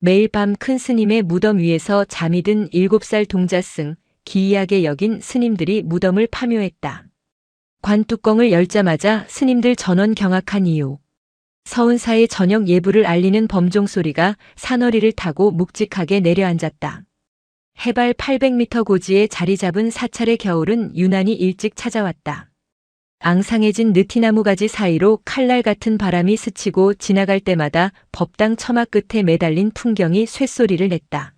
매일 밤 큰 스님의 무덤 위에서 잠이 든 7살 동자승, 기이하게 여긴 스님들이 무덤을 파묘했다. 관 뚜껑을 열자마자 스님들 전원 경악한 이유. 서운사의 저녁 예불을 알리는 범종 소리가 산허리를 타고 묵직하게 내려앉았다. 해발 800m 고지에 자리 잡은 사찰의 겨울은 유난히 일찍 찾아왔다. 앙상해진 느티나무 가지 사이로 칼날 같은 바람이 스치고 지나갈 때마다 법당 처마 끝에 매달린 풍경이 쇳소리를 냈다.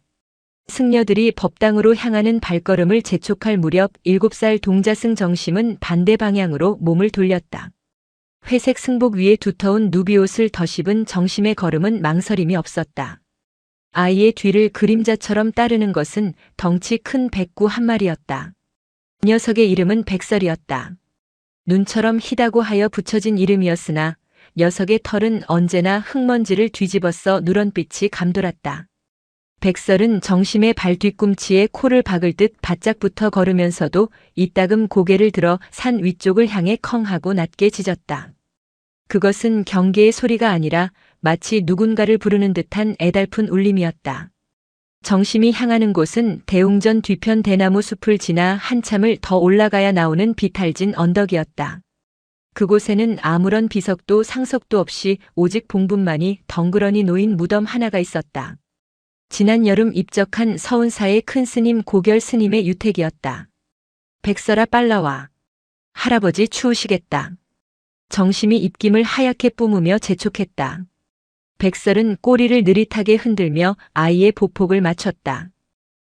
승려들이 법당으로 향하는 발걸음을 재촉할 무렵 7살 동자승 정심은 반대 방향으로 몸을 돌렸다. 회색 승복 위에 두터운 누비옷을 덧입은 정심의 걸음은 망설임이 없었다. 아이의 뒤를 그림자처럼 따르는 것은 덩치 큰 백구 한 마리였다. 녀석의 이름은 백설이었다. 눈처럼 희다고 하여 붙여진 이름이었으나 녀석의 털은 언제나 흙먼지를 뒤집어써 누런빛이 감돌았다. 백설은 정심의 발 뒤꿈치에 코를 박을 듯 바짝부터 걸으면서도 이따금 고개를 들어 산 위쪽을 향해 컹 하고 낮게 짖었다. 그것은 경계의 소리가 아니라 마치 누군가를 부르는 듯한 애달픈 울림이었다. 정심이 향하는 곳은 대웅전 뒤편 대나무 숲을 지나 한참을 더 올라가야 나오는 비탈진 언덕이었다. 그곳에는 아무런 비석도 상석도 없이 오직 봉분만이 덩그러니 놓인 무덤 하나가 있었다. 지난 여름 입적한 서운사의 큰 스님 고결 스님의 유택이었다. 백설아 빨라와. 할아버지 추우시겠다. 정심이 입김을 하얗게 뿜으며 재촉했다. 백설은 꼬리를 느릿하게 흔들며 아이의 보폭을 맞췄다.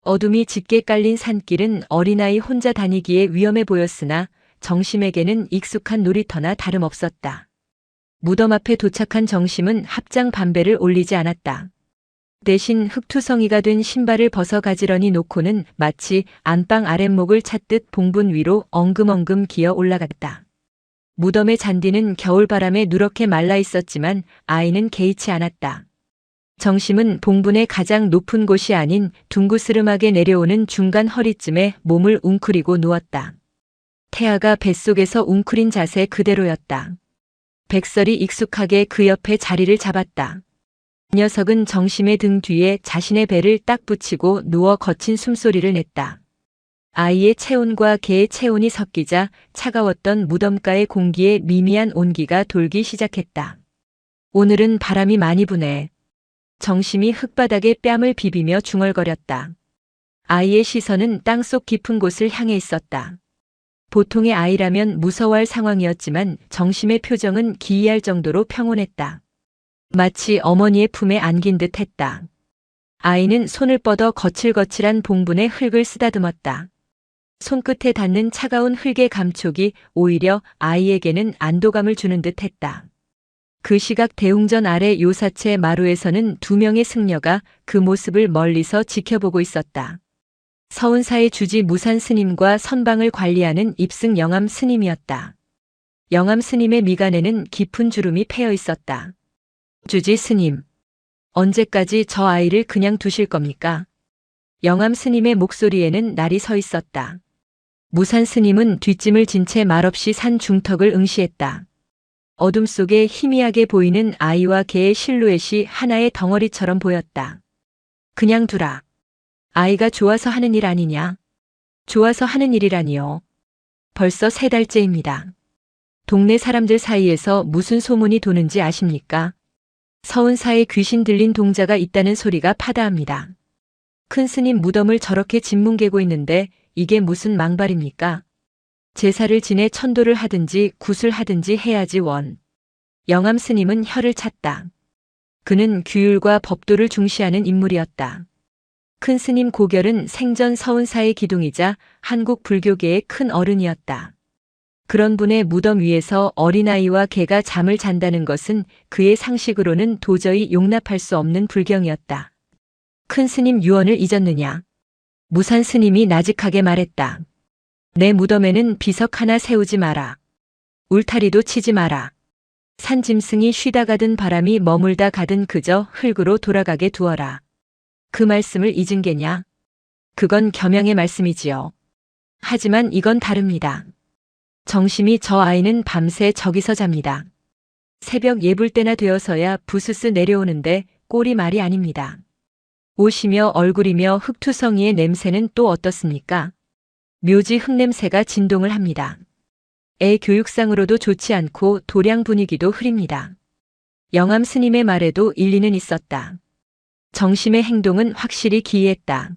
어둠이 짙게 깔린 산길은 어린아이 혼자 다니기에 위험해 보였으나 정심에게는 익숙한 놀이터나 다름없었다. 무덤 앞에 도착한 정심은 합장 반배를 올리지 않았다. 대신 흙투성이가 된 신발을 벗어 가지런히 놓고는 마치 안방 아랫목을 찾듯 봉분 위로 엉금엉금 기어 올라갔다. 무덤의 잔디는 겨울바람에 누렇게 말라 있었지만 아이는 개의치 않았다. 정심은 봉분의 가장 높은 곳이 아닌 둥그스름하게 내려오는 중간 허리쯤에 몸을 웅크리고 누웠다. 태아가 뱃속에서 웅크린 자세 그대로였다. 백설이 익숙하게 그 옆에 자리를 잡았다. 녀석은 정심의 등 뒤에 자신의 배를 딱 붙이고 누워 거친 숨소리를 냈다. 아이의 체온과 개의 체온이 섞이자 차가웠던 무덤가의 공기에 미미한 온기가 돌기 시작했다. 오늘은 바람이 많이 부네. 정심이 흙바닥에 뺨을 비비며 중얼거렸다. 아이의 시선은 땅속 깊은 곳을 향해 있었다. 보통의 아이라면 무서워할 상황이었지만 정심의 표정은 기이할 정도로 평온했다. 마치 어머니의 품에 안긴 듯 했다. 아이는 손을 뻗어 거칠거칠한 봉분에 흙을 쓰다듬었다. 손끝에 닿는 차가운 흙의 감촉이 오히려 아이에게는 안도감을 주는 듯 했다. 그 시각 대웅전 아래 요사체 마루에서는 2명의 승려가 그 모습을 멀리서 지켜보고 있었다. 서운사의 주지 무산 스님과 선방을 관리하는 입승 영암 스님이었다. 영암 스님의 미간에는 깊은 주름이 패여 있었다. 주지 스님, 언제까지 저 아이를 그냥 두실 겁니까? 영암 스님의 목소리에는 날이 서 있었다. 무산 스님은 뒷짐을 진 채 말없이 산 중턱을 응시했다. 어둠 속에 희미하게 보이는 아이와 개의 실루엣이 하나의 덩어리처럼 보였다. 그냥 두라. 아이가 좋아서 하는 일 아니냐? 좋아서 하는 일이라니요. 벌써 3달째입니다. 동네 사람들 사이에서 무슨 소문이 도는지 아십니까? 서운사에 귀신 들린 동자가 있다는 소리가 파다합니다. 큰 스님 무덤을 저렇게 짓뭉개고 있는데 이게 무슨 망발입니까? 제사를 지내 천도를 하든지 굿을 하든지 해야지 원. 영암 스님은 혀를 찼다. 그는 규율과 법도를 중시하는 인물이었다. 큰 스님 고결은 생전 서운사의 기둥이자 한국 불교계의 큰 어른이었다. 그런 분의 무덤 위에서 어린아이와 개가 잠을 잔다는 것은 그의 상식으로는 도저히 용납할 수 없는 불경이었다. 큰 스님 유언을 잊었느냐? 무산 스님이 나직하게 말했다. 내 무덤에는 비석 하나 세우지 마라. 울타리도 치지 마라. 산짐승이 쉬다 가든 바람이 머물다 가든 그저 흙으로 돌아가게 두어라. 그 말씀을 잊은 게냐? 그건 겸양의 말씀이지요. 하지만 이건 다릅니다. 정심이 저 아이는 밤새 저기서 잡니다. 새벽 예불 때나 되어서야 부스스 내려오는데 꼴이 말이 아닙니다. 옷이며 얼굴이며 흙투성이의 냄새는 또 어떻습니까? 묘지 흙냄새가 진동을 합니다. 애 교육상으로도 좋지 않고 도량 분위기도 흐립니다. 영암 스님의 말에도 일리는 있었다. 정심의 행동은 확실히 기이했다.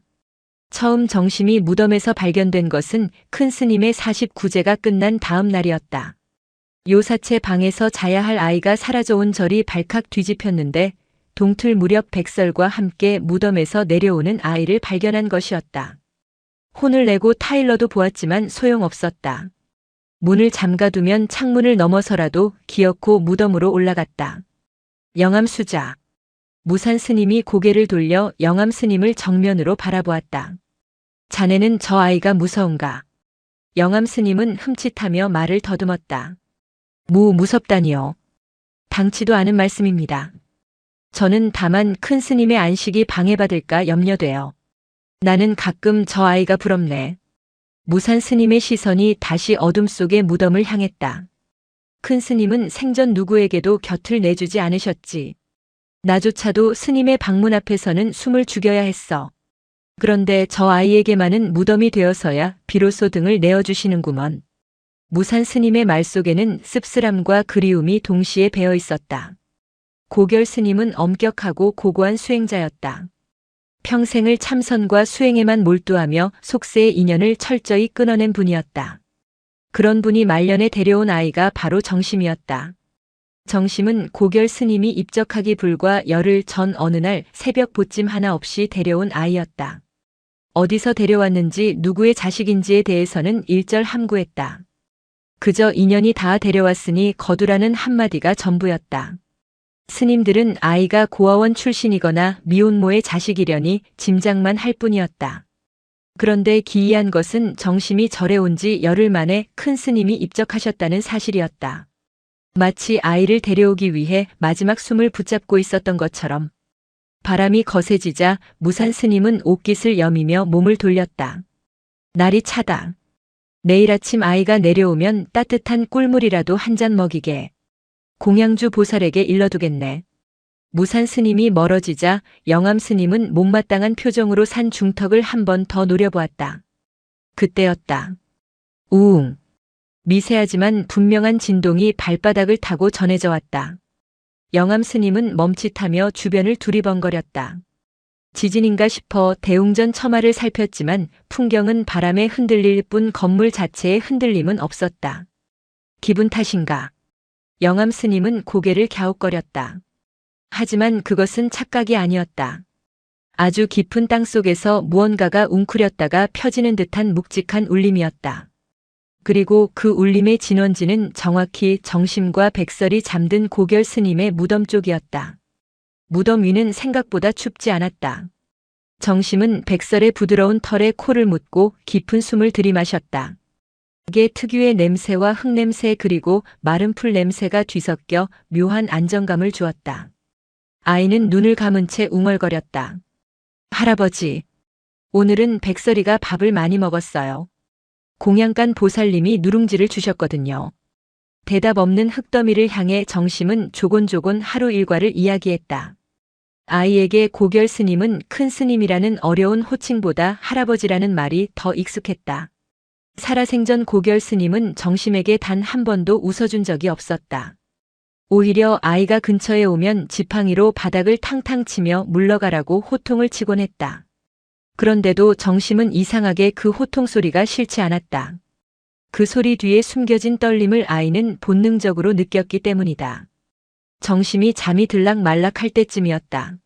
처음 정심이 무덤에서 발견된 것은 큰 스님의 49제가 끝난 다음 날이었다. 요사체 방에서 자야 할 아이가 사라져온 절이 발칵 뒤집혔는데 동틀 무렵 백설과 함께 무덤에서 내려오는 아이를 발견한 것이었다. 혼을 내고 타일러도 보았지만 소용없었다. 문을 잠가두면 창문을 넘어서라도 기어코 무덤으로 올라갔다. 영암 수자. 무산 스님이 고개를 돌려 영암 스님을 정면으로 바라보았다. 자네는 저 아이가 무서운가? 영암 스님은 흠칫하며 말을 더듬었다. 무섭다니요. 당치도 않은 말씀입니다. 저는 다만 큰 스님의 안식이 방해받을까 염려돼요. 나는 가끔 저 아이가 부럽네. 무산 스님의 시선이 다시 어둠 속의 무덤을 향했다. 큰 스님은 생전 누구에게도 곁을 내주지 않으셨지. 나조차도 스님의 방문 앞에서는 숨을 죽여야 했어. 그런데 저 아이에게만은 무덤이 되어서야 비로소 등을 내어주시는구먼. 무산 스님의 말 속에는 씁쓸함과 그리움이 동시에 배어 있었다. 고결 스님은 엄격하고 고고한 수행자였다. 평생을 참선과 수행에만 몰두하며 속세의 인연을 철저히 끊어낸 분이었다. 그런 분이 말년에 데려온 아이가 바로 정심이었다. 정심은 고결 스님이 입적하기 불과 열흘 전 어느 날 새벽 보찜 하나 없이 데려온 아이였다. 어디서 데려왔는지 누구의 자식인지에 대해서는 일절 함구했다. 그저 인연이 다 데려왔으니 거두라는 한마디가 전부였다. 스님들은 아이가 고아원 출신이거나 미혼모의 자식이려니 짐작만 할 뿐이었다. 그런데 기이한 것은 정심이 절에 온 지 열흘 만에 큰 스님이 입적하셨다는 사실이었다. 마치 아이를 데려오기 위해 마지막 숨을 붙잡고 있었던 것처럼. 바람이 거세지자 무산 스님은 옷깃을 여미며 몸을 돌렸다. 날이 차다. 내일 아침 아이가 내려오면 따뜻한 꿀물이라도 한 잔 먹이게. 공양주 보살에게 일러두겠네. 무산 스님이 멀어지자 영암 스님은 못마땅한 표정으로 산 중턱을 한 번 더 노려보았다. 그때였다. 우웅. 미세하지만 분명한 진동이 발바닥을 타고 전해져 왔다. 영암 스님은 멈칫하며 주변을 두리번거렸다. 지진인가 싶어 대웅전 처마를 살폈지만 풍경은 바람에 흔들릴 뿐 건물 자체에 흔들림은 없었다. 기분 탓인가? 영암 스님은 고개를 갸웃거렸다. 하지만 그것은 착각이 아니었다. 아주 깊은 땅 속에서 무언가가 웅크렸다가 펴지는 듯한 묵직한 울림이었다. 그리고 그 울림의 진원지는 정확히 정심과 백설이 잠든 고결 스님의 무덤 쪽이었다. 무덤 위는 생각보다 춥지 않았다. 정심은 백설의 부드러운 털에 코를 묻고 깊은 숨을 들이마셨다. 그게 특유의 냄새와 흙냄새 그리고 마른 풀 냄새가 뒤섞여 묘한 안정감을 주었다. 아이는 눈을 감은 채 웅얼거렸다. 할아버지, 오늘은 백설이가 밥을 많이 먹었어요. 공양간 보살님이 누룽지를 주셨거든요. 대답 없는 흙더미를 향해 정심은 조곤조곤 하루 일과를 이야기했다. 아이에게 고결 스님은 큰 스님이라는 어려운 호칭보다 할아버지라는 말이 더 익숙했다. 살아생전 고결 스님은 정심에게 단 한 번도 웃어준 적이 없었다. 오히려 아이가 근처에 오면 지팡이로 바닥을 탕탕 치며 물러가라고 호통을 치곤 했다. 그런데도 정심은 이상하게 그 호통 소리가 싫지 않았다. 그 소리 뒤에 숨겨진 떨림을 아이는 본능적으로 느꼈기 때문이다. 정심이 잠이 들락 말락 할 때쯤이었다.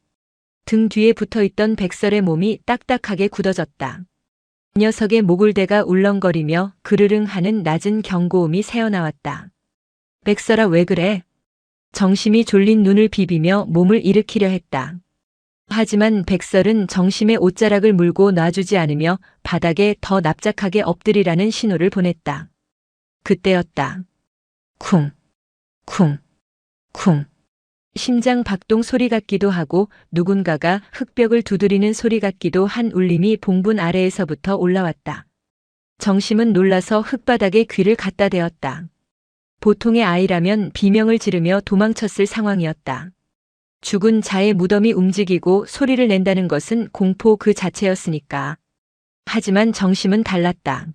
등 뒤에 붙어있던 백설의 몸이 딱딱하게 굳어졌다. 녀석의 목을대가 울렁거리며 그르릉 하는 낮은 경고음이 새어나왔다. 백설아 왜 그래? 정심이 졸린 눈을 비비며 몸을 일으키려 했다. 하지만 백설은 정심의 옷자락을 물고 놔주지 않으며 바닥에 더 납작하게 엎드리라는 신호를 보냈다. 그때였다. 쿵, 쿵, 쿵. 심장 박동 소리 같기도 하고 누군가가 흙벽을 두드리는 소리 같기도 한 울림이 봉분 아래에서부터 올라왔다. 정심은 놀라서 흙바닥에 귀를 갖다 대었다. 보통의 아이라면 비명을 지르며 도망쳤을 상황이었다. 죽은 자의 무덤이 움직이고 소리를 낸다는 것은 공포 그 자체였으니까. 하지만 정심은 달랐다.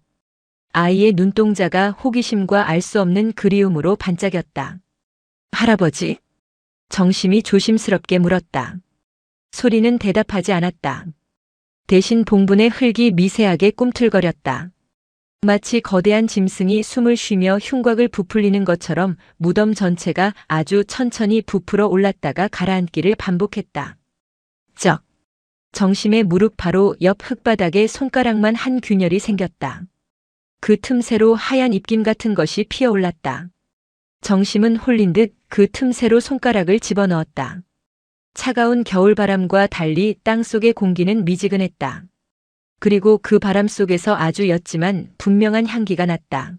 아이의 눈동자가 호기심과 알 수 없는 그리움으로 반짝였다. 할아버지? 정심이 조심스럽게 물었다. 소리는 대답하지 않았다. 대신 봉분의 흙이 미세하게 꿈틀거렸다. 마치 거대한 짐승이 숨을 쉬며 흉곽을 부풀리는 것처럼 무덤 전체가 아주 천천히 부풀어 올랐다가 가라앉기를 반복했다. 쩍! 정심의 무릎 바로 옆 흙바닥에 손가락만 한 균열이 생겼다. 그 틈새로 하얀 입김 같은 것이 피어올랐다. 정심은 홀린 듯 그 틈새로 손가락을 집어넣었다. 차가운 겨울바람과 달리 땅속의 공기는 미지근했다. 그리고 그 바람 속에서 아주 옅지만 분명한 향기가 났다.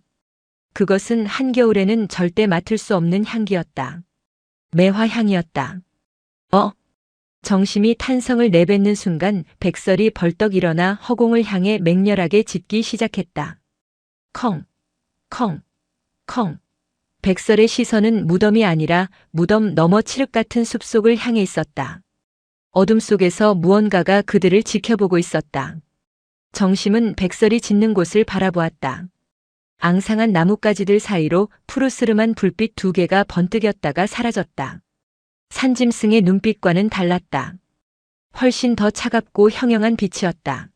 그것은 한겨울에는 절대 맡을 수 없는 향기였다. 매화향이었다. 정심이 탄성을 내뱉는 순간 백설이 벌떡 일어나 허공을 향해 맹렬하게 짖기 시작했다. 컹, 컹, 컹. 백설의 시선은 무덤이 아니라 무덤 너머 칠흑 같은 숲속을 향해 있었다. 어둠 속에서 무언가가 그들을 지켜보고 있었다. 정심은 백설이 짖는 곳을 바라보았다. 앙상한 나뭇가지들 사이로 푸르스름한 불빛 두 개가 번뜩였다가 사라졌다. 산짐승의 눈빛과는 달랐다. 훨씬 더 차갑고 형형한 빛이었다.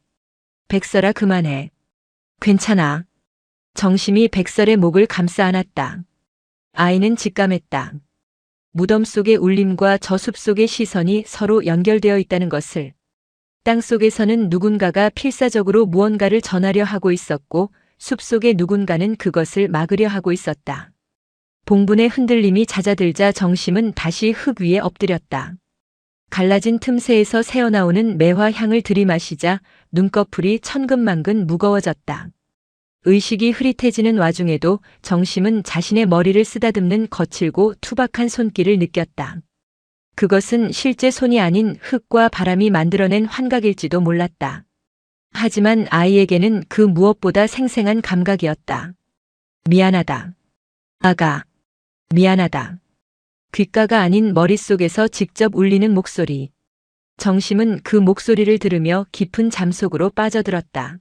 백설아, 그만해. 괜찮아. 정심이 백설의 목을 감싸 안았다. 아이는 직감했다. 무덤 속의 울림과 저 숲 속의 시선이 서로 연결되어 있다는 것을. 땅 속에서는 누군가가 필사적으로 무언가를 전하려 하고 있었고 숲 속의 누군가는 그것을 막으려 하고 있었다. 봉분의 흔들림이 잦아들자 정심은 다시 흙 위에 엎드렸다. 갈라진 틈새에서 새어나오는 매화 향을 들이마시자 눈꺼풀이 천근만근 무거워졌다. 의식이 흐릿해지는 와중에도 정심은 자신의 머리를 쓰다듬는 거칠고 투박한 손길을 느꼈다. 그것은 실제 손이 아닌 흙과 바람이 만들어낸 환각일지도 몰랐다. 하지만 아이에게는 그 무엇보다 생생한 감각이었다. 미안하다. 아가. 미안하다. 귓가가 아닌 머릿속에서 직접 울리는 목소리. 정심은 그 목소리를 들으며 깊은 잠속으로 빠져들었다.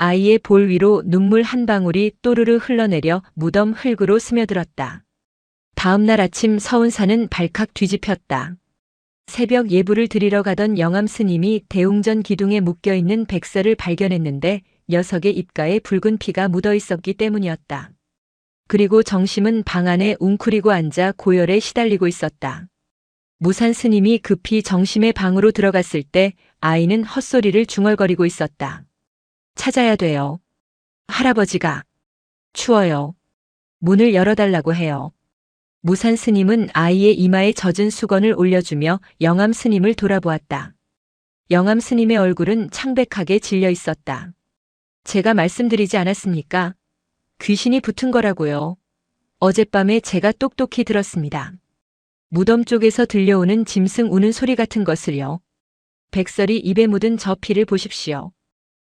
아이의 볼 위로 눈물 한 방울이 또르르 흘러내려 무덤 흙으로 스며들었다. 다음 날 아침 서운사는 발칵 뒤집혔다. 새벽 예불을 드리러 가던 영암 스님이 대웅전 기둥에 묶여있는 백설을 발견했는데 녀석의 입가에 붉은 피가 묻어 있었기 때문이었다. 그리고 정심은 방 안에 웅크리고 앉아 고열에 시달리고 있었다. 무산 스님이 급히 정심의 방으로 들어갔을 때 아이는 헛소리를 중얼거리고 있었다. 찾아야 돼요. 할아버지가 추워요. 문을 열어달라고 해요. 무산 스님은 아이의 이마에 젖은 수건을 올려주며 영암 스님을 돌아보았다. 영암 스님의 얼굴은 창백하게 질려 있었다. 제가 말씀드리지 않았습니까? 귀신이 붙은 거라고요. 어젯밤에 제가 똑똑히 들었습니다. 무덤 쪽에서 들려오는 짐승 우는 소리 같은 것을요. 백설이 입에 묻은 저 피를 보십시오.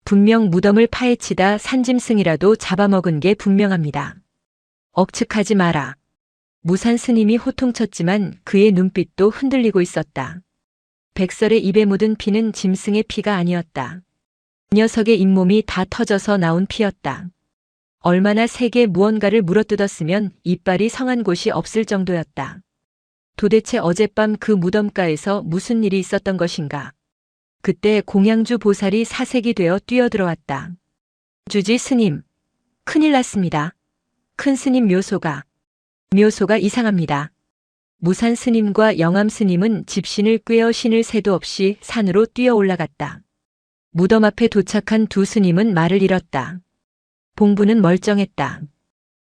분명 무덤을 파헤치다 산짐승이라도 잡아먹은 게 분명합니다. 억측하지 마라. 무산 스님이 호통쳤지만 그의 눈빛도 흔들리고 있었다. 백설의 입에 묻은 피는 짐승의 피가 아니었다. 녀석의 잇몸이 다 터져서 나온 피였다. 얼마나 세게 무언가를 물어뜯었으면 이빨이 성한 곳이 없을 정도였다. 도대체 어젯밤 그 무덤가에서 무슨 일이 있었던 것인가? 그때 공양주 보살이 사색이 되어 뛰어들어왔다. 주지 스님, 큰일 났습니다. 큰 스님 묘소가 이상합니다. 무산 스님과 영암 스님은 집신을 꿰어 신을 새도 없이 산으로 뛰어 올라갔다. 무덤 앞에 도착한 두 스님은 말을 잃었다. 봉부는 멀쩡했다.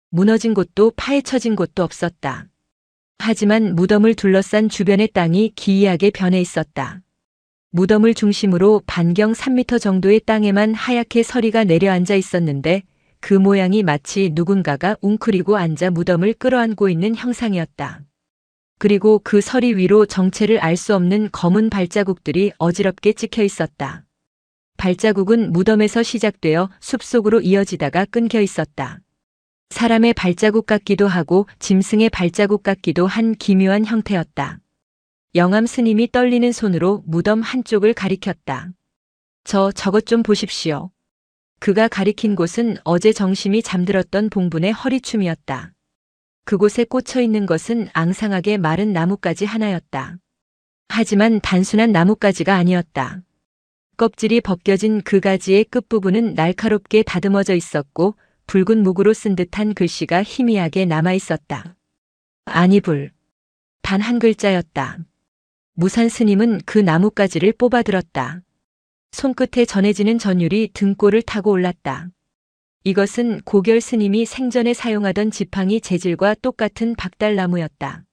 무너진 곳도 파헤쳐진 곳도 없었다. 하지만 무덤을 둘러싼 주변의 땅이 기이하게 변해 있었다. 무덤을 중심으로 반경 3m 정도의 땅에만 하얗게 서리가 내려앉아 있었는데 그 모양이 마치 누군가가 웅크리고 앉아 무덤을 끌어안고 있는 형상이었다. 그리고 그 서리 위로 정체를 알 수 없는 검은 발자국들이 어지럽게 찍혀 있었다. 발자국은 무덤에서 시작되어 숲속으로 이어지다가 끊겨 있었다. 사람의 발자국 같기도 하고 짐승의 발자국 같기도 한 기묘한 형태였다. 영암 스님이 떨리는 손으로 무덤 한쪽을 가리켰다. 저것 좀 보십시오. 그가 가리킨 곳은 어제 정심이 잠들었던 봉분의 허리춤이었다. 그곳에 꽂혀 있는 것은 앙상하게 마른 나뭇가지 하나였다. 하지만 단순한 나뭇가지가 아니었다. 껍질이 벗겨진 그 가지의 끝부분은 날카롭게 다듬어져 있었고 붉은 묵으로 쓴 듯한 글씨가 희미하게 남아 있었다. 안이불. 단 한 글자였다. 무산 스님은 그 나뭇가지를 뽑아들었다. 손끝에 전해지는 전율이 등골을 타고 올랐다. 이것은 고결 스님이 생전에 사용하던 지팡이 재질과 똑같은 박달나무였다.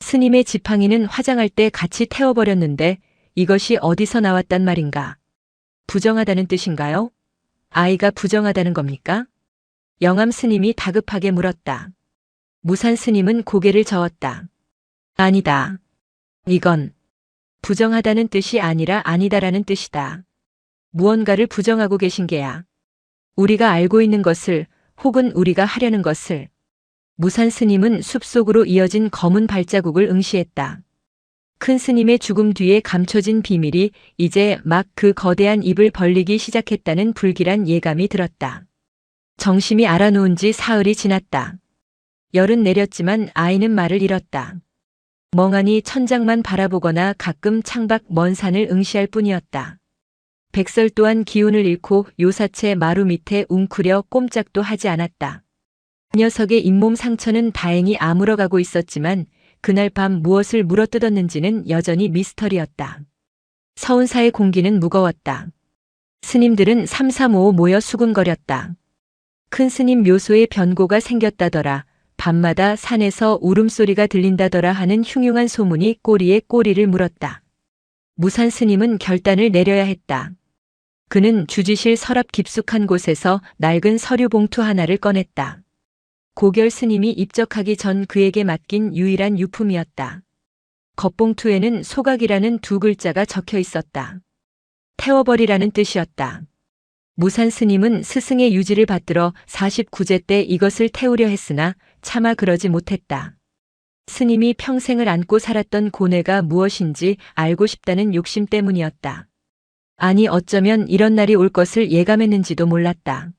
스님의 지팡이는 화장할 때 같이 태워버렸는데 이것이 어디서 나왔단 말인가? 부정하다는 뜻인가요? 아이가 부정하다는 겁니까? 영암 스님이 다급하게 물었다. 무산 스님은 고개를 저었다. 아니다. 이건 부정하다는 뜻이 아니라 아니다라는 뜻이다. 무언가를 부정하고 계신 게야. 우리가 알고 있는 것을 혹은 우리가 하려는 것을. 무산 스님은 숲속으로 이어진 검은 발자국을 응시했다. 큰 스님의 죽음 뒤에 감춰진 비밀이 이제 막 그 거대한 입을 벌리기 시작했다는 불길한 예감이 들었다. 정심이 알아놓은 지 사흘이 지났다. 열은 내렸지만 아이는 말을 잃었다. 멍하니 천장만 바라보거나 가끔 창밖 먼 산을 응시할 뿐이었다. 백설 또한 기운을 잃고 요사체 마루 밑에 웅크려 꼼짝도 하지 않았다. 녀석의 잇몸 상처는 다행히 아물어가고 있었지만 그날 밤 무엇을 물어뜯었는지는 여전히 미스터리였다. 서운사의 공기는 무거웠다. 스님들은 삼삼오오 모여 수군거렸다. 큰 스님 묘소에 변고가 생겼다더라. 밤마다 산에서 울음소리가 들린다더라 하는 흉흉한 소문이 꼬리에 꼬리를 물었다. 무산 스님은 결단을 내려야 했다. 그는 주지실 서랍 깊숙한 곳에서 낡은 서류 봉투 하나를 꺼냈다. 고결 스님이 입적하기 전 그에게 맡긴 유일한 유품이었다. 겉봉투에는 소각이라는 두 글자가 적혀 있었다. 태워버리라는 뜻이었다. 무산 스님은 스승의 유지를 받들어 49제 때 이것을 태우려 했으나 차마 그러지 못했다. 스님이 평생을 안고 살았던 고뇌가 무엇인지 알고 싶다는 욕심 때문이었다. 아니 어쩌면 이런 날이 올 것을 예감했는지도 몰랐다.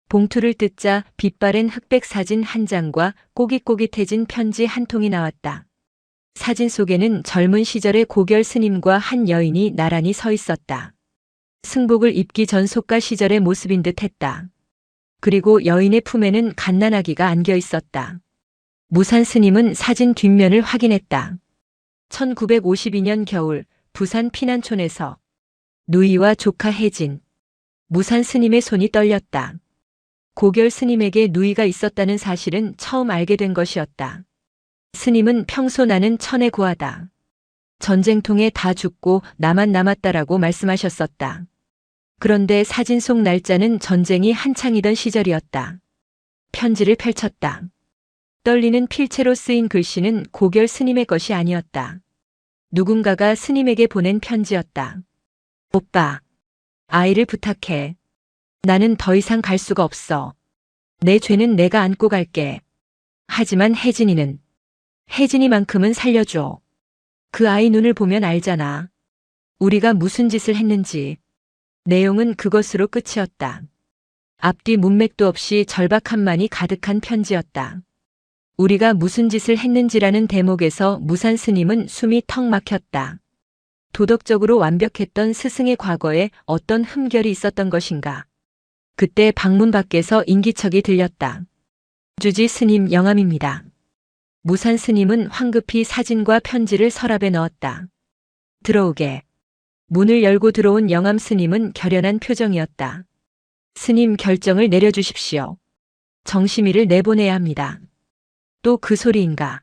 봉투를 뜯자 빛바랜 흑백 사진 한 장과 꼬깃꼬깃해진 편지 한 통이 나왔다. 사진 속에는 젊은 시절의 고결 스님과 한 여인이 나란히 서 있었다. 승복을 입기 전 속가 시절의 모습인 듯 했다. 그리고 여인의 품에는 갓난아기가 안겨 있었다. 무산 스님은 사진 뒷면을 확인했다. 1952년 겨울 부산 피난촌에서 누이와 조카 혜진. 무산 스님의 손이 떨렸다. 고결 스님에게 누이가 있었다는 사실은 처음 알게 된 것이었다. 스님은 평소 나는 천에 고하다. 전쟁통에 다 죽고 나만 남았다라고 말씀하셨었다. 그런데 사진 속 날짜는 전쟁이 한창이던 시절이었다. 편지를 펼쳤다. 떨리는 필체로 쓰인 글씨는 고결 스님의 것이 아니었다. 누군가가 스님에게 보낸 편지였다. 오빠, 아이를 부탁해. 나는 더 이상 갈 수가 없어. 내 죄는 내가 안고 갈게. 하지만 혜진이만큼은 살려줘. 그 아이 눈을 보면 알잖아. 우리가 무슨 짓을 했는지. 내용은 그것으로 끝이었다. 앞뒤 문맥도 없이 절박함만이 가득한 편지였다. 우리가 무슨 짓을 했는지라는 대목에서 무산 스님은 숨이 턱 막혔다. 도덕적으로 완벽했던 스승의 과거에 어떤 흠결이 있었던 것인가. 그때 방문 밖에서 인기척이 들렸다. 주지 스님 영암입니다. 무산 스님은 황급히 사진과 편지를 서랍에 넣었다. 들어오게. 문을 열고 들어온 영암 스님은 결연한 표정이었다. 스님 결정을 내려주십시오. 정심이를 내보내야 합니다. 또 그 소리인가.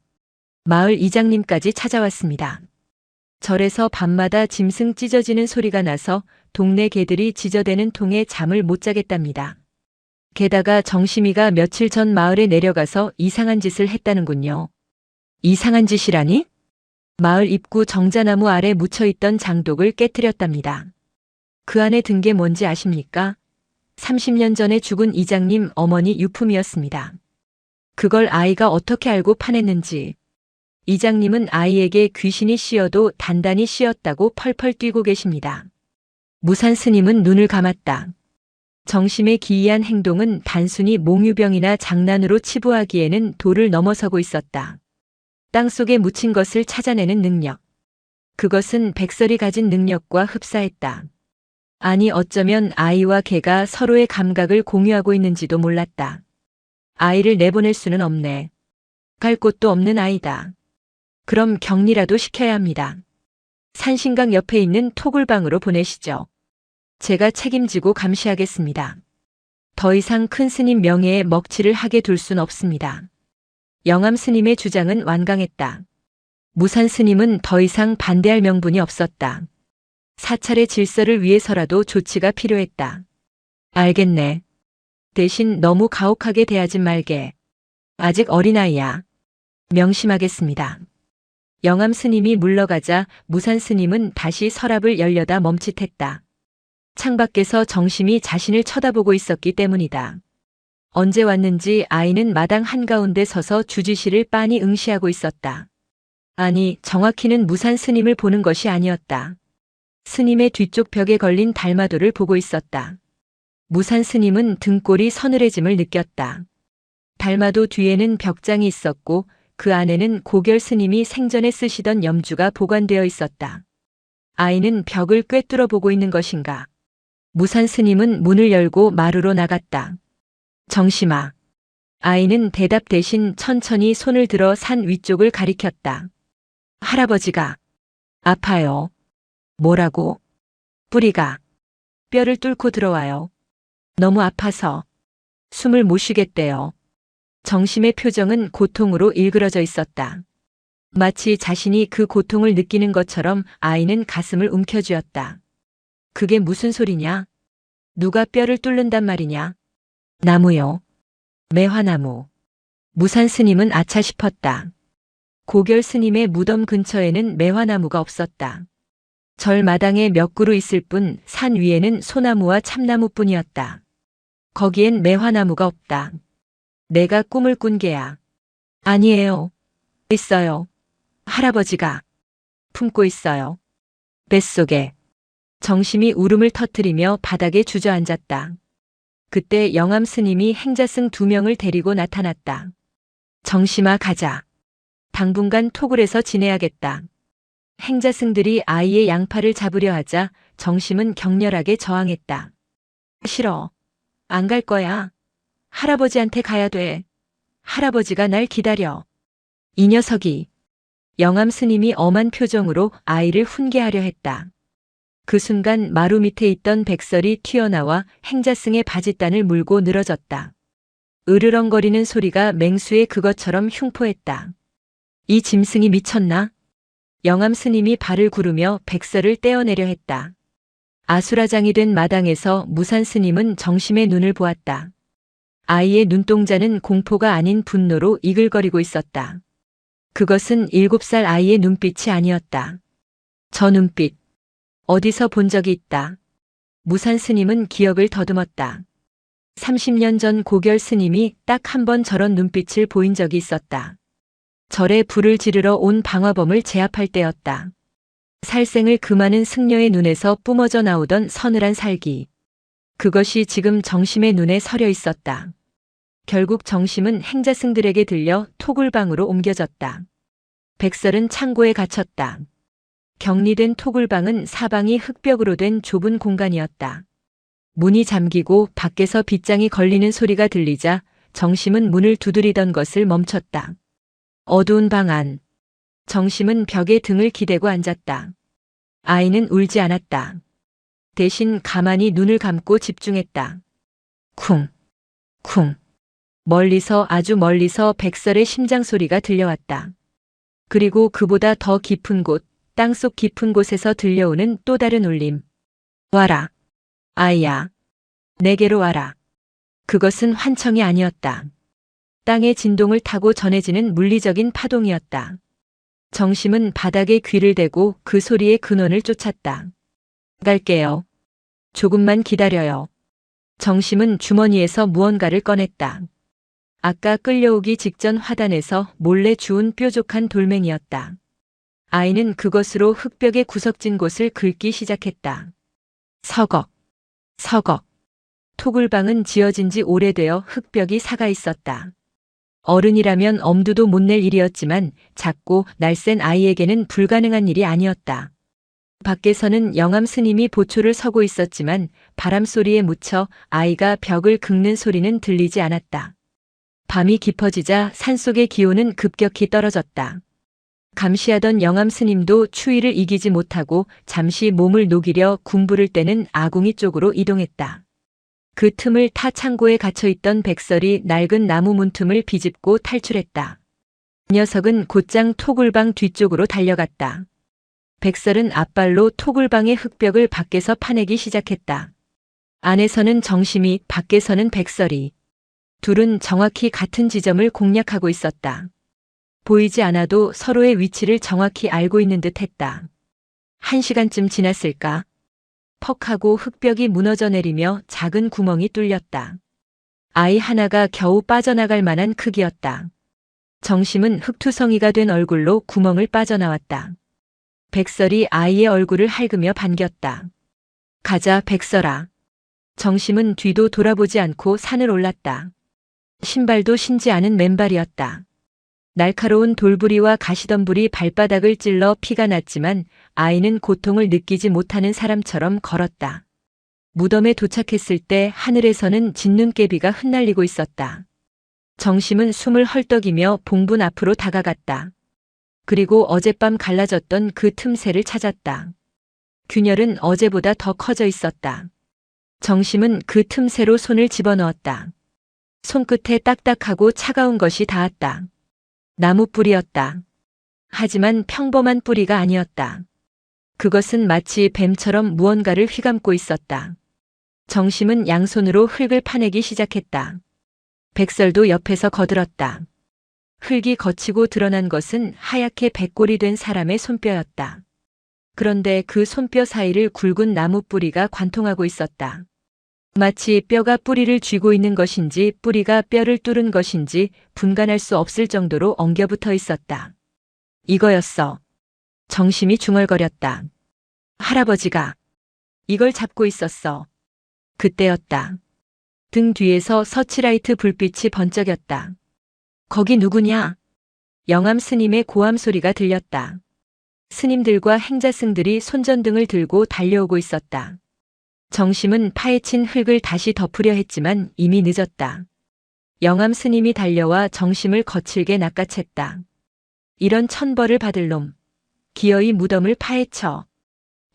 마을 이장님까지 찾아왔습니다. 절에서 밤마다 짐승 찢어지는 소리가 나서 동네 개들이 지저대는 통에 잠을 못 자겠답니다. 게다가 정심이가 며칠 전 마을에 내려가서 이상한 짓을 했다는군요. 이상한 짓이라니? 마을 입구 정자나무 아래 묻혀있던 장독을 깨뜨렸답니다. 그 안에 든 게 뭔지 아십니까? 30년 전에 죽은 이장님 어머니 유품이었습니다. 그걸 아이가 어떻게 알고 파냈는지. 이장님은 아이에게 귀신이 씌어도 단단히 씌었다고 펄펄 뛰고 계십니다. 무산 스님은 눈을 감았다. 정심의 기이한 행동은 단순히 몽유병이나 장난으로 치부하기에는 도를 넘어서고 있었다. 땅속에 묻힌 것을 찾아내는 능력. 그것은 백설이 가진 능력과 흡사했다. 아니 어쩌면 아이와 개가 서로의 감각을 공유하고 있는지도 몰랐다. 아이를 내보낼 수는 없네. 갈 곳도 없는 아이다. 그럼 격리라도 시켜야 합니다. 산신강 옆에 있는 토굴방으로 보내시죠. 제가 책임지고 감시하겠습니다. 더 이상 큰 스님 명예에 먹칠을 하게 둘 순 없습니다. 영암 스님의 주장은 완강했다. 무산 스님은 더 이상 반대할 명분이 없었다. 사찰의 질서를 위해서라도 조치가 필요했다. 알겠네. 대신 너무 가혹하게 대하지 말게. 아직 어린아이야. 명심하겠습니다. 영암 스님이 물러가자 무산 스님은 다시 서랍을 열려다 멈칫했다. 창밖에서 정심이 자신을 쳐다보고 있었기 때문이다. 언제 왔는지 아이는 마당 한가운데 서서 주지시를 빤히 응시하고 있었다. 아니, 정확히는 무산 스님을 보는 것이 아니었다. 스님의 뒤쪽 벽에 걸린 달마도를 보고 있었다. 무산 스님은 등골이 서늘해짐을 느꼈다. 달마도 뒤에는 벽장이 있었고 그 안에는 고결 스님이 생전에 쓰시던 염주가 보관되어 있었다. 아이는 벽을 꿰뚫어 보고 있는 것인가? 무산 스님은 문을 열고 마루로 나갔다. 정심아. 아이는 대답 대신 천천히 손을 들어 산 위쪽을 가리켰다. 할아버지가 아파요. 뭐라고? 뿌리가 뼈를 뚫고 들어와요. 너무 아파서 숨을 못 쉬겠대요. 정심의 표정은 고통으로 일그러져 있었다. 마치 자신이 그 고통을 느끼는 것처럼 아이는 가슴을 움켜쥐었다. 그게 무슨 소리냐? 누가 뼈를 뚫는단 말이냐? 나무요. 매화나무. 무산 스님은 아차 싶었다. 고결 스님의 무덤 근처에는 매화나무가 없었다. 절 마당에 몇 그루 있을 뿐 산 위에는 소나무와 참나무뿐이었다. 거기엔 매화나무가 없다. 내가 꿈을 꾼 게야. 아니에요. 있어요. 할아버지가 품고 있어요. 뱃속에. 정심이 울음을 터뜨리며 바닥에 주저앉았다. 그때 영암 스님이 행자승 2명을 데리고 나타났다. 정심아 가자. 당분간 토굴에서 지내야겠다. 행자승들이 아이의 양팔을 잡으려 하자 정심은 격렬하게 저항했다. 싫어. 안 갈 거야. 할아버지한테 가야 돼. 할아버지가 날 기다려. 이 녀석이. 영암 스님이 엄한 표정으로 아이를 훈계하려 했다. 그 순간 마루 밑에 있던 백설이 튀어나와 행자승의 바짓단을 물고 늘어졌다. 으르렁거리는 소리가 맹수의 그것처럼 흉포했다. 이 짐승이 미쳤나? 영암 스님이 발을 구르며 백설을 떼어내려 했다. 아수라장이 된 마당에서 무산 스님은 정심의 눈을 보았다. 아이의 눈동자는 공포가 아닌 분노로 이글거리고 있었다. 그것은 7살 아이의 눈빛이 아니었다. 저 눈빛. 어디서 본 적이 있다. 무산 스님은 기억을 더듬었다. 30년 전 고결 스님이 딱 한 번 저런 눈빛을 보인 적이 있었다. 절에 불을 지르러 온 방화범을 제압할 때였다. 살생을 금하는 승려의 눈에서 뿜어져 나오던 서늘한 살기. 그것이 지금 정심의 눈에 서려 있었다. 결국 정심은 행자승들에게 들려 토굴방으로 옮겨졌다. 백설은 창고에 갇혔다. 격리된 토굴방은 사방이 흙벽으로 된 좁은 공간이었다. 문이 잠기고 밖에서 빗장이 걸리는 소리가 들리자 정심은 문을 두드리던 것을 멈췄다. 어두운 방 안. 정심은 벽에 등을 기대고 앉았다. 아이는 울지 않았다. 대신 가만히 눈을 감고 집중했다. 쿵, 쿵. 멀리서 아주 멀리서 백설의 심장 소리가 들려왔다. 그리고 그보다 더 깊은 곳, 땅속 깊은 곳에서 들려오는 또 다른 울림. 와라. 아이야. 내게로 와라. 그것은 환청이 아니었다. 땅의 진동을 타고 전해지는 물리적인 파동이었다. 정심은 바닥에 귀를 대고 그 소리의 근원을 쫓았다. 갈게요. 조금만 기다려요. 정심은 주머니에서 무언가를 꺼냈다. 아까 끌려오기 직전 화단에서 몰래 주운 뾰족한 돌멩이였다. 아이는 그것으로 흙벽의 구석진 곳을 긁기 시작했다. 서걱, 서걱. 토굴방은 지어진 지 오래되어 흙벽이 사가 있었다. 어른이라면 엄두도 못 낼 일이었지만 작고 날쌘 아이에게는 불가능한 일이 아니었다. 밖에서는 영암 스님이 보초를 서고 있었지만 바람 소리에 묻혀 아이가 벽을 긁는 소리는 들리지 않았다. 밤이 깊어지자 산속의 기온은 급격히 떨어졌다. 감시하던 영암 스님도 추위를 이기지 못하고 잠시 몸을 녹이려 군부를 떼는 아궁이 쪽으로 이동했다. 그 틈을 타 창고에 갇혀있던 백설이 낡은 나무 문틈을 비집고 탈출했다. 녀석은 곧장 토굴방 뒤쪽으로 달려갔다. 백설은 앞발로 토굴방의 흙벽을 밖에서 파내기 시작했다. 안에서는 정심이, 밖에서는 백설이. 둘은 정확히 같은 지점을 공략하고 있었다. 보이지 않아도 서로의 위치를 정확히 알고 있는 듯 했다. 1시간쯤 지났을까? 퍽 하고 흙벽이 무너져 내리며 작은 구멍이 뚫렸다. 아이 하나가 겨우 빠져나갈 만한 크기였다. 정심은 흙투성이가 된 얼굴로 구멍을 빠져나왔다. 백설이 아이의 얼굴을 핥으며 반겼다. 가자, 백설아. 정심은 뒤도 돌아보지 않고 산을 올랐다. 신발도 신지 않은 맨발이었다. 날카로운 돌부리와 가시덤불이 발바닥을 찔러 피가 났지만 아이는 고통을 느끼지 못하는 사람처럼 걸었다. 무덤에 도착했을 때 하늘에서는 진눈깨비가 흩날리고 있었다. 정심은 숨을 헐떡이며 봉분 앞으로 다가갔다. 그리고 어젯밤 갈라졌던 그 틈새를 찾았다. 균열은 어제보다 더 커져 있었다. 정심은 그 틈새로 손을 집어넣었다. 손끝에 딱딱하고 차가운 것이 닿았다. 나무 뿌리였다. 하지만 평범한 뿌리가 아니었다. 그것은 마치 뱀처럼 무언가를 휘감고 있었다. 정심은 양손으로 흙을 파내기 시작했다. 백설도 옆에서 거들었다. 흙이 거치고 드러난 것은 하얗게 백골이 된 사람의 손뼈였다. 그런데 그 손뼈 사이를 굵은 나무 뿌리가 관통하고 있었다. 마치 뼈가 뿌리를 쥐고 있는 것인지 뿌리가 뼈를 뚫은 것인지 분간할 수 없을 정도로 엉겨붙어 있었다. 이거였어. 정심이 중얼거렸다. 할아버지가 이걸 잡고 있었어. 그때였다. 등 뒤에서 서치라이트 불빛이 번쩍였다. 거기 누구냐? 영암 스님의 고함 소리가 들렸다. 스님들과 행자승들이 손전등을 들고 달려오고 있었다. 정심은 파헤친 흙을 다시 덮으려 했지만 이미 늦었다. 영암 스님이 달려와 정심을 거칠게 낚아챘다. 이런 천벌을 받을 놈. 기어이 무덤을 파헤쳐.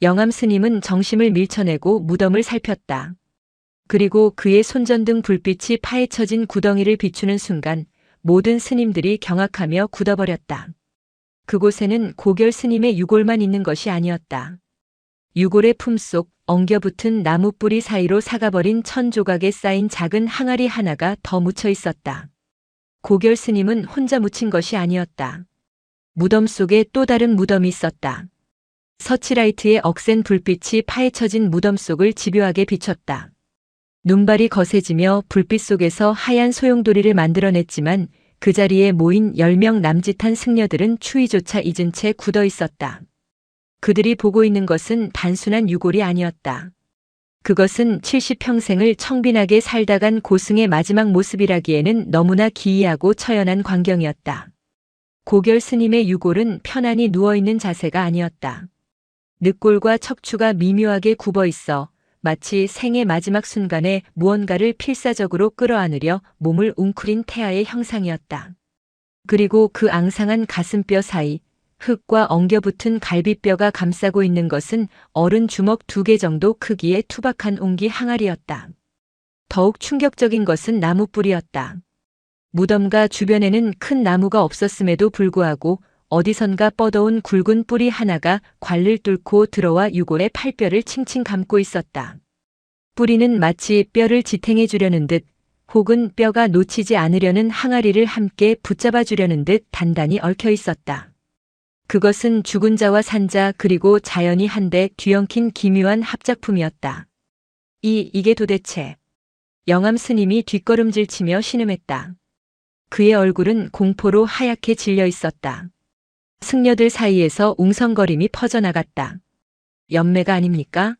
영암 스님은 정심을 밀쳐내고 무덤을 살폈다. 그리고 그의 손전등 불빛이 파헤쳐진 구덩이를 비추는 순간 모든 스님들이 경악하며 굳어버렸다. 그곳에는 고결 스님의 유골만 있는 것이 아니었다. 유골의 품속 엉겨붙은 나무 뿌리 사이로 사가버린 1000조각에 쌓인 작은 항아리 하나가 더 묻혀 있었다. 고결 스님은 혼자 묻힌 것이 아니었다. 무덤 속에 또 다른 무덤이 있었다. 서치라이트의 억센 불빛이 파헤쳐진 무덤 속을 집요하게 비췄다. 눈발이 거세지며 불빛 속에서 하얀 소용돌이를 만들어냈지만 그 자리에 모인 10명 남짓한 승려들은 추위조차 잊은 채 굳어 있었다. 그들이 보고 있는 것은 단순한 유골이 아니었다. 그것은 70평생을 청빈하게 살다 간 고승의 마지막 모습이라기에는 너무나 기이하고 처연한 광경이었다. 고결 스님의 유골은 편안히 누워있는 자세가 아니었다. 늑골과 척추가 미묘하게 굽어 있어 마치 생의 마지막 순간에 무언가를 필사적으로 끌어안으려 몸을 웅크린 태아의 형상이었다. 그리고 그 앙상한 가슴뼈 사이 흙과 엉겨붙은 갈비뼈가 감싸고 있는 것은 어른 주먹 2개 정도 크기의 투박한 옹기 항아리였다. 더욱 충격적인 것은 나무뿌리였다. 무덤가 주변에는 큰 나무가 없었음에도 불구하고 어디선가 뻗어온 굵은 뿌리 하나가 관을 뚫고 들어와 유골의 팔뼈를 칭칭 감고 있었다. 뿌리는 마치 뼈를 지탱해 주려는 듯 혹은 뼈가 놓치지 않으려는 항아리를 함께 붙잡아 주려는 듯 단단히 얽혀 있었다. 그것은 죽은 자와 산 자 그리고 자연이 한데 뒤엉킨 기묘한 합작품이었다. 이게 도대체. 영암 스님이 뒷걸음질 치며 신음했다. 그의 얼굴은 공포로 하얗게 질려 있었다. 승려들 사이에서 웅성거림이 퍼져나갔다. 연매가 아닙니까?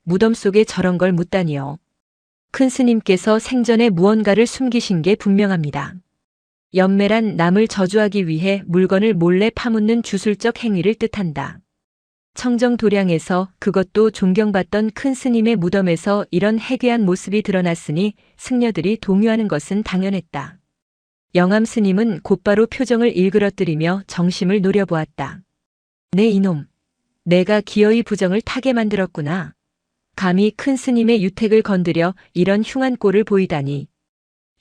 무덤 속에 저런 걸 묻다니요. 큰 스님께서 생전에 무언가를 숨기신 게 분명합니다. 연매란 남을 저주하기 위해 물건을 몰래 파묻는 주술적 행위를 뜻한다. 청정도량에서, 그것도 존경받던 큰 스님의 무덤에서 이런 해괴한 모습이 드러났으니 승려들이 동요하는 것은 당연했다. 영암 스님은 곧바로 표정을 일그러뜨리며 정심을 노려보았다. 네 이놈, 내가 기어이 부정을 타게 만들었구나. 감히 큰 스님의 유택을 건드려 이런 흉한 꼴을 보이다니.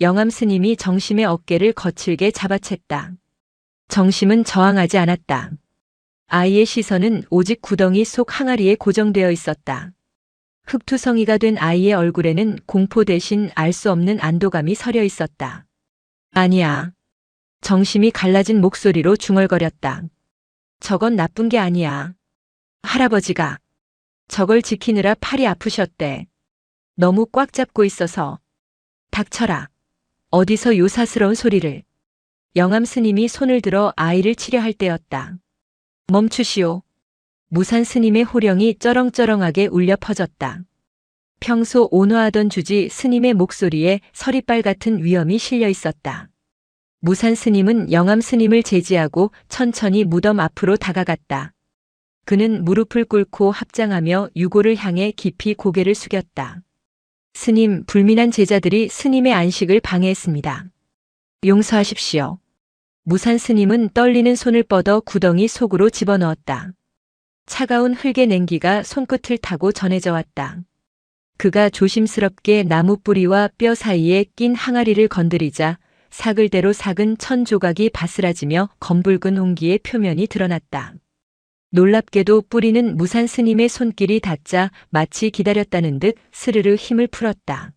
영암 스님이 정심의 어깨를 거칠게 잡아챘다. 정심은 저항하지 않았다. 아이의 시선은 오직 구덩이 속 항아리에 고정되어 있었다. 흙투성이가 된 아이의 얼굴에는 공포 대신 알 수 없는 안도감이 서려 있었다. 아니야. 정심이 갈라진 목소리로 중얼거렸다. 저건 나쁜 게 아니야. 할아버지가 저걸 지키느라 팔이 아프셨대. 너무 꽉 잡고 있어서. 닥쳐라. 어디서 요사스러운 소리를. 영암 스님이 손을 들어 아이를 치려할 때였다. 멈추시오. 무산 스님의 호령이 쩌렁쩌렁하게 울려 퍼졌다. 평소 온화하던 주지 스님의 목소리에 서리빨 같은 위엄이 실려 있었다. 무산 스님은 영암 스님을 제지하고 천천히 무덤 앞으로 다가갔다. 그는 무릎을 꿇고 합장하며 유골을 향해 깊이 고개를 숙였다. 스님, 불민한 제자들이 스님의 안식을 방해했습니다. 용서하십시오. 무산 스님은 떨리는 손을 뻗어 구덩이 속으로 집어넣었다. 차가운 흙의 냉기가 손끝을 타고 전해져 왔다. 그가 조심스럽게 나무 뿌리와 뼈 사이에 낀 항아리를 건드리자 사글대로 삭은 천 조각이 바스라지며 검붉은 홍기의 표면이 드러났다. 놀랍게도 뿌리는 무산 스님의 손길이 닿자 마치 기다렸다는 듯 스르르 힘을 풀었다.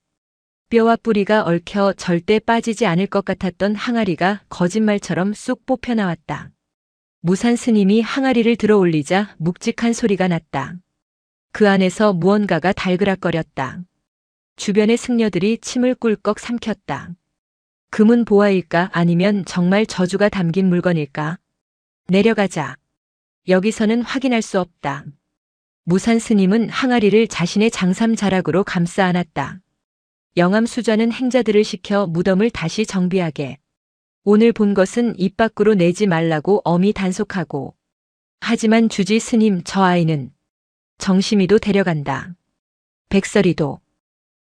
뼈와 뿌리가 얽혀 절대 빠지지 않을 것 같았던 항아리가 거짓말처럼 쑥 뽑혀나왔다. 무산 스님이 항아리를 들어 올리자 묵직한 소리가 났다. 그 안에서 무언가가 달그락거렸다. 주변의 승려들이 침을 꿀꺽 삼켰다. 금은 보화일까 아니면 정말 저주가 담긴 물건일까? 내려가자. 여기서는 확인할 수 없다. 무산 스님은 항아리를 자신의 장삼 자락으로 감싸 안았다. 영암 수좌는 행자들을 시켜 무덤을 다시 정비하게. 오늘 본 것은 입 밖으로 내지 말라고 엄히 단속하고. 하지만 주지 스님, 저 아이는 정심이도 데려간다. 백설이도.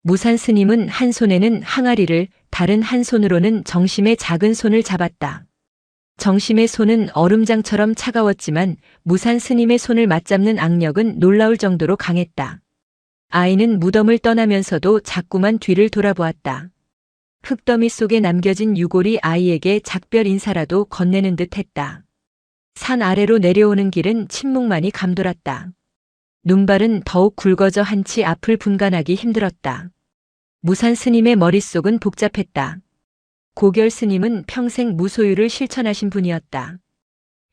무산 스님은 한 손에는 항아리를, 다른 한 손으로는 정심의 작은 손을 잡았다. 정심의 손은 얼음장처럼 차가웠지만 무산 스님의 손을 맞잡는 악력은 놀라울 정도로 강했다. 아이는 무덤을 떠나면서도 자꾸만 뒤를 돌아보았다. 흙더미 속에 남겨진 유골이 아이에게 작별 인사라도 건네는 듯 했다. 산 아래로 내려오는 길은 침묵만이 감돌았다. 눈발은 더욱 굵어져 한치 앞을 분간하기 힘들었다. 무산 스님의 머릿속은 복잡했다. 고결 스님은 평생 무소유를 실천하신 분이었다.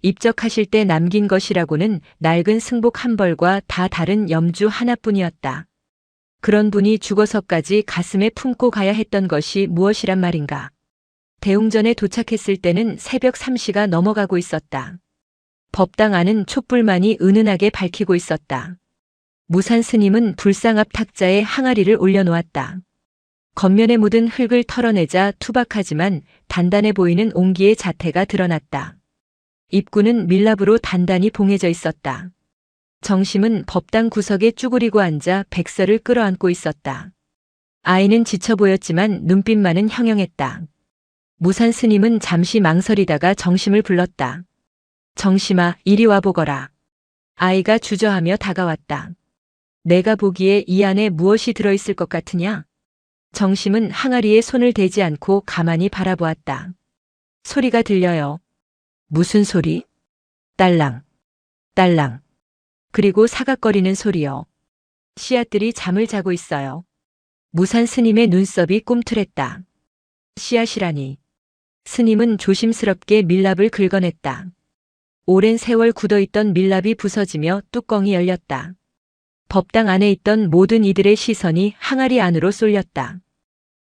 입적하실 때 남긴 것이라고는 낡은 승복 한 벌과 다 다른 염주 하나뿐이었다. 그런 분이 죽어서까지 가슴에 품고 가야 했던 것이 무엇이란 말인가. 대웅전에 도착했을 때는 새벽 3시가 넘어가고 있었다. 법당 안은 촛불만이 은은하게 밝히고 있었다. 무산 스님은 불상 앞 탁자에 항아리를 올려놓았다. 겉면에 묻은 흙을 털어내자 투박하지만 단단해 보이는 옹기의 자태가 드러났다. 입구는 밀랍으로 단단히 봉해져 있었다. 정심은 법당 구석에 쭈그리고 앉아 백설을 끌어안고 있었다. 아이는 지쳐 보였지만 눈빛만은 형형했다. 무산 스님은 잠시 망설이다가 정심을 불렀다. 정심아, 이리 와보거라. 아이가 주저하며 다가왔다. 내가 보기에 이 안에 무엇이 들어있을 것 같으냐? 정심은 항아리에 손을 대지 않고 가만히 바라보았다. 소리가 들려요. 무슨 소리? 딸랑, 딸랑. 그리고 사각거리는 소리요. 씨앗들이 잠을 자고 있어요. 무산 스님의 눈썹이 꿈틀했다. 씨앗이라니. 스님은 조심스럽게 밀랍을 긁어냈다. 오랜 세월 굳어있던 밀랍이 부서지며 뚜껑이 열렸다. 법당 안에 있던 모든 이들의 시선이 항아리 안으로 쏠렸다.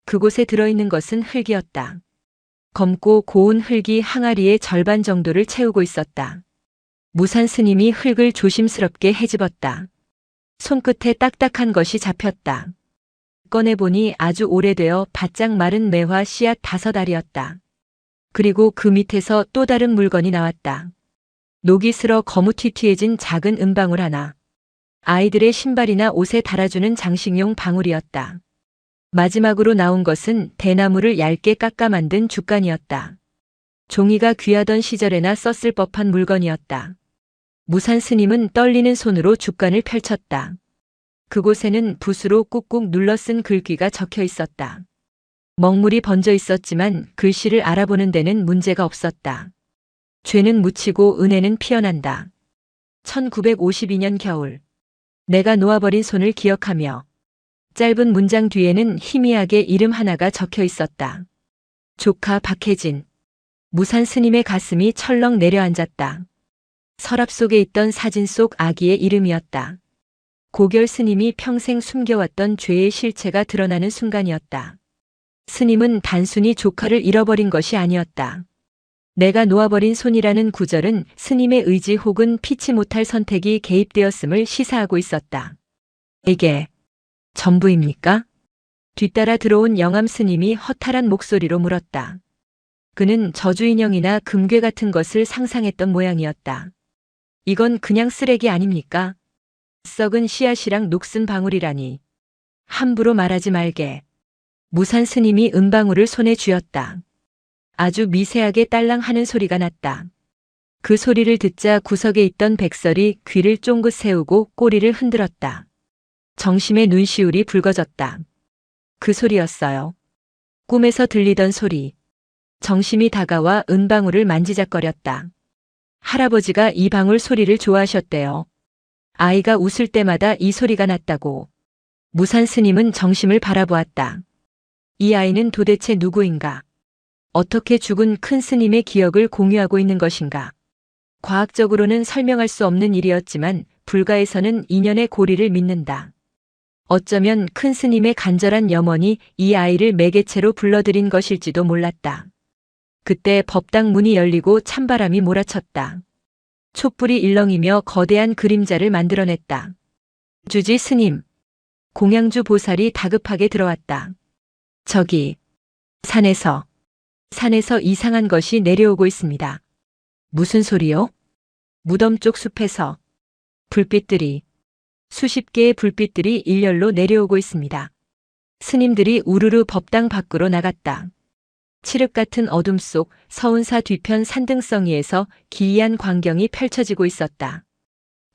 그곳에 들어있는 것은 흙이었다. 검고 고운 흙이 항아리의 절반 정도를 채우고 있었다. 무산 스님이 흙을 조심스럽게 헤집었다. 손끝에 딱딱한 것이 잡혔다. 꺼내보니 아주 오래되어 바짝 마른 매화 씨앗 5알이었다. 그리고 그 밑에서 또 다른 물건이 나왔다. 녹이 슬어 거무튀튀해진 작은 은방울 하나. 아이들의 신발이나 옷에 달아주는 장식용 방울이었다. 마지막으로 나온 것은 대나무를 얇게 깎아 만든 죽간이었다. 종이가 귀하던 시절에나 썼을 법한 물건이었다. 무산 스님은 떨리는 손으로 죽간을 펼쳤다. 그곳에는 붓으로 꾹꾹 눌러 쓴 글귀가 적혀 있었다. 먹물이 번져 있었지만 글씨를 알아보는 데는 문제가 없었다. 죄는 묻히고 은혜는 피어난다. 1952년 겨울. 내가 놓아버린 손을 기억하며. 짧은 문장 뒤에는 희미하게 이름 하나가 적혀 있었다. 조카 박혜진. 무산 스님의 가슴이 철렁 내려앉았다. 서랍 속에 있던 사진 속 아기의 이름이었다. 고결 스님이 평생 숨겨왔던 죄의 실체가 드러나는 순간이었다. 스님은 단순히 조카를 잃어버린 것이 아니었다. 내가 놓아버린 손이라는 구절은 스님의 의지 혹은 피치 못할 선택이 개입되었음을 시사하고 있었다. 이게 전부입니까? 뒤따라 들어온 영암 스님이 허탈한 목소리로 물었다. 그는 저주인형이나 금괴 같은 것을 상상했던 모양이었다. 이건 그냥 쓰레기 아닙니까? 썩은 씨앗이랑 녹슨 방울이라니. 함부로 말하지 말게. 무산 스님이 은방울을 손에 쥐었다. 아주 미세하게 딸랑하는 소리가 났다. 그 소리를 듣자 구석에 있던 백설이 귀를 쫑긋 세우고 꼬리를 흔들었다. 정심의 눈시울이 붉어졌다. 그 소리였어요. 꿈에서 들리던 소리. 정심이 다가와 은방울을 만지작거렸다. 할아버지가 이 방울 소리를 좋아하셨대요. 아이가 웃을 때마다 이 소리가 났다고. 무산 스님은 정심을 바라보았다. 이 아이는 도대체 누구인가? 어떻게 죽은 큰 스님의 기억을 공유하고 있는 것인가? 과학적으로는 설명할 수 없는 일이었지만 불가에서는 인연의 고리를 믿는다. 어쩌면 큰 스님의 간절한 염원이 이 아이를 매개체로 불러들인 것일지도 몰랐다. 그때 법당 문이 열리고 찬바람이 몰아쳤다. 촛불이 일렁이며 거대한 그림자를 만들어냈다. 주지 스님. 공양주 보살이 다급하게 들어왔다. 저기, 산에서 이상한 것이 내려오고 있습니다. 무슨 소리요? 무덤 쪽 숲에서 불빛들이, 수십 개의 불빛들이 일렬로 내려오고 있습니다. 스님들이 우르르 법당 밖으로 나갔다. 칠흑 같은 어둠 속 서운사 뒤편 산등성이에서 기이한 광경이 펼쳐지고 있었다.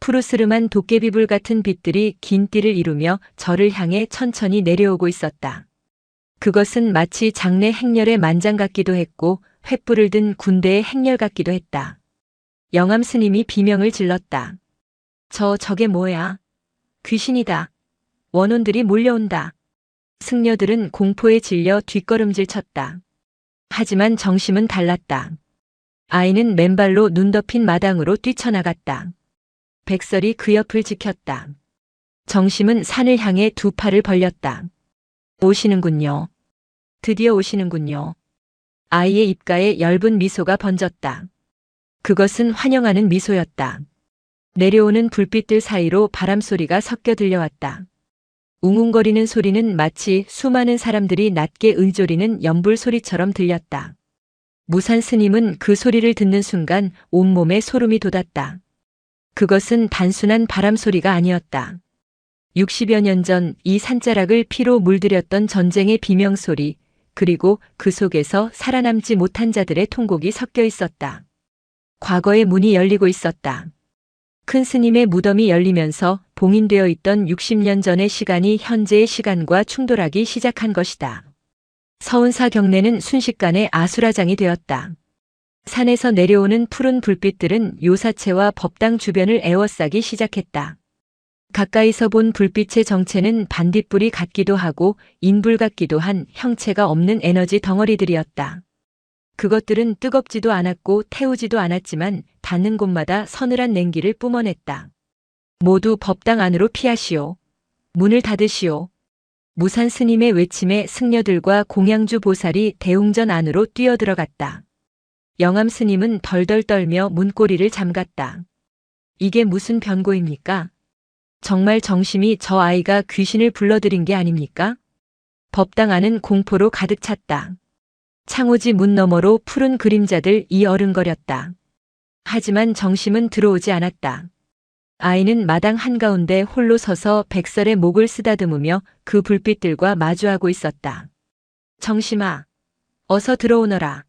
푸르스름한 도깨비불 같은 빛들이 긴 띠를 이루며 절을 향해 천천히 내려오고 있었다. 그것은 마치 장내 행렬의 만장 같기도 했고 횃불을 든 군대의 행렬 같기도 했다. 영암 스님이 비명을 질렀다. 저게 뭐야? 귀신이다. 원혼들이 몰려온다. 승려들은 공포에 질려 뒷걸음질 쳤다. 하지만 정심은 달랐다. 아이는 맨발로 눈 덮인 마당으로 뛰쳐나갔다. 백설이 그 옆을 지켰다. 정심은 산을 향해 두 팔을 벌렸다. 오시는군요. 드디어 오시는군요. 아이의 입가에 엷은 미소가 번졌다. 그것은 환영하는 미소였다. 내려오는 불빛들 사이로 바람소리가 섞여 들려왔다. 웅웅거리는 소리는 마치 수많은 사람들이 낮게 의조리는 연불 소리처럼 들렸다. 무산 스님은 그 소리를 듣는 순간 온몸에 소름이 돋았다. 그것은 단순한 바람소리가 아니었다. 60여 년 전 이 산자락을 피로 물들였던 전쟁의 비명소리, 그리고 그 속에서 살아남지 못한 자들의 통곡이 섞여 있었다. 과거의 문이 열리고 있었다. 큰 스님의 무덤이 열리면서 봉인되어 있던 60년 전의 시간이 현재의 시간과 충돌하기 시작한 것이다. 서운사 경내는 순식간에 아수라장이 되었다. 산에서 내려오는 푸른 불빛들은 요사체와 법당 주변을 에워싸기 시작했다. 가까이서 본 불빛의 정체는 반딧불이 같기도 하고 인불 같기도 한 형체가 없는 에너지 덩어리들이었다. 그것들은 뜨겁지도 않았고 태우지도 않았지만 닿는 곳마다 서늘한 냉기를 뿜어냈다. 모두 법당 안으로 피하시오. 문을 닫으시오. 무산 스님의 외침에 승려들과 공양주 보살이 대웅전 안으로 뛰어들어갔다. 영암 스님은 덜덜 떨며 문고리를 잠갔다. 이게 무슨 변고입니까? 정말 정심이 저 아이가 귀신을 불러들인 게 아닙니까? 법당 안은 공포로 가득 찼다. 창호지 문 너머로 푸른 그림자들 어른거렸다. 하지만 정심은 들어오지 않았다. 아이는 마당 한가운데 홀로 서서 백설의 목을 쓰다듬으며 그 불빛들과 마주하고 있었다. 정심아, 어서 들어오너라.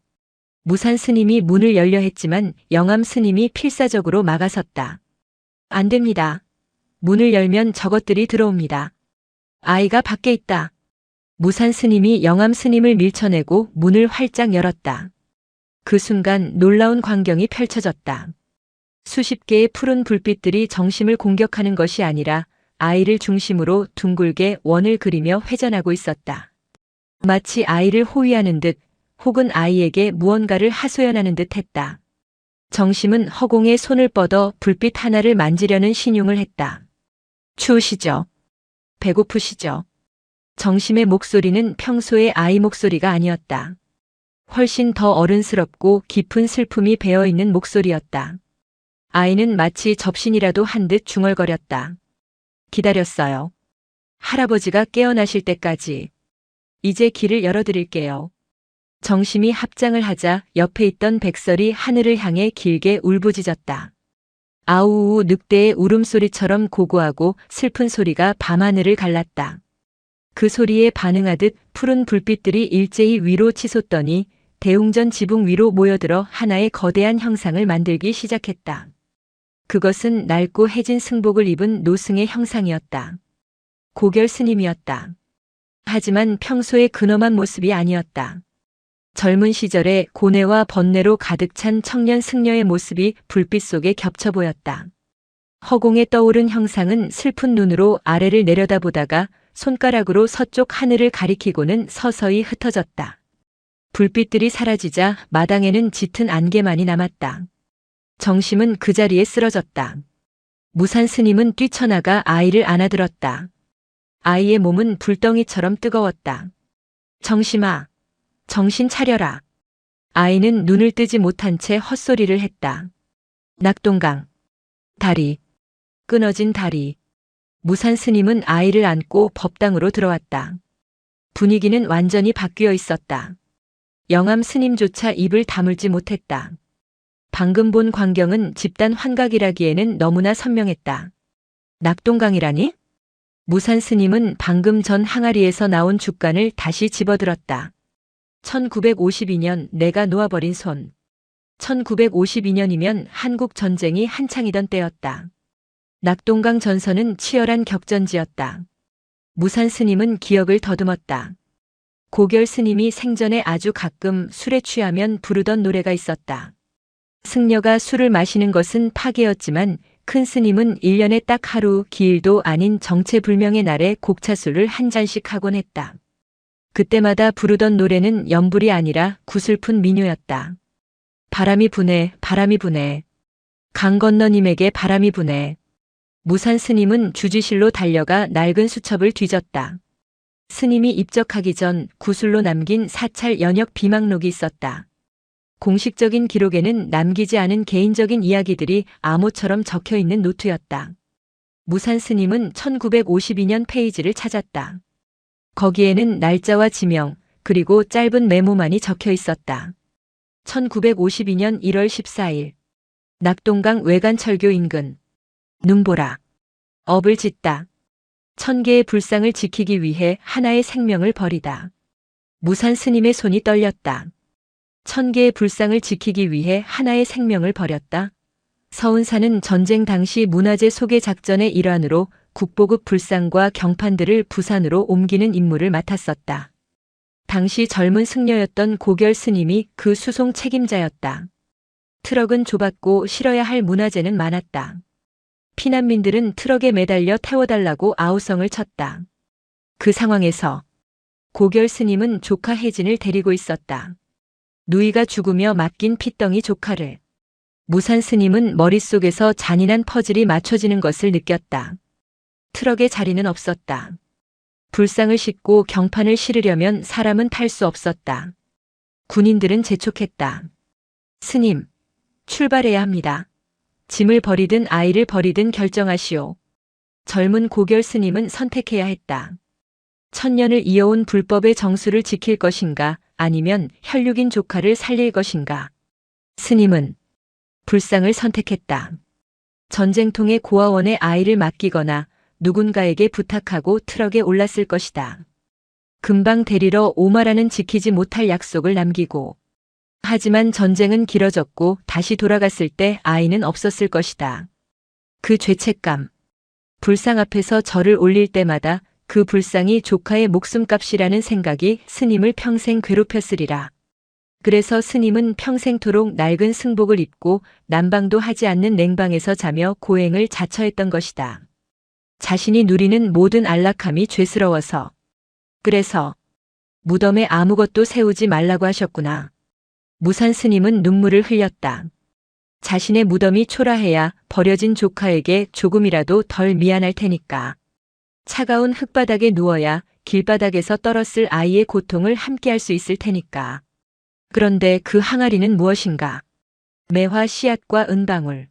무산 스님이 문을 열려 했지만 영암 스님이 필사적으로 막아섰다. 안 됩니다. 문을 열면 저것들이 들어옵니다. 아이가 밖에 있다. 무산 스님이 영암 스님을 밀쳐내고 문을 활짝 열었다. 그 순간 놀라운 광경이 펼쳐졌다. 수십 개의 푸른 불빛들이 정심을 공격하는 것이 아니라 아이를 중심으로 둥글게 원을 그리며 회전하고 있었다. 마치 아이를 호위하는 듯 혹은 아이에게 무언가를 하소연하는 듯 했다. 정심은 허공에 손을 뻗어 불빛 하나를 만지려는 신용을 했다. 추우시죠? 배고프시죠? 정심의 목소리는 평소의 아이 목소리가 아니었다. 훨씬 더 어른스럽고 깊은 슬픔이 배어있는 목소리였다. 아이는 마치 접신이라도 한 듯 중얼거렸다. 기다렸어요. 할아버지가 깨어나실 때까지. 이제 길을 열어드릴게요. 정심이 합장을 하자 옆에 있던 백설이 하늘을 향해 길게 울부짖었다. 아우우 늑대의 울음소리처럼 고고하고 슬픈 소리가 밤하늘을 갈랐다. 그 소리에 반응하듯 푸른 불빛들이 일제히 위로 치솟더니 대웅전 지붕 위로 모여들어 하나의 거대한 형상을 만들기 시작했다. 그것은 낡고 해진 승복을 입은 노승의 형상이었다. 고결 스님이었다. 하지만 평소의 근엄한 모습이 아니었다. 젊은 시절에 고뇌와 번뇌로 가득 찬 청년 승려의 모습이 불빛 속에 겹쳐 보였다. 허공에 떠오른 형상은 슬픈 눈으로 아래를 내려다보다가 손가락으로 서쪽 하늘을 가리키고는 서서히 흩어졌다. 불빛들이 사라지자 마당에는 짙은 안개만이 남았다. 정심은 그 자리에 쓰러졌다. 무산 스님은 뛰쳐나가 아이를 안아들었다. 아이의 몸은 불덩이처럼 뜨거웠다. 정심아, 정신 차려라. 아이는 눈을 뜨지 못한 채 헛소리를 했다. 낙동강. 다리. 끊어진 다리. 무산 스님은 아이를 안고 법당으로 들어왔다. 분위기는 완전히 바뀌어 있었다. 영암 스님조차 입을 다물지 못했다. 방금 본 광경은 집단 환각이라기에는 너무나 선명했다. 낙동강이라니? 무산 스님은 방금 전 항아리에서 나온 죽간을 다시 집어들었다. 1952년 내가 놓아버린 손. 1952년이면 한국 전쟁이 한창이던 때였다. 낙동강 전선은 치열한 격전지였다. 무산 스님은 기억을 더듬었다. 고결 스님이 생전에 아주 가끔 술에 취하면 부르던 노래가 있었다. 승려가 술을 마시는 것은 파괴였지만 큰 스님은 1년에 딱 하루 기일도 아닌 정체불명의 날에 곡차술을 한 잔씩 하곤 했다. 그때마다 부르던 노래는 연불이 아니라 구슬픈 민요였다. 바람이 부네, 바람이 부네. 강 건너님에게 바람이 부네. 무산 스님은 주지실로 달려가 낡은 수첩을 뒤졌다. 스님이 입적하기 전 구슬로 남긴 사찰 연역 비망록이 있었다. 공식적인 기록에는 남기지 않은 개인적인 이야기들이 암호처럼 적혀 있는 노트였다. 무산 스님은 1952년 페이지를 찾았다. 거기에는 날짜와 지명, 그리고 짧은 메모만이 적혀 있었다. 1952년 1월 14일. 낙동강 외관철교 인근. 눈보라. 업을 짓다. 1000개의 불상을 지키기 위해 하나의 생명을 버리다. 무산 스님의 손이 떨렸다. 1000개의 불상을 지키기 위해 하나의 생명을 버렸다. 서운사는 전쟁 당시 문화재 소개 작전의 일환으로 국보급 불상과 경판들을 부산으로 옮기는 임무를 맡았었다. 당시 젊은 승려였던 고결 스님이 그 수송 책임자였다. 트럭은 좁았고 실어야 할 문화재는 많았다. 피난민들은 트럭에 매달려 태워달라고 아우성을 쳤다. 그 상황에서 고결 스님은 조카 혜진을 데리고 있었다. 누이가 죽으며 맡긴 핏덩이 조카를. 무산 스님은 머릿속에서 잔인한 퍼즐이 맞춰지는 것을 느꼈다. 트럭에 자리는 없었다. 불상을 싣고 경판을 실으려면 사람은 탈 수 없었다. 군인들은 재촉했다. 스님, 출발해야 합니다. 짐을 버리든 아이를 버리든 결정하시오. 젊은 고결 스님은 선택해야 했다. 천년을 이어온 불법의 정수를 지킬 것인가, 아니면 혈육인 조카를 살릴 것인가. 스님은 불상을 선택했다. 전쟁통에 고아원에 아이를 맡기거나 누군가에게 부탁하고 트럭에 올랐을 것이다. 금방 데리러 오마라는 지키지 못할 약속을 남기고, 하지만 전쟁은 길어졌고 다시 돌아갔을 때 아이는 없었을 것이다. 그 죄책감. 불상 앞에서 절을 올릴 때마다 그 불상이 조카의 목숨값이라는 생각이 스님을 평생 괴롭혔으리라. 그래서 스님은 평생토록 낡은 승복을 입고 난방도 하지 않는 냉방에서 자며 고행을 자처했던 것이다. 자신이 누리는 모든 안락함이 죄스러워서. 그래서 무덤에 아무것도 세우지 말라고 하셨구나. 무산 스님은 눈물을 흘렸다. 자신의 무덤이 초라해야 버려진 조카에게 조금이라도 덜 미안할 테니까. 차가운 흙바닥에 누워야 길바닥에서 떨었을 아이의 고통을 함께할 수 있을 테니까. 그런데 그 항아리는 무엇인가? 매화 씨앗과 은방울.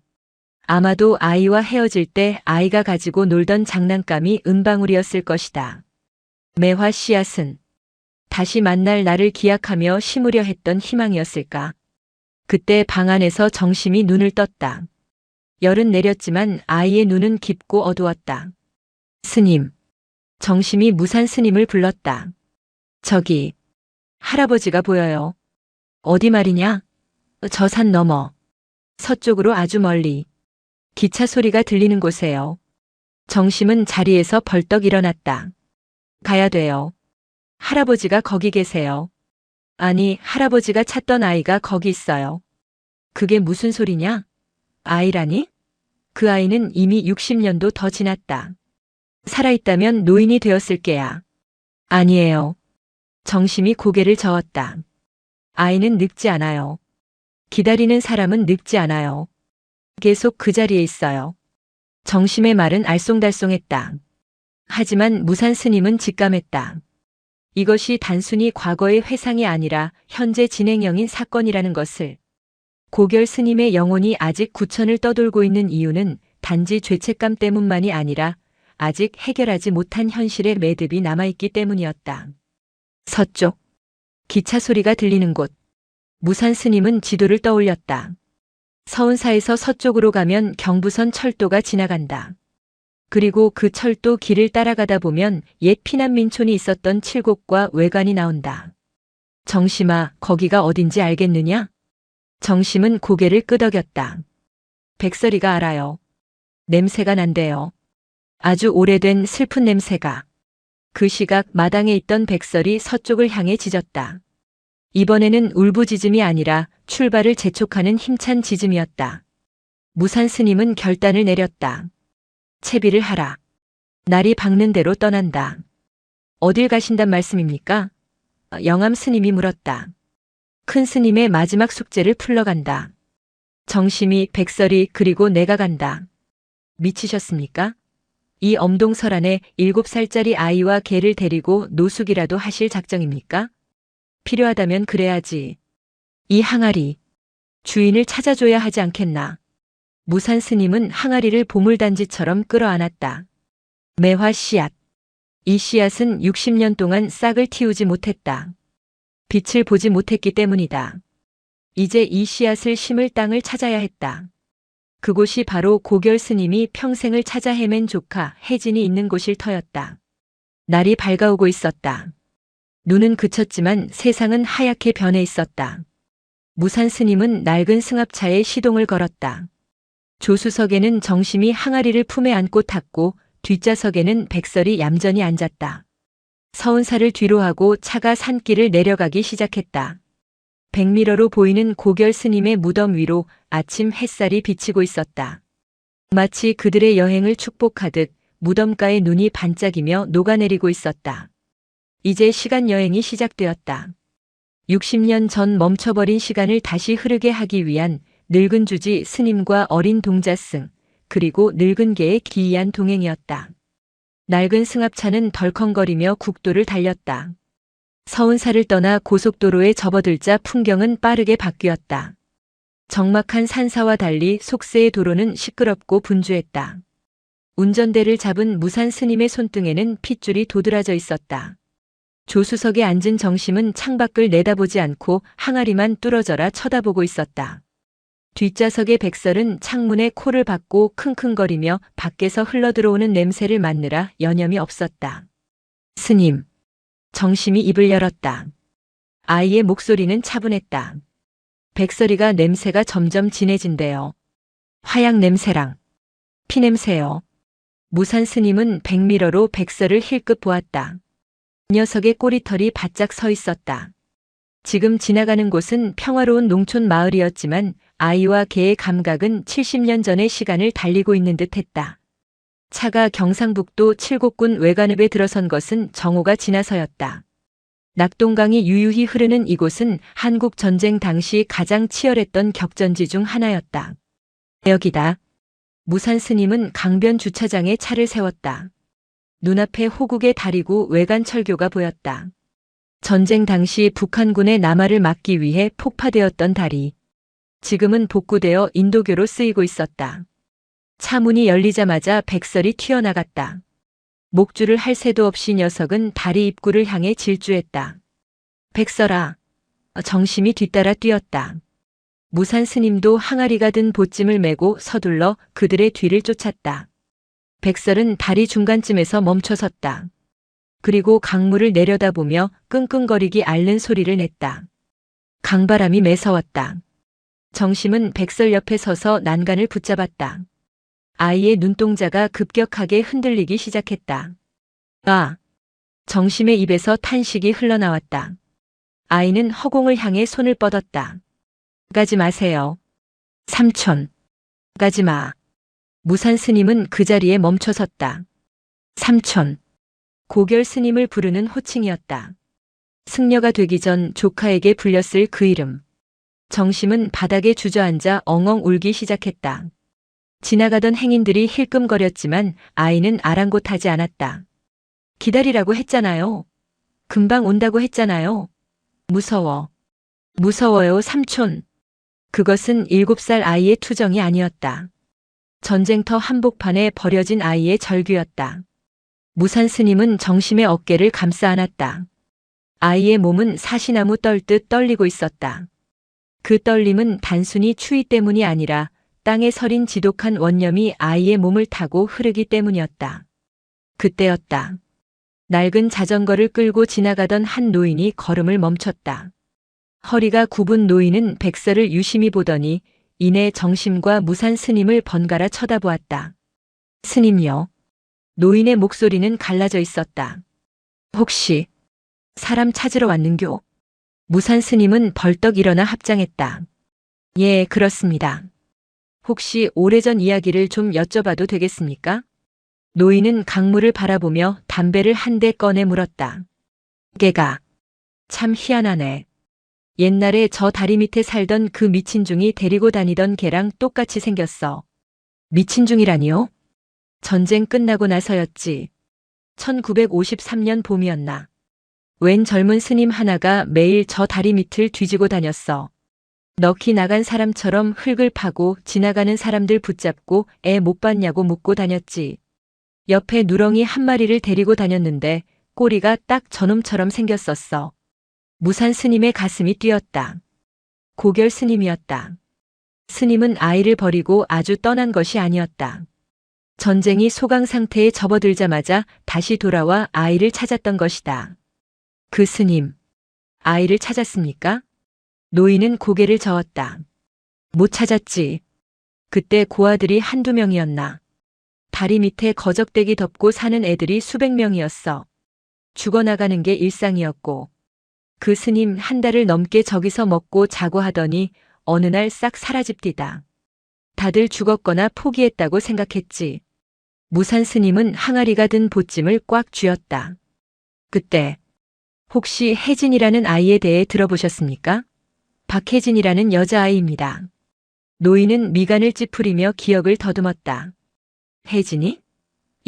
아마도 아이와 헤어질 때 아이가 가지고 놀던 장난감이 은방울이었을 것이다. 매화 씨앗은 다시 만날 나를 기약하며 심으려 했던 희망이었을까? 그때 방 안에서 정심이 눈을 떴다. 열은 내렸지만 아이의 눈은 깊고 어두웠다. 스님. 정심이 무산 스님을 불렀다. 저기, 할아버지가 보여요. 어디 말이냐? 저 산 너머. 서쪽으로 아주 멀리. 기차 소리가 들리는 곳에요. 정심은 자리에서 벌떡 일어났다. 가야 돼요. 할아버지가 거기 계세요. 아니, 할아버지가 찾던 아이가 거기 있어요. 그게 무슨 소리냐? 아이라니? 그 아이는 이미 60년도 더 지났다. 살아있다면 노인이 되었을 게야. 아니에요. 정심이 고개를 저었다. 아이는 늙지 않아요. 기다리는 사람은 늙지 않아요. 계속 그 자리에 있어요. 정심의 말은 알쏭달쏭했다. 하지만 무산 스님은 직감했다. 이것이 단순히 과거의 회상이 아니라 현재 진행형인 사건이라는 것을. 고결 스님의 영혼이 아직 구천을 떠돌고 있는 이유는 단지 죄책감 때문만이 아니라 아직 해결하지 못한 현실의 매듭이 남아있기 때문이었다. 서쪽. 기차 소리가 들리는 곳. 무산 스님은 지도를 떠올렸다. 서운사에서 서쪽으로 가면 경부선 철도가 지나간다. 그리고 그 철도 길을 따라가다 보면 옛 피난민촌이 있었던 칠곡과 외관이 나온다. 정심아, 거기가 어딘지 알겠느냐? 정심은 고개를 끄덕였다. 백설이가 알아요. 냄새가 난대요. 아주 오래된 슬픈 냄새가. 그 시각 마당에 있던 백설이 서쪽을 향해 짖었다. 이번에는 울부짖음이 아니라 출발을 재촉하는 힘찬 짖음이었다. 무산 스님은 결단을 내렸다. 채비를 하라. 날이 밝는 대로 떠난다. 어딜 가신단 말씀입니까? 영암 스님이 물었다. 큰 스님의 마지막 숙제를 풀러간다. 정심이, 백설이, 그리고 내가 간다. 미치셨습니까? 이 엄동설안에 7살짜리 아이와 개를 데리고 노숙이라도 하실 작정입니까? 필요하다면 그래야지. 이 항아리. 주인을 찾아줘야 하지 않겠나. 무산 스님은 항아리를 보물단지처럼 끌어안았다. 매화 씨앗. 이 씨앗은 60년 동안 싹을 틔우지 못했다. 빛을 보지 못했기 때문이다. 이제 이 씨앗을 심을 땅을 찾아야 했다. 그곳이 바로 고결 스님이 평생을 찾아 헤맨 조카 혜진이 있는 곳일 터였다. 날이 밝아오고 있었다. 눈은 그쳤지만 세상은 하얗게 변해 있었다. 무산 스님은 낡은 승합차에 시동을 걸었다. 조수석에는 정심이 항아리를 품에 안고 탔고 뒷좌석에는 백설이 얌전히 앉았다. 서운사를 뒤로 하고 차가 산길을 내려가기 시작했다. 백미러로 보이는 고결 스님의 무덤 위로 아침 햇살이 비치고 있었다. 마치 그들의 여행을 축복하듯 무덤가의 눈이 반짝이며 녹아내리고 있었다. 이제 시간 여행이 시작되었다. 60년 전 멈춰버린 시간을 다시 흐르게 하기 위한 늙은 주지 스님과 어린 동자승, 그리고 늙은 개의 기이한 동행이었다. 낡은 승합차는 덜컹거리며 국도를 달렸다. 서운사를 떠나 고속도로에 접어들자 풍경은 빠르게 바뀌었다. 적막한 산사와 달리 속세의 도로는 시끄럽고 분주했다. 운전대를 잡은 무산 스님의 손등에는 핏줄이 도드라져 있었다. 조수석에 앉은 정심은 창밖을 내다보지 않고 항아리만 뚫어져라 쳐다보고 있었다. 뒷좌석의 백설은 창문에 코를 박고 킁킁거리며 밖에서 흘러들어오는 냄새를 맡느라 여념이 없었다. 스님. 정심이 입을 열었다. 아이의 목소리는 차분했다. 백설이가 냄새가 점점 진해진대요. 화약 냄새랑 피냄새요. 무산 스님은 백미러로 백설을 힐끗 보았다. 녀석의 꼬리털이 바짝 서 있었다. 지금 지나가는 곳은 평화로운 농촌 마을이었지만 아이와 개의 감각은 70년 전의 시간을 달리고 있는 듯했다. 차가 경상북도 칠곡군 외관읍에 들어선 것은 정오가 지나서였다. 낙동강이 유유히 흐르는 이곳은 한국 전쟁 당시 가장 치열했던 격전지 중 하나였다. 여기다. 무산 스님은 강변 주차장에 차를 세웠다. 눈앞에 호국의 다리구 외관 철교가 보였다. 전쟁 당시 북한군의 남하를 막기 위해 폭파되었던 다리. 지금은 복구되어 인도교로 쓰이고 있었다. 차 문이 열리자마자 백설이 튀어나갔다. 목줄을 할 새도 없이 녀석은 다리 입구를 향해 질주했다. 백설아. 정심이 뒤따라 뛰었다. 무산 스님도 항아리가 든 보찜을 메고 서둘러 그들의 뒤를 쫓았다. 백설은 다리 중간쯤에서 멈춰섰다. 그리고 강물을 내려다보며 끙끙거리기 앓는 소리를 냈다. 강바람이 매서웠다. 정심은 백설 옆에 서서 난간을 붙잡았다. 아이의 눈동자가 급격하게 흔들리기 시작했다. 아! 정심의 입에서 탄식이 흘러나왔다. 아이는 허공을 향해 손을 뻗었다. 가지 마세요. 삼촌. 가지 마. 무산 스님은 그 자리에 멈춰섰다. 삼촌. 고결 스님을 부르는 호칭이었다. 승려가 되기 전 조카에게 불렸을 그 이름. 정심은 바닥에 주저앉아 엉엉 울기 시작했다. 지나가던 행인들이 힐끔거렸지만 아이는 아랑곳하지 않았다. 기다리라고 했잖아요. 금방 온다고 했잖아요. 무서워. 무서워요, 삼촌. 그것은 7살 아이의 투정이 아니었다. 전쟁터 한복판에 버려진 아이의 절규였다. 무산 스님은 정심의 어깨를 감싸 안았다. 아이의 몸은 사시나무 떨듯 떨리고 있었다. 그 떨림은 단순히 추위 때문이 아니라 땅에 서린 지독한 원념이 아이의 몸을 타고 흐르기 때문이었다. 그때였다. 낡은 자전거를 끌고 지나가던 한 노인이 걸음을 멈췄다. 허리가 굽은 노인은 백설을 유심히 보더니 이내 정심과 무산 스님을 번갈아 쳐다보았다. 스님요. 노인의 목소리는 갈라져 있었다. 혹시 사람 찾으러 왔는교? 무산 스님은 벌떡 일어나 합장했다. 예, 그렇습니다. 혹시 오래전 이야기를 좀 여쭤봐도 되겠습니까? 노인은 강물을 바라보며 담배를 한 대 꺼내 물었다. 개가 참 희한하네. 옛날에 저 다리 밑에 살던 그 미친중이 데리고 다니던 개랑 똑같이 생겼어. 미친중이라니요? 전쟁 끝나고 나서였지. 1953년 봄이었나. 웬 젊은 스님 하나가 매일 저 다리 밑을 뒤지고 다녔어. 넋이 나간 사람처럼 흙을 파고 지나가는 사람들 붙잡고 애 못 봤냐고 묻고 다녔지. 옆에 누렁이 한 마리를 데리고 다녔는데 꼬리가 딱 저놈처럼 생겼었어. 무산 스님의 가슴이 뛰었다. 고결 스님이었다. 스님은 아이를 버리고 아주 떠난 것이 아니었다. 전쟁이 소강 상태에 접어들자마자 다시 돌아와 아이를 찾았던 것이다. 그 스님, 아이를 찾았습니까? 노인은 고개를 저었다. 못 찾았지. 그때 고아들이 한두 명이었나. 다리 밑에 거적대기 덮고 사는 애들이 수백 명이었어. 죽어나가는 게 일상이었고. 그 스님 한 달을 넘게 저기서 먹고 자고 하더니 어느 날 싹 사라집디다. 다들 죽었거나 포기했다고 생각했지. 무산 스님은 항아리가 든 보찜을 꽉 쥐었다. 그때 혹시 혜진이라는 아이에 대해 들어보셨습니까? 박혜진이라는 여자아이입니다. 노인은 미간을 찌푸리며 기억을 더듬었다. 혜진이?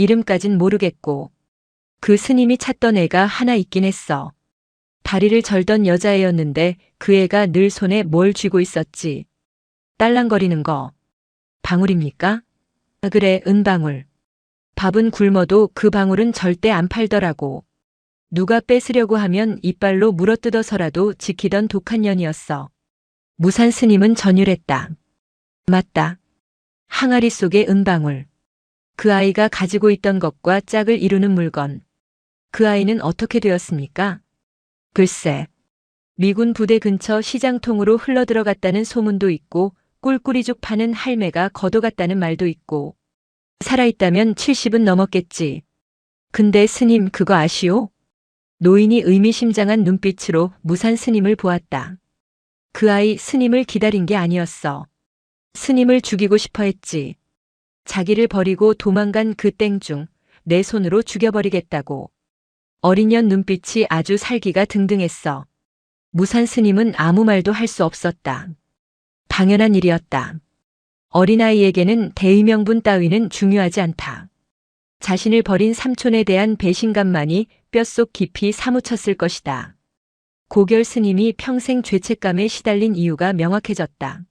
이름까진 모르겠고. 그 스님이 찾던 애가 하나 있긴 했어. 다리를 절던 여자애였는데 그 애가 늘 손에 뭘 쥐고 있었지. 딸랑거리는 거. 방울입니까? 그래, 은방울. 밥은 굶어도 그 방울은 절대 안 팔더라고. 누가 뺏으려고 하면 이빨로 물어뜯어서라도 지키던 독한 년이었어. 무산 스님은 전율했다. 맞다. 항아리 속의 은방울. 그 아이가 가지고 있던 것과 짝을 이루는 물건. 그 아이는 어떻게 되었습니까? 글쎄. 미군 부대 근처 시장통으로 흘러들어갔다는 소문도 있고 꿀꿀이죽 파는 할매가 걷어갔다는 말도 있고. 살아있다면 70은 넘었겠지. 근데 스님 그거 아시오? 노인이 의미심장한 눈빛으로 무산 스님을 보았다. 그 아이 스님을 기다린 게 아니었어. 스님을 죽이고 싶어 했지. 자기를 버리고 도망간 그 땡중 내 손으로 죽여버리겠다고. 어린 년 눈빛이 아주 살기가 등등했어. 무산 스님은 아무 말도 할 수 없었다. 당연한 일이었다. 어린아이에게는 대의명분 따위는 중요하지 않다. 자신을 버린 삼촌에 대한 배신감만이 뼛속 깊이 사무쳤을 것이다. 고결 스님이 평생 죄책감에 시달린 이유가 명확해졌다.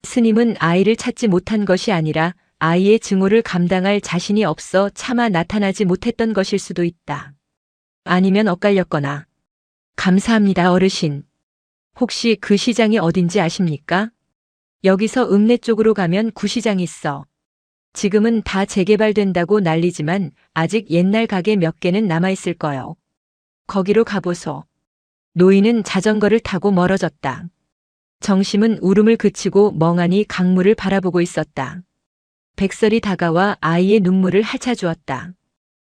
스님은 아이를 찾지 못한 것이 아니라 아이의 증오를 감당할 자신이 없어 차마 나타나지 못했던 것일 수도 있다. 아니면 엇갈렸거나. 감사합니다, 어르신. 혹시 그 시장이 어딘지 아십니까? 여기서 읍내 쪽으로 가면 구시장이 있어. 지금은 다 재개발된다고 난리지만 아직 옛날 가게 몇 개는 남아있을 거요. 거기로 가보소. 노인은 자전거를 타고 멀어졌다. 정심은 울음을 그치고 멍하니 강물을 바라보고 있었다. 백설이 다가와 아이의 눈물을 핥아주었다.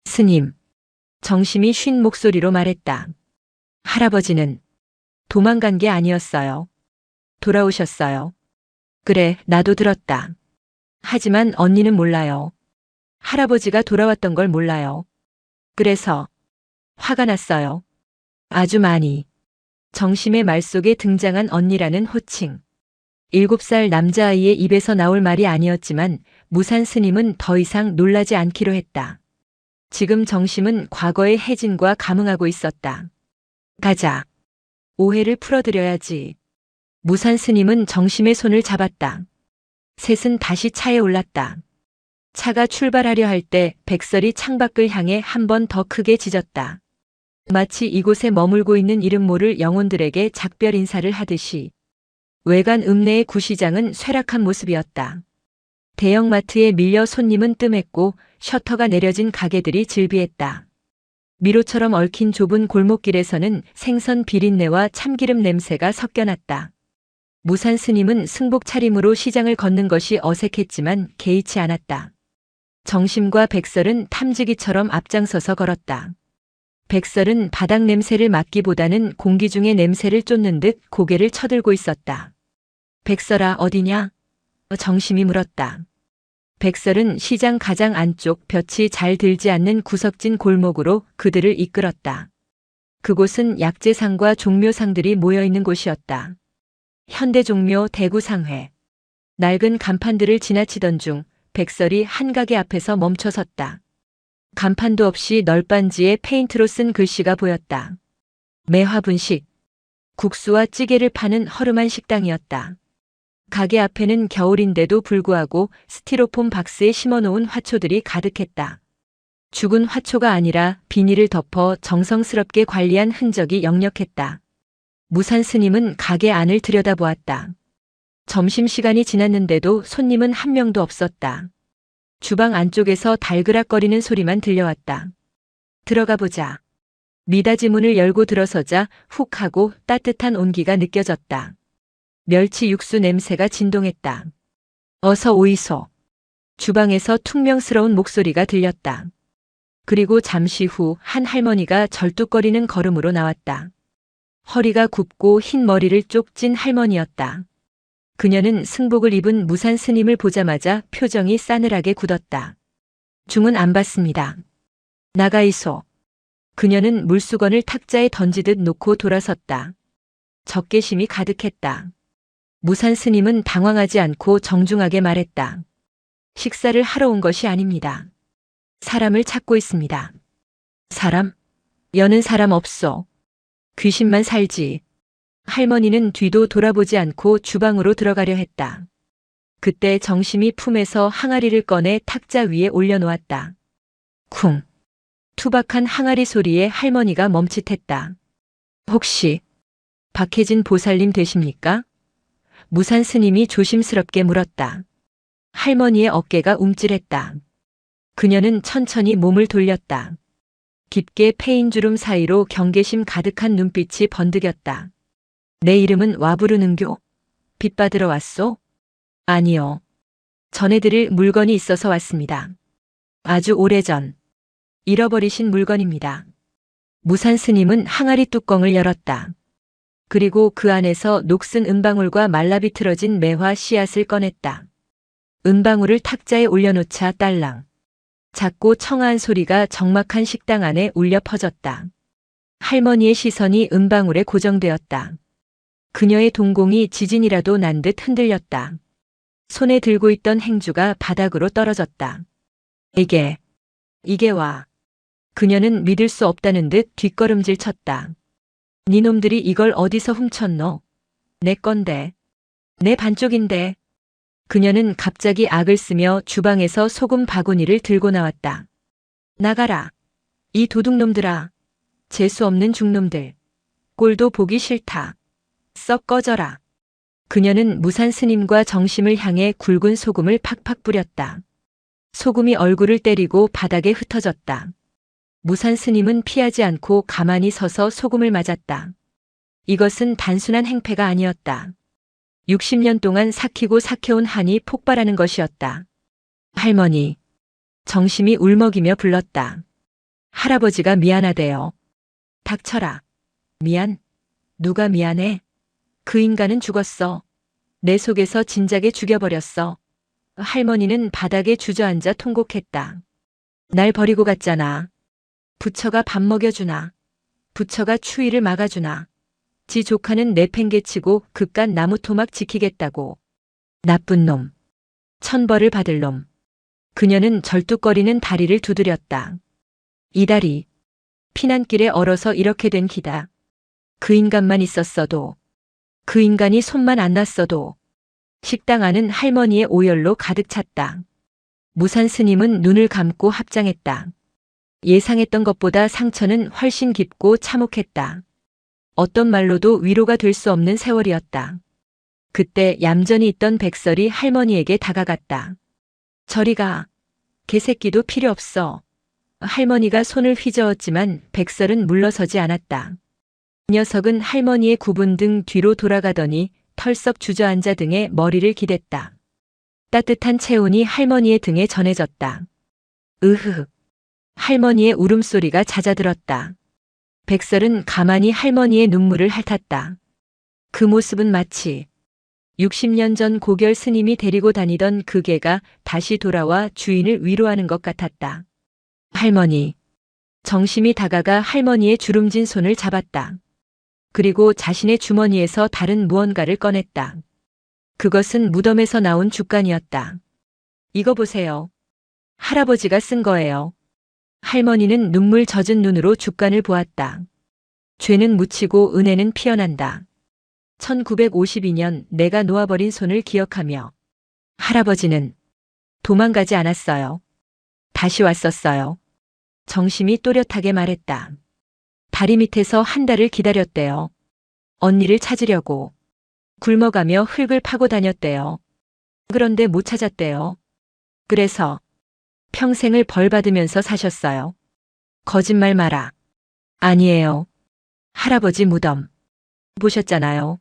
스님. 정심이 쉰 목소리로 말했다. 할아버지는 도망간 게 아니었어요. 돌아오셨어요. 그래, 나도 들었다. 하지만 언니는 몰라요. 할아버지가 돌아왔던 걸 몰라요. 그래서 화가 났어요. 아주 많이. 정심의 말 속에 등장한 언니라는 호칭. 7살 남자아이의 입에서 나올 말이 아니었지만 무산 스님은 더 이상 놀라지 않기로 했다. 지금 정심은 과거의 혜진과 감흥하고 있었다. 가자. 오해를 풀어드려야지. 무산 스님은 정심의 손을 잡았다. 셋은 다시 차에 올랐다. 차가 출발하려 할 때 백설이 창밖을 향해 한 번 더 크게 짖었다. 마치 이곳에 머물고 있는 이름 모를 영혼들에게 작별 인사를 하듯이. 외관 읍내의 구시장은 쇠락한 모습이었다. 대형마트에 밀려 손님은 뜸했고 셔터가 내려진 가게들이 즐비했다. 미로처럼 얽힌 좁은 골목길에서는 생선 비린내와 참기름 냄새가 섞여났다. 무산 스님은 승복 차림으로 시장을 걷는 것이 어색했지만 개의치 않았다. 정심과 백설은 탐지기처럼 앞장서서 걸었다. 백설은 바닥 냄새를 맡기보다는 공기 중의 냄새를 쫓는 듯 고개를 쳐들고 있었다. 백설아, 어디냐? 정심이 물었다. 백설은 시장 가장 안쪽 볕이 잘 들지 않는 구석진 골목으로 그들을 이끌었다. 그곳은 약재상과 종묘상들이 모여있는 곳이었다. 현대종묘 대구상회. 낡은 간판들을 지나치던 중 백설이 한 가게 앞에서 멈춰섰다. 간판도 없이 널빤지에 페인트로 쓴 글씨가 보였다. 매화분식. 국수와 찌개를 파는 허름한 식당이었다. 가게 앞에는 겨울인데도 불구하고 스티로폼 박스에 심어놓은 화초들이 가득했다. 죽은 화초가 아니라 비닐을 덮어 정성스럽게 관리한 흔적이 역력했다. 무산 스님은 가게 안을 들여다보았다. 점심시간이 지났는데도 손님은 한 명도 없었다. 주방 안쪽에서 달그락거리는 소리만 들려왔다. 들어가 보자. 미닫이 문을 열고 들어서자 훅 하고 따뜻한 온기가 느껴졌다. 멸치 육수 냄새가 진동했다. 어서 오이소. 주방에서 퉁명스러운 목소리가 들렸다. 그리고 잠시 후 한 할머니가 절뚝거리는 걸음으로 나왔다. 허리가 굽고 흰 머리를 쪽진 할머니였다. 그녀는 승복을 입은 무산 스님을 보자마자 표정이 싸늘하게 굳었다. 중은 안 받습니다. 나가이소. 그녀는 물수건을 탁자에 던지듯 놓고 돌아섰다. 적개심이 가득했다. 무산 스님은 당황하지 않고 정중하게 말했다. 식사를 하러 온 것이 아닙니다. 사람을 찾고 있습니다. 사람? 여는 사람 없소. 귀신만 살지. 할머니는 뒤도 돌아보지 않고 주방으로 들어가려 했다. 그때 정심이 품에서 항아리를 꺼내 탁자 위에 올려놓았다. 쿵. 투박한 항아리 소리에 할머니가 멈칫했다. 혹시 박혜진 보살님 되십니까? 무산 스님이 조심스럽게 물었다. 할머니의 어깨가 움찔했다. 그녀는 천천히 몸을 돌렸다. 깊게 패인 주름 사이로 경계심 가득한 눈빛이 번득였다. 내 이름은 와부르는교. 빚 받으러 왔소? 아니요. 전해드릴 물건이 있어서 왔습니다. 아주 오래전 잃어버리신 물건입니다. 무산 스님은 항아리 뚜껑을 열었다. 그리고 그 안에서 녹슨 은방울과 말라비틀어진 매화 씨앗을 꺼냈다. 은방울을 탁자에 올려놓자 딸랑. 작고 청아한 소리가 적막한 식당 안에 울려 퍼졌다. 할머니의 시선이 은방울에 고정되었다. 그녀의 동공이 지진이라도 난 듯 흔들렸다. 손에 들고 있던 행주가 바닥으로 떨어졌다. 이게 와. 그녀는 믿을 수 없다는 듯 뒷걸음질 쳤다. 니놈들이 이걸 어디서 훔쳤노? 내 건데. 내 반쪽인데. 그녀는 갑자기 악을 쓰며 주방에서 소금 바구니를 들고 나왔다. 나가라. 이 도둑놈들아. 재수 없는 중놈들. 꼴도 보기 싫다. 썩 꺼져라. 그녀는 무산 스님과 정심을 향해 굵은 소금을 팍팍 뿌렸다. 소금이 얼굴을 때리고 바닥에 흩어졌다. 무산 스님은 피하지 않고 가만히 서서 소금을 맞았다. 이것은 단순한 행패가 아니었다. 60년 동안 삭히고 삭혀온 한이 폭발하는 것이었다. 할머니. 정심이 울먹이며 불렀다. 할아버지가 미안하대요. 닥쳐라. 미안? 누가 미안해? 그 인간은 죽었어. 내 속에서 진작에 죽여버렸어. 할머니는 바닥에 주저앉아 통곡했다. 날 버리고 갔잖아. 부처가 밥 먹여주나. 부처가 추위를 막아주나. 지 조카는 내팽개치고 그깟 나무 토막 지키겠다고. 나쁜 놈. 천벌을 받을 놈. 그녀는 절뚝거리는 다리를 두드렸다. 이 다리. 피난길에 얼어서 이렇게 된 기다. 그 인간만 있었어도. 그 인간이 손만 안 놨어도. 식당 안은 할머니의 오열로 가득 찼다. 무산 스님은 눈을 감고 합장했다. 예상했던 것보다 상처는 훨씬 깊고 참혹했다. 어떤 말로도 위로가 될 수 없는 세월이었다. 그때 얌전히 있던 백설이 할머니에게 다가갔다. 저리 가. 개새끼도 필요 없어. 할머니가 손을 휘저었지만 백설은 물러서지 않았다. 녀석은 할머니의 굽은 등 뒤로 돌아가더니 털썩 주저앉아 등에 머리를 기댔다. 따뜻한 체온이 할머니의 등에 전해졌다. 으흐. 할머니의 울음소리가 잦아들었다. 백설은 가만히 할머니의 눈물을 핥았다. 그 모습은 마치 60년 전 고결 스님이 데리고 다니던 그 개가 다시 돌아와 주인을 위로하는 것 같았다. 할머니. 정심이 다가가 할머니의 주름진 손을 잡았다. 그리고 자신의 주머니에서 다른 무언가를 꺼냈다. 그것은 무덤에서 나온 죽간이었다. 이거 보세요. 할아버지가 쓴 거예요. 할머니는 눈물 젖은 눈으로 죽간을 보았다. 죄는 묻히고 은혜는 피어난다. 1952년 내가 놓아버린 손을 기억하며 할아버지는 도망가지 않았어요. 다시 왔었어요. 정심이 또렷하게 말했다. 다리 밑에서 한 달을 기다렸대요. 언니를 찾으려고. 굶어가며 흙을 파고 다녔대요. 그런데 못 찾았대요. 그래서 평생을 벌 받으면서 사셨어요. 거짓말 마라. 아니에요. 할아버지 무덤. 보셨잖아요.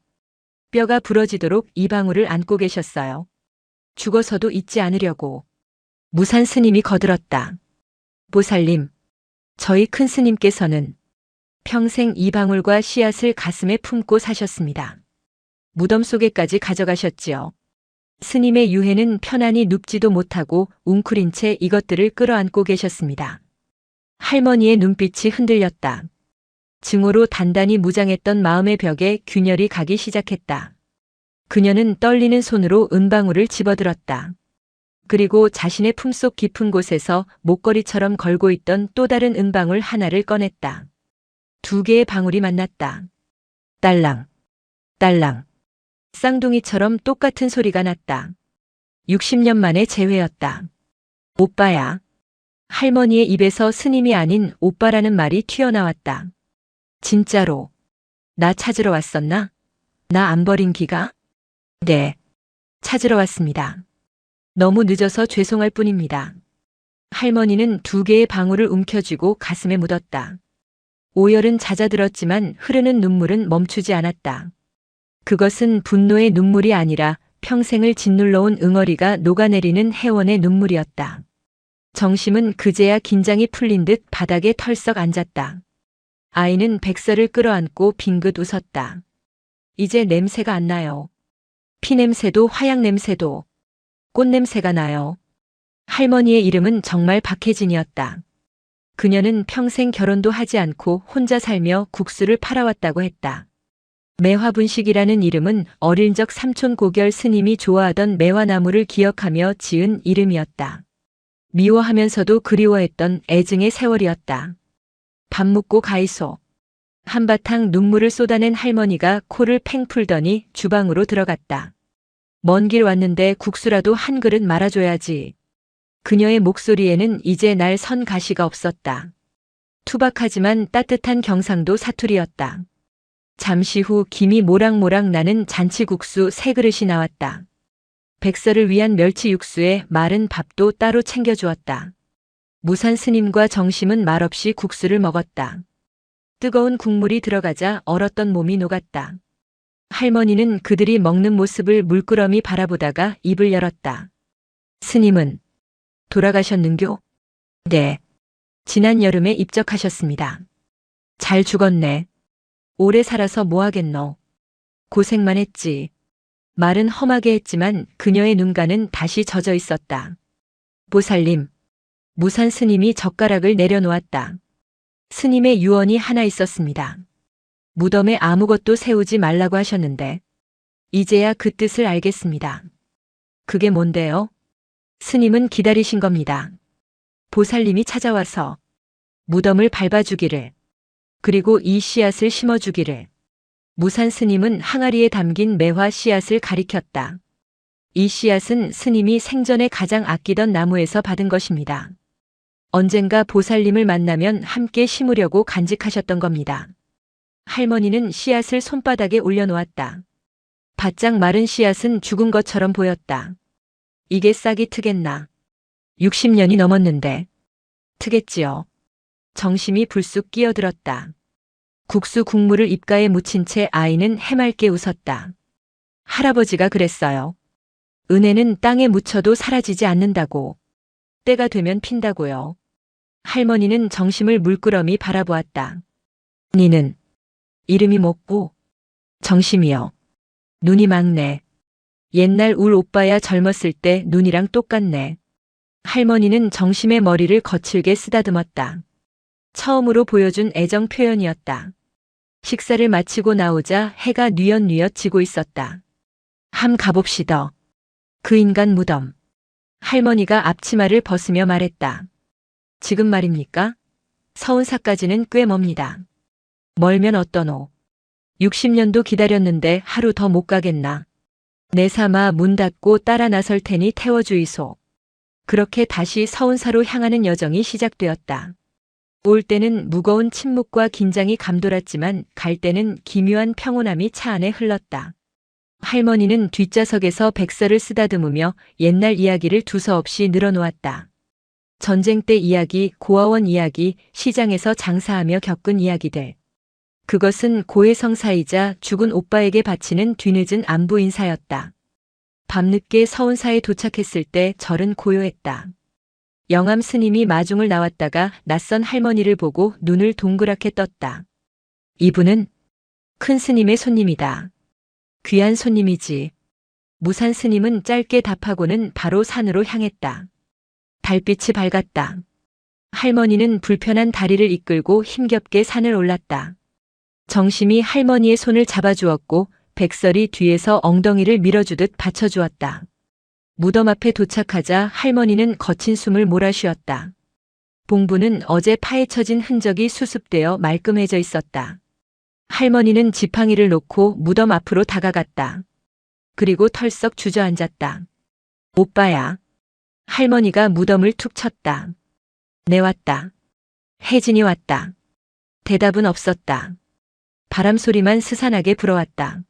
뼈가 부러지도록 이 방울을 안고 계셨어요. 죽어서도 잊지 않으려고. 무산 스님이 거들었다. 보살님, 저희 큰 스님께서는 평생 이 방울과 씨앗을 가슴에 품고 사셨습니다. 무덤 속에까지 가져가셨지요. 스님의 유해는 편안히 눕지도 못하고 웅크린 채 이것들을 끌어안고 계셨습니다. 할머니의 눈빛이 흔들렸다. 증오로 단단히 무장했던 마음의 벽에 균열이 가기 시작했다. 그녀는 떨리는 손으로 은방울을 집어들었다. 그리고 자신의 품속 깊은 곳에서 목걸이처럼 걸고 있던 또 다른 은방울 하나를 꺼냈다. 두 개의 방울이 만났다. 딸랑, 딸랑. 쌍둥이처럼 똑같은 소리가 났다. 60년 만의 재회였다. 오빠야. 할머니의 입에서 스님이 아닌 오빠라는 말이 튀어나왔다. 진짜로. 나 찾으러 왔었나? 나 안 버린 기가? 네. 찾으러 왔습니다. 너무 늦어서 죄송할 뿐입니다. 할머니는 두 개의 방울을 움켜쥐고 가슴에 묻었다. 오열은 잦아들었지만 흐르는 눈물은 멈추지 않았다. 그것은 분노의 눈물이 아니라 평생을 짓눌러온 응어리가 녹아내리는 해원의 눈물이었다. 정심은 그제야 긴장이 풀린 듯 바닥에 털썩 앉았다. 아이는 백설을 끌어안고 빙긋 웃었다. 이제 냄새가 안 나요. 피냄새도 화약 냄새도 꽃냄새가 나요. 할머니의 이름은 정말 박혜진이었다. 그녀는 평생 결혼도 하지 않고 혼자 살며 국수를 팔아왔다고 했다. 매화분식이라는 이름은 어릴 적 삼촌 고결 스님이 좋아하던 매화나무를 기억하며 지은 이름이었다. 미워하면서도 그리워했던 애증의 세월이었다. 밥 묻고 가이소. 한바탕 눈물을 쏟아낸 할머니가 코를 팽 풀더니 주방으로 들어갔다. 먼 길 왔는데 국수라도 한 그릇 말아줘야지. 그녀의 목소리에는 이제 날 선 가시가 없었다. 투박하지만 따뜻한 경상도 사투리였다. 잠시 후 김이 모락모락 나는 잔치국수 3그릇이 나왔다. 백설을 위한 멸치 육수에 마른 밥도 따로 챙겨주었다. 무산 스님과 정심은 말없이 국수를 먹었다. 뜨거운 국물이 들어가자 얼었던 몸이 녹았다. 할머니는 그들이 먹는 모습을 물끄러미 바라보다가 입을 열었다. 스님은 돌아가셨는교? 네. 지난 여름에 입적하셨습니다. 잘 죽었네. 오래 살아서 뭐하겠노. 고생만 했지. 말은 험하게 했지만 그녀의 눈가는 다시 젖어 있었다. 보살님. 무산 스님이 젓가락을 내려놓았다. 스님의 유언이 하나 있었습니다. 무덤에 아무것도 세우지 말라고 하셨는데 이제야 그 뜻을 알겠습니다. 그게 뭔데요? 스님은 기다리신 겁니다. 보살님이 찾아와서 무덤을 밟아주기를, 그리고 이 씨앗을 심어주기를. 무산 스님은 항아리에 담긴 매화 씨앗을 가리켰다. 이 씨앗은 스님이 생전에 가장 아끼던 나무에서 받은 것입니다. 언젠가 보살님을 만나면 함께 심으려고 간직하셨던 겁니다. 할머니는 씨앗을 손바닥에 올려놓았다. 바짝 마른 씨앗은 죽은 것처럼 보였다. 이게 싹이 트겠나. 60년이 넘었는데. 트겠지요. 정심이 불쑥 끼어들었다. 국수 국물을 입가에 묻힌 채 아이는 해맑게 웃었다. 할아버지가 그랬어요. 은혜는 땅에 묻혀도 사라지지 않는다고. 때가 되면 핀다고요. 할머니는 정심을 물끄러미 바라보았다. 니는 이름이 뭐고? 정심이요. 눈이 막네. 옛날 울 오빠야 젊었을 때 눈이랑 똑같네. 할머니는 정심의 머리를 거칠게 쓰다듬었다. 처음으로 보여준 애정 표현이었다. 식사를 마치고 나오자 해가 뉘엿뉘엿 지고 있었다. 함 가봅시다. 그 인간 무덤. 할머니가 앞치마를 벗으며 말했다. 지금 말입니까? 서운사까지는 꽤 멉니다. 멀면 어떠노? 60년도 기다렸는데 하루 더 못 가겠나. 내 삼아 문 닫고 따라 나설 테니 태워주이소. 그렇게 다시 서운사로 향하는 여정이 시작되었다. 올 때는 무거운 침묵과 긴장이 감돌았지만 갈 때는 기묘한 평온함이 차 안에 흘렀다. 할머니는 뒷좌석에서 백설을 쓰다듬으며 옛날 이야기를 두서없이 늘어놓았다. 전쟁 때 이야기, 고아원 이야기, 시장에서 장사하며 겪은 이야기들. 그것은 고해성사이자 죽은 오빠에게 바치는 뒤늦은 안부 인사였다. 밤늦게 서운사에 도착했을 때 절은 고요했다. 영암 스님이 마중을 나왔다가 낯선 할머니를 보고 눈을 동그랗게 떴다. 이분은 큰 스님의 손님이다. 귀한 손님이지. 무산 스님은 짧게 답하고는 바로 산으로 향했다. 달빛이 밝았다. 할머니는 불편한 다리를 이끌고 힘겹게 산을 올랐다. 정심이 할머니의 손을 잡아주었고 백설이 뒤에서 엉덩이를 밀어주듯 받쳐주었다. 무덤 앞에 도착하자 할머니는 거친 숨을 몰아쉬었다. 봉부는 어제 파헤쳐진 흔적이 수습되어 말끔해져 있었다. 할머니는 지팡이를 놓고 무덤 앞으로 다가갔다. 그리고 털썩 주저앉았다. 오빠야. 할머니가 무덤을 툭 쳤다. 내 왔다. 혜진이 왔다. 대답은 없었다. 바람 소리만 스산하게 불어왔다.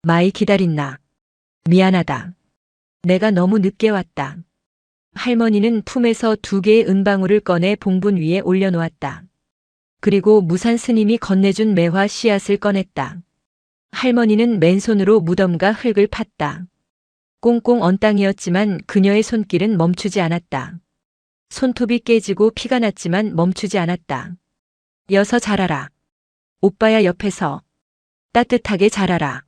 많이 기다렸나? 미안하다. 내가 너무 늦게 왔다. 할머니는 품에서 2개의 은방울을 꺼내 봉분 위에 올려놓았다. 그리고 무산 스님이 건네준 매화 씨앗을 꺼냈다. 할머니는 맨손으로 무덤과 흙을 팠다. 꽁꽁 언 땅이었지만 그녀의 손길은 멈추지 않았다. 손톱이 깨지고 피가 났지만 멈추지 않았다. 여서 자라라. 오빠야 옆에서. 따뜻하게 자라라.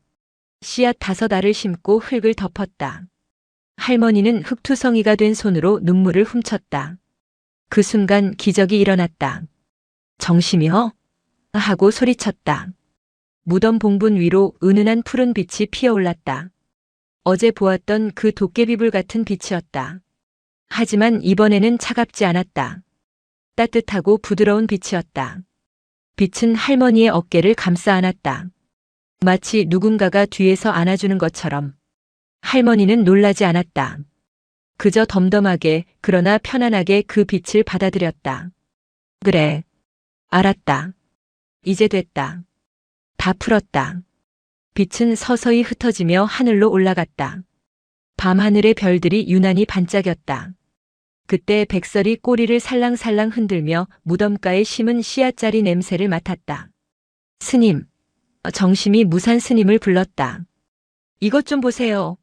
씨앗 5알을 심고 흙을 덮었다. 할머니는 흙투성이가 된 손으로 눈물을 훔쳤다. 그 순간 기적이 일어났다. 정심이여? 하고 소리쳤다. 무덤 봉분 위로 은은한 푸른 빛이 피어올랐다. 어제 보았던 그 도깨비불 같은 빛이었다. 하지만 이번에는 차갑지 않았다. 따뜻하고 부드러운 빛이었다. 빛은 할머니의 어깨를 감싸 안았다. 마치 누군가가 뒤에서 안아주는 것처럼. 할머니는 놀라지 않았다. 그저 덤덤하게 그러나 편안하게 그 빛을 받아들였다. 그래. 알았다. 이제 됐다. 다 풀었다. 빛은 서서히 흩어지며 하늘로 올라갔다. 밤하늘의 별들이 유난히 반짝였다. 그때 백설이 꼬리를 살랑살랑 흔들며 무덤가에 심은 씨앗자리 냄새를 맡았다. 스님. 정심이 무산 스님을 불렀다. 이것 좀 보세요.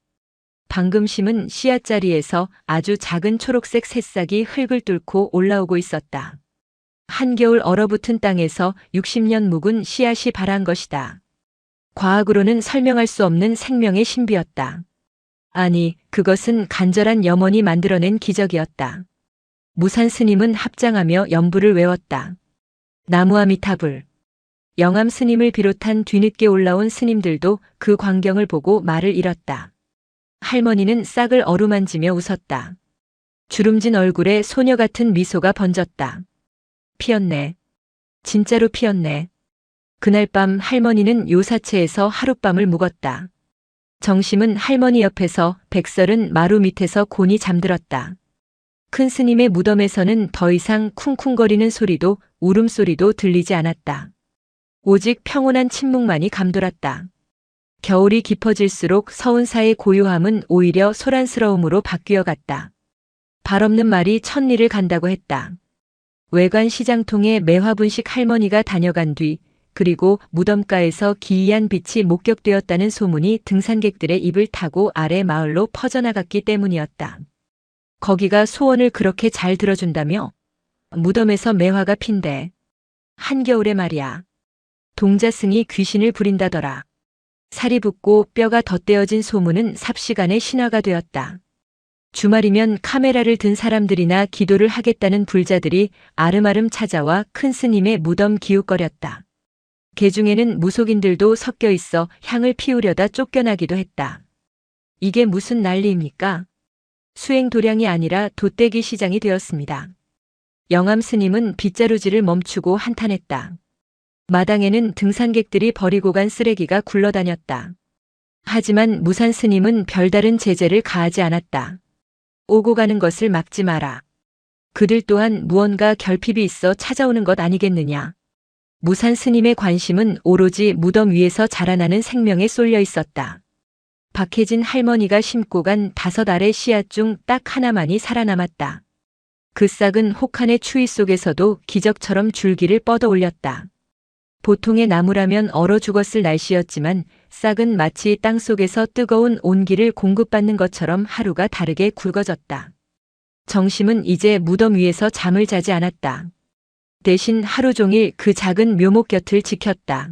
방금 심은 씨앗자리에서 아주 작은 초록색 새싹이 흙을 뚫고 올라오고 있었다. 한겨울 얼어붙은 땅에서 60년 묵은 씨앗이 발한 것이다. 과학으로는 설명할 수 없는 생명의 신비였다. 아니, 그것은 간절한 염원이 만들어낸 기적이었다. 무산 스님은 합장하며 연부를 외웠다. 나무아미타불. 영암 스님을 비롯한 뒤늦게 올라온 스님들도 그 광경을 보고 말을 잃었다. 할머니는 싹을 어루만지며 웃었다. 주름진 얼굴에 소녀 같은 미소가 번졌다. 피었네. 진짜로 피었네. 그날 밤 할머니는 요사체에서 하룻밤을 묵었다. 정심은 할머니 옆에서, 백설은 마루 밑에서 곤히 잠들었다. 큰 스님의 무덤에서는 더 이상 쿵쿵거리는 소리도 울음소리도 들리지 않았다. 오직 평온한 침묵만이 감돌았다. 겨울이 깊어질수록 서운사의 고요함은 오히려 소란스러움으로 바뀌어갔다. 발 없는 말이 천리를 간다고 했다. 외관 시장통에 매화분식 할머니가 다녀간 뒤, 그리고 무덤가에서 기이한 빛이 목격되었다는 소문이 등산객들의 입을 타고 아래 마을로 퍼져나갔기 때문이었다. 거기가 소원을 그렇게 잘 들어준다며? 무덤에서 매화가 핀대. 한겨울에 말이야. 동자승이 귀신을 부린다더라. 살이 붓고 뼈가 덧대어진 소문은 삽시간에 신화가 되었다. 주말이면 카메라를 든 사람들이나 기도를 하겠다는 불자들이 아름아름 찾아와 큰 스님의 무덤 기웃거렸다. 개중에는 무속인들도 섞여 있어 향을 피우려다 쫓겨나기도 했다. 이게 무슨 난리입니까? 수행도량이 아니라 돛대기 시장이 되었습니다. 영암 스님은 빗자루질을 멈추고 한탄했다. 마당에는 등산객들이 버리고 간 쓰레기가 굴러다녔다. 하지만 무산 스님은 별다른 제재를 가하지 않았다. 오고 가는 것을 막지 마라. 그들 또한 무언가 결핍이 있어 찾아오는 것 아니겠느냐. 무산 스님의 관심은 오로지 무덤 위에서 자라나는 생명에 쏠려 있었다. 박혜진 할머니가 심고 간 5알의 씨앗 중 딱 하나만이 살아남았다. 그 싹은 혹한의 추위 속에서도 기적처럼 줄기를 뻗어 올렸다. 보통의 나무라면 얼어 죽었을 날씨였지만 싹은 마치 땅속에서 뜨거운 온기를 공급받는 것처럼 하루가 다르게 굵어졌다. 정심은 이제 무덤 위에서 잠을 자지 않았다. 대신 하루 종일 그 작은 묘목 곁을 지켰다.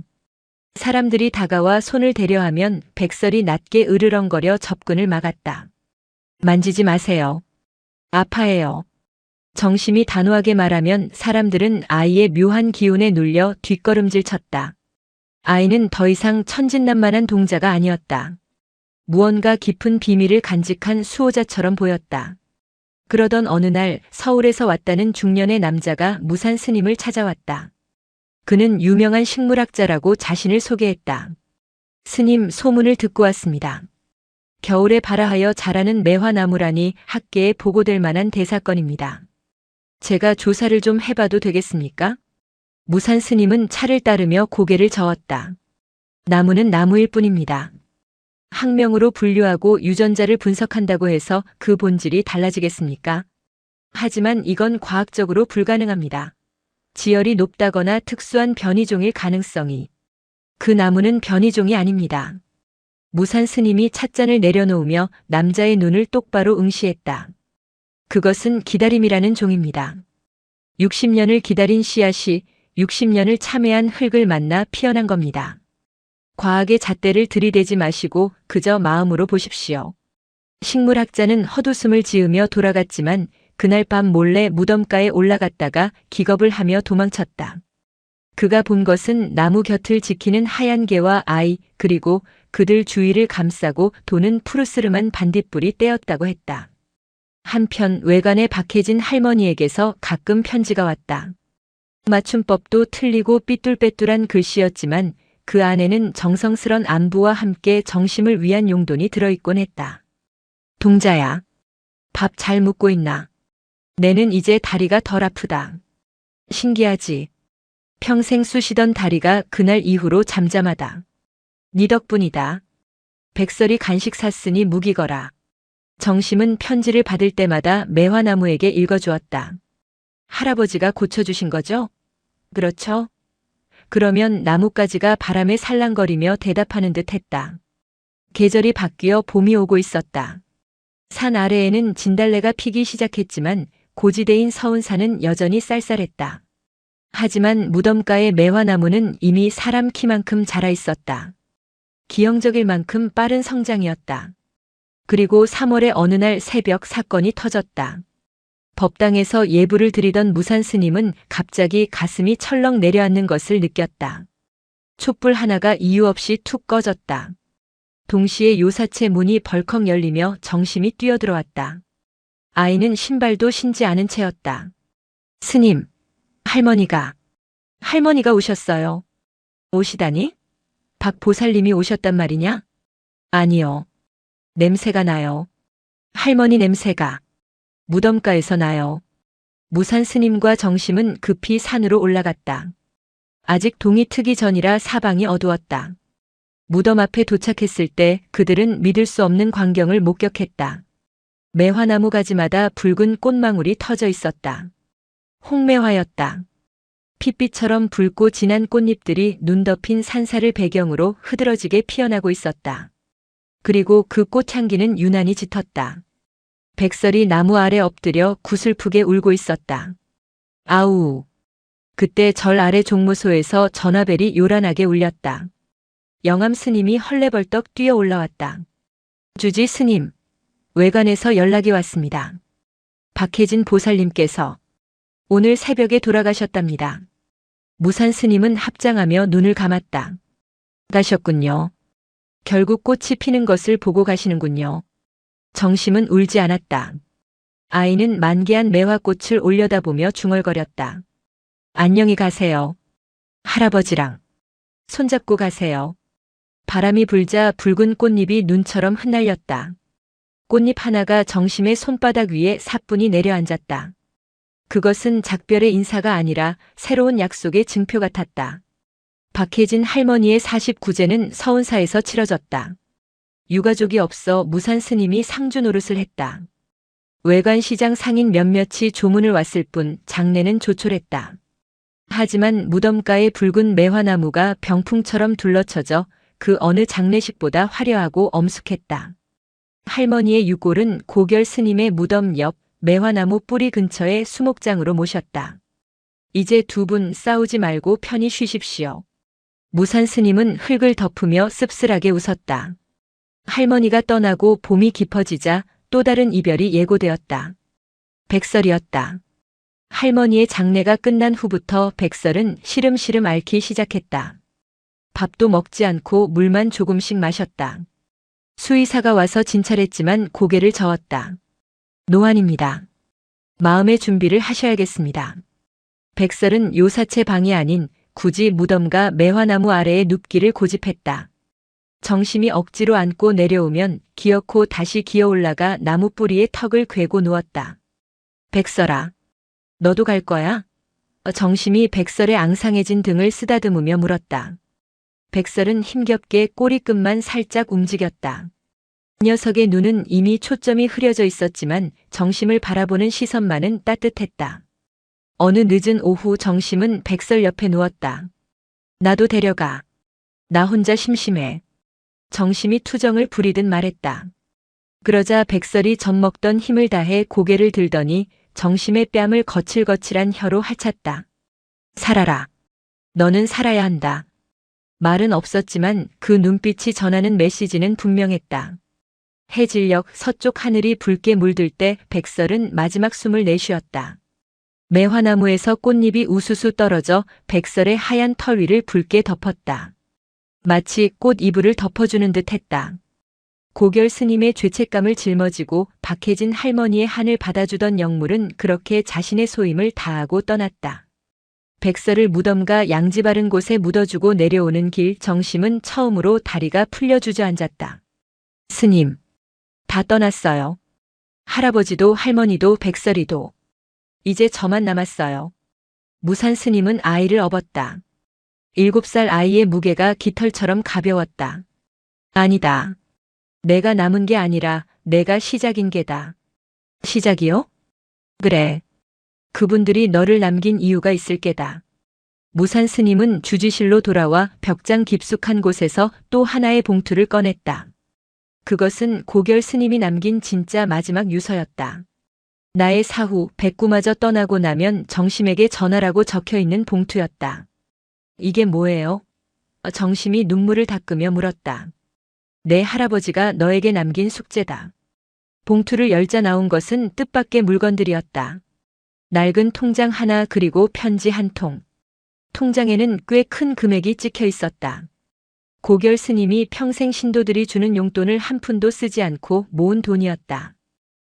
사람들이 다가와 손을 대려 하면 백설이 낮게 으르렁거려 접근을 막았다. 만지지 마세요. 아파해요. 정심이 단호하게 말하면 사람들은 아이의 묘한 기운에 눌려 뒷걸음질 쳤다. 아이는 더 이상 천진난만한 동자가 아니었다. 무언가 깊은 비밀을 간직한 수호자처럼 보였다. 그러던 어느 날 서울에서 왔다는 중년의 남자가 무산 스님을 찾아왔다. 그는 유명한 식물학자라고 자신을 소개했다. 스님, 소문을 듣고 왔습니다. 겨울에 발아하여 자라는 매화나무라니 학계에 보고될 만한 대사건입니다. 제가 조사를 좀 해봐도 되겠습니까? 무산 스님은 차를 따르며 고개를 저었다. 나무는 나무일 뿐입니다. 학명으로 분류하고 유전자를 분석한다고 해서 그 본질이 달라지겠습니까? 하지만 이건 과학적으로 불가능합니다. 지열이 높다거나 특수한 변이종일 가능성이. 그 나무는 변이종이 아닙니다. 무산 스님이 찻잔을 내려놓으며 남자의 눈을 똑바로 응시했다. 그것은 기다림이라는 종입니다. 60년을 기다린 씨앗이 60년을 참회한 흙을 만나 피어난 겁니다. 과학의 잣대를 들이대지 마시고 그저 마음으로 보십시오. 식물학자는 헛웃음을 지으며 돌아갔지만 그날 밤 몰래 무덤가에 올라갔다가 기겁을 하며 도망쳤다. 그가 본 것은 나무 곁을 지키는 하얀 개와 아이, 그리고 그들 주위를 감싸고 도는 푸르스름한 반딧불이 떼었다고 했다. 한편 외관에 박해진 할머니에게서 가끔 편지가 왔다. 맞춤법도 틀리고 삐뚤빼뚤한 글씨였지만 그 안에는 정성스런 안부와 함께 정심을 위한 용돈이 들어있곤 했다. 동자야, 밥 잘 묵고 있나? 내는 이제 다리가 덜 아프다. 신기하지? 평생 쑤시던 다리가 그날 이후로 잠잠하다. 네 덕분이다. 백설이 간식 샀으니 묵이거라. 정심은 편지를 받을 때마다 매화나무에게 읽어주었다. 할아버지가 고쳐주신 거죠? 그렇죠? 그러면 나뭇가지가 바람에 살랑거리며 대답하는 듯 했다. 계절이 바뀌어 봄이 오고 있었다. 산 아래에는 진달래가 피기 시작했지만 고지대인 서운산은 여전히 쌀쌀했다. 하지만 무덤가의 매화나무는 이미 사람 키만큼 자라 있었다. 기형적일 만큼 빠른 성장이었다. 그리고 3월의 어느 날 새벽 사건이 터졌다. 법당에서 예불을 드리던 무산 스님은 갑자기 가슴이 철렁 내려앉는 것을 느꼈다. 촛불 하나가 이유 없이 툭 꺼졌다. 동시에 요사체 문이 벌컥 열리며 정심이 뛰어들어왔다. 아이는 신발도 신지 않은 채였다. 스님, 할머니가 오셨어요. 오시다니? 박 보살님이 오셨단 말이냐? 아니요. 냄새가 나요. 할머니 냄새가. 무덤가에서 나요. 무산 스님과 정심은 급히 산으로 올라갔다. 아직 동이 트기 전이라 사방이 어두웠다. 무덤 앞에 도착했을 때 그들은 믿을 수 없는 광경을 목격했다. 매화나무 가지마다 붉은 꽃망울이 터져 있었다. 홍매화였다. 핏빛처럼 붉고 진한 꽃잎들이 눈 덮인 산사를 배경으로 흐드러지게 피어나고 있었다. 그리고 그 꽃향기는 유난히 짙었다. 백설이 나무 아래 엎드려 구슬프게 울고 있었다. 아우. 그때 절 아래 종무소에서 전화벨이 요란하게 울렸다. 영암 스님이 헐레벌떡 뛰어 올라왔다. 주지 스님, 외관에서 연락이 왔습니다. 박혜진 보살님께서 오늘 새벽에 돌아가셨답니다. 무산 스님은 합장하며 눈을 감았다. 가셨군요. 결국 꽃이 피는 것을 보고 가시는군요. 정심은 울지 않았다. 아이는 만개한 매화꽃을 올려다보며 중얼거렸다. 안녕히 가세요. 할아버지랑 손잡고 가세요. 바람이 불자 붉은 꽃잎이 눈처럼 흩날렸다. 꽃잎 하나가 정심의 손바닥 위에 사뿐히 내려앉았다. 그것은 작별의 인사가 아니라 새로운 약속의 증표 같았다. 박혜진 할머니의 49제는 서운사에서 치러졌다. 유가족이 없어 무산 스님이 상주 노릇을 했다. 외관시장 상인 몇몇이 조문을 왔을 뿐 장례는 조촐했다. 하지만 무덤가의 붉은 매화나무가 병풍처럼 둘러쳐져 그 어느 장례식보다 화려하고 엄숙했다. 할머니의 유골은 고결 스님의 무덤 옆 매화나무 뿌리 근처의 수목장으로 모셨다. 이제 두 분 싸우지 말고 편히 쉬십시오. 무산 스님은 흙을 덮으며 씁쓸하게 웃었다. 할머니가 떠나고 봄이 깊어지자 또 다른 이별이 예고되었다. 백설이었다. 할머니의 장례가 끝난 후부터 백설은 시름시름 앓기 시작했다. 밥도 먹지 않고 물만 조금씩 마셨다. 수의사가 와서 진찰했지만 고개를 저었다. 노안입니다. 마음의 준비를 하셔야겠습니다. 백설은 요사체 방이 아닌 굳이 무덤가 매화나무 아래에 눕기를 고집했다. 정심이 억지로 안고 내려오면 기어코 다시 기어 올라가 나무 뿌리에 턱을 괴고 누웠다. 백설아, 너도 갈 거야? 정심이 백설의 앙상해진 등을 쓰다듬으며 물었다. 백설은 힘겹게 꼬리끝만 살짝 움직였다. 녀석의 눈은 이미 초점이 흐려져 있었지만 정심을 바라보는 시선만은 따뜻했다. 어느 늦은 오후 정심은 백설 옆에 누웠다. 나도 데려가. 나 혼자 심심해. 정심이 투정을 부리듯 말했다. 그러자 백설이 젖먹던 힘을 다해 고개를 들더니 정심의 뺨을 거칠거칠한 혀로 핥았다. 살아라. 너는 살아야 한다. 말은 없었지만 그 눈빛이 전하는 메시지는 분명했다. 해질녘 서쪽 하늘이 붉게 물들 때 백설은 마지막 숨을 내쉬었다. 매화나무에서 꽃잎이 우수수 떨어져 백설의 하얀 털 위를 붉게 덮었다. 마치 꽃 이불을 덮어주는 듯 했다. 고결 스님의 죄책감을 짊어지고 박해진 할머니의 한을 받아주던 영물은 그렇게 자신의 소임을 다하고 떠났다. 백설을 무덤가 양지 바른 곳에 묻어주고 내려오는 길 정심은 처음으로 다리가 풀려 주저앉았다. 스님, 다 떠났어요. 할아버지도 할머니도 백설이도. 이제 저만 남았어요. 무산 스님은 아이를 업었다. 7살 아이의 무게가 깃털처럼 가벼웠다. 아니다. 내가 남은 게 아니라 내가 시작인 게다. 시작이요? 그래. 그분들이 너를 남긴 이유가 있을 게다. 무산 스님은 주지실로 돌아와 벽장 깊숙한 곳에서 또 하나의 봉투를 꺼냈다. 그것은 고결 스님이 남긴 진짜 마지막 유서였다. 나의 사후 백구마저 떠나고 나면 정심에게 전하라고 적혀 있는 봉투였다. 이게 뭐예요? 정심이 눈물을 닦으며 물었다. 내 할아버지가 너에게 남긴 숙제다. 봉투를 열자 나온 것은 뜻밖의 물건들이었다. 낡은 통장 하나 그리고 편지 한 통. 통장에는 꽤 큰 금액이 찍혀 있었다. 고결 스님이 평생 신도들이 주는 용돈을 한 푼도 쓰지 않고 모은 돈이었다.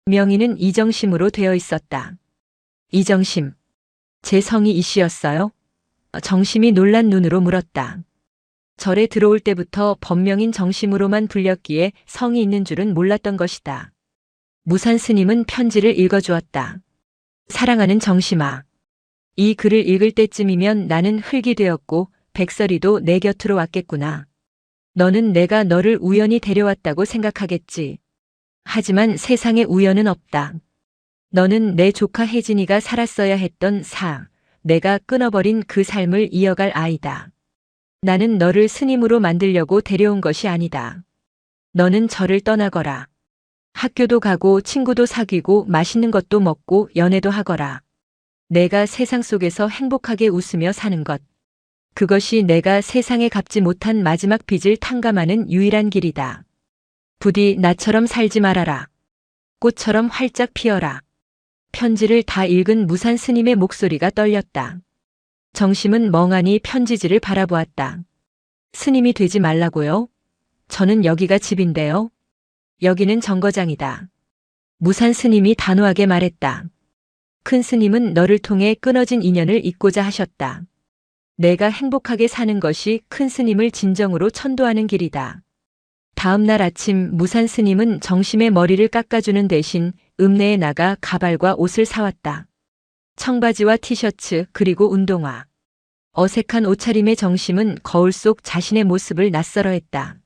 명의는 이정심으로 되어 있었다. 이정심. 제 성이 이씨였어요? 정심이 놀란 눈으로 물었다. 절에 들어올 때부터 법명인 정심으로만 불렸기에 성이 있는 줄은 몰랐던 것이다. 무산 스님은 편지를 읽어주었다. 사랑하는 정심아. 이 글을 읽을 때쯤이면 나는 흙이 되었고 백설이도 내 곁으로 왔겠구나. 너는 내가 너를 우연히 데려왔다고 생각하겠지. 하지만 세상에 우연은 없다. 너는 내 조카 혜진이가 살았어야 했던 내가 끊어버린 그 삶을 이어갈 아이다. 나는 너를 스님으로 만들려고 데려온 것이 아니다. 너는 절을 떠나거라. 학교도 가고 친구도 사귀고 맛있는 것도 먹고 연애도 하거라. 내가 세상 속에서 행복하게 웃으며 사는 것. 그것이 내가 세상에 갚지 못한 마지막 빚을 탕감하는 유일한 길이다. 부디 나처럼 살지 말아라. 꽃처럼 활짝 피어라. 편지를 다 읽은 무산 스님의 목소리가 떨렸다. 정심은 멍하니 편지지를 바라보았다. 스님이 되지 말라고요? 저는 여기가 집인데요. 여기는 정거장이다. 무산 스님이 단호하게 말했다. 큰 스님은 너를 통해 끊어진 인연을 잇고자 하셨다. 내가 행복하게 사는 것이 큰 스님을 진정으로 천도하는 길이다. 다음 날 아침 무산 스님은 정심의 머리를 깎아주는 대신 읍내에 나가 가발과 옷을 사왔다. 청바지와 티셔츠 그리고 운동화. 어색한 옷차림의 정심은 거울 속 자신의 모습을 낯설어했다.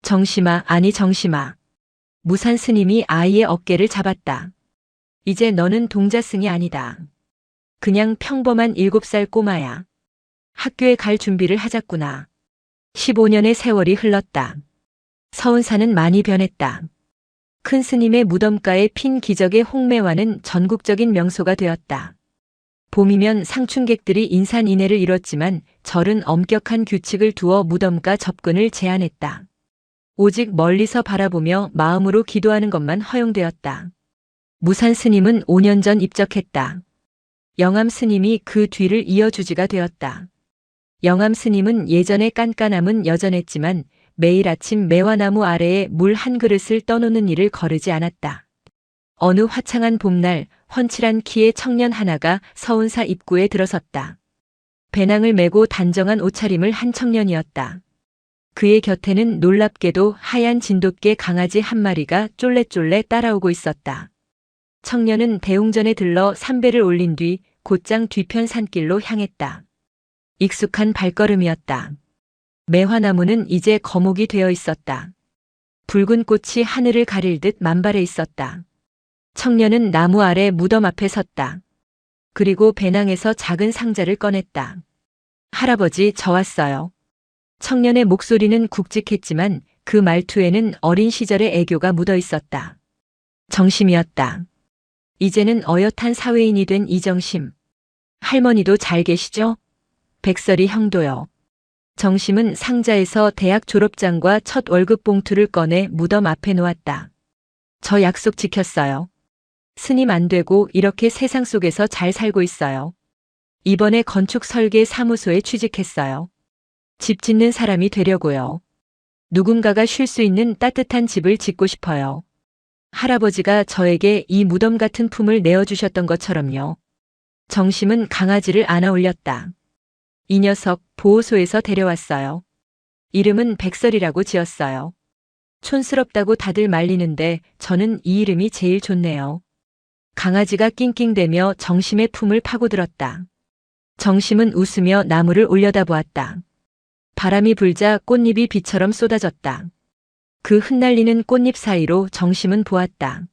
정심아, 아니 정심아. 무산 스님이 아이의 어깨를 잡았다. 이제 너는 동자승이 아니다. 그냥 평범한 7살 꼬마야. 학교에 갈 준비를 하자꾸나. 15년의 세월이 흘렀다. 서운사는 많이 변했다. 큰 스님의 무덤가에 핀 기적의 홍매화는 전국적인 명소가 되었다. 봄이면 상춘객들이 인산인해를 이뤘지만 절은 엄격한 규칙을 두어 무덤가 접근을 제한했다. 오직 멀리서 바라보며 마음으로 기도하는 것만 허용되었다. 무산 스님은 5년 전 입적했다. 영암 스님이 그 뒤를 이어주지가 되었다. 영암 스님은 예전의 깐깐함은 여전했지만 매일 아침 매화나무 아래에 물 한 그릇을 떠놓는 일을 거르지 않았다. 어느 화창한 봄날 훤칠한 키의 청년 하나가 서운사 입구에 들어섰다. 배낭을 메고 단정한 옷차림을 한 청년이었다. 그의 곁에는 놀랍게도 하얀 진돗개 강아지 한 마리가 쫄래쫄래 따라오고 있었다. 청년은 대웅전에 들러 삼배를 올린 뒤 곧장 뒤편 산길로 향했다. 익숙한 발걸음이었다. 매화나무는 이제 거목이 되어 있었다. 붉은 꽃이 하늘을 가릴 듯 만발해 있었다. 청년은 나무 아래 무덤 앞에 섰다. 그리고 배낭에서 작은 상자를 꺼냈다. 할아버지, 저 왔어요. 청년의 목소리는 굵직했지만 그 말투에는 어린 시절의 애교가 묻어 있었다. 정심이었다. 이제는 어엿한 사회인이 된 이정심. 할머니도 잘 계시죠? 백설이 형도요. 정심은 상자에서 대학 졸업장과 첫 월급 봉투를 꺼내 무덤 앞에 놓았다. 저 약속 지켰어요. 스님 안 되고 이렇게 세상 속에서 잘 살고 있어요. 이번에 건축 설계 사무소에 취직했어요. 집 짓는 사람이 되려고요. 누군가가 쉴 수 있는 따뜻한 집을 짓고 싶어요. 할아버지가 저에게 이 무덤 같은 품을 내어주셨던 것처럼요. 정심은 강아지를 안아 올렸다. 이 녀석 보호소에서 데려왔어요. 이름은 백설이라고 지었어요. 촌스럽다고 다들 말리는데 저는 이 이름이 제일 좋네요. 강아지가 낑낑대며 정심의 품을 파고들었다. 정심은 웃으며 나무를 올려다보았다. 바람이 불자 꽃잎이 비처럼 쏟아졌다. 그 흩날리는 꽃잎 사이로 정심은 보았다.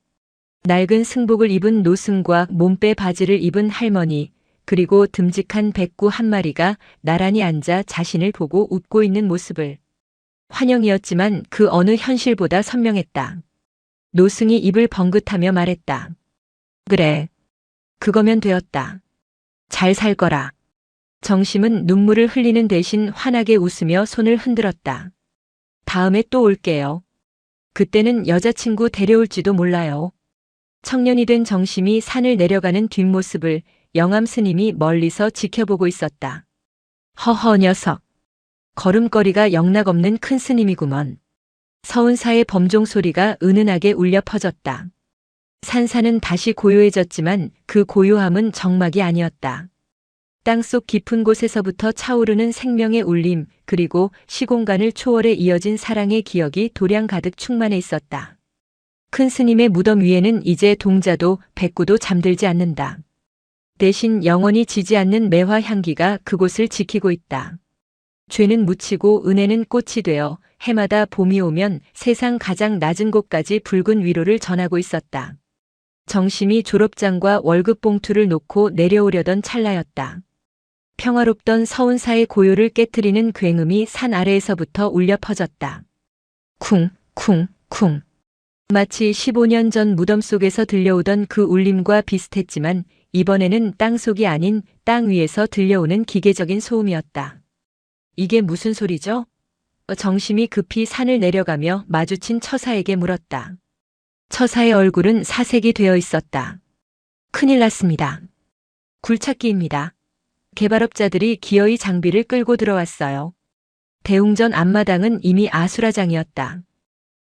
낡은 승복을 입은 노승과 몸빼 바지를 입은 할머니, 그리고 듬직한 백구 한 마리가 나란히 앉아 자신을 보고 웃고 있는 모습을. 환영이었지만 그 어느 현실보다 선명했다. 노승이 입을 번긋하며 말했다. 그래. 그거면 되었다. 잘 살 거라. 정심은 눈물을 흘리는 대신 환하게 웃으며 손을 흔들었다. 다음에 또 올게요. 그때는 여자친구 데려올지도 몰라요. 청년이 된 정심이 산을 내려가는 뒷모습을 영암 스님이 멀리서 지켜보고 있었다. 허허 녀석. 걸음걸이가 영락없는 큰 스님이구먼. 서운사의 범종 소리가 은은하게 울려 퍼졌다. 산사는 다시 고요해졌지만 그 고요함은 정막이 아니었다. 땅속 깊은 곳에서부터 차오르는 생명의 울림, 그리고 시공간을 초월해 이어진 사랑의 기억이 도량 가득 충만해 있었다. 큰 스님의 무덤 위에는 이제 동자도 백구도 잠들지 않는다. 대신 영원히 지지 않는 매화 향기가 그곳을 지키고 있다. 죄는 묻히고 은혜는 꽃이 되어 해마다 봄이 오면 세상 가장 낮은 곳까지 붉은 위로를 전하고 있었다. 정심이 졸업장과 월급 봉투를 놓고 내려오려던 찰나였다. 평화롭던 서운사의 고요를 깨트리는 굉음이 산 아래에서부터 울려 퍼졌다. 쿵, 쿵, 쿵. 마치 15년 전 무덤 속에서 들려오던 그 울림과 비슷했지만 이번에는 땅속이 아닌 땅 위에서 들려오는 기계적인 소음이었다. 이게 무슨 소리죠? 정심이 급히 산을 내려가며 마주친 처사에게 물었다. 처사의 얼굴은 사색이 되어 있었다. 큰일 났습니다. 굴착기입니다. 개발업자들이 기어이 장비를 끌고 들어왔어요. 대웅전 앞마당은 이미 아수라장이었다.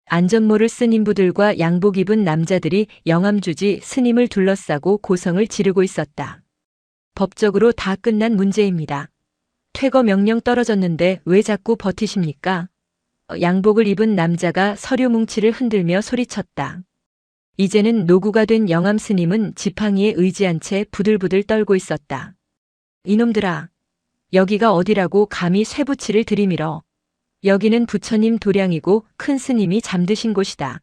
안전모를 쓴 인부들과 양복 입은 남자들이 영암주지 스님을 둘러싸고 고성을 지르고 있었다. 법적으로 다 끝난 문제입니다. 퇴거 명령 떨어졌는데 왜 자꾸 버티십니까? 양복을 입은 남자가 서류 뭉치를 흔들며 소리쳤다. 이제는 노구가 된 영암 스님은 지팡이에 의지한 채 부들부들 떨고 있었다. 이놈들아, 여기가 어디라고 감히 쇠붙이를 들이밀어. 여기는 부처님 도량이고 큰 스님이 잠드신 곳이다.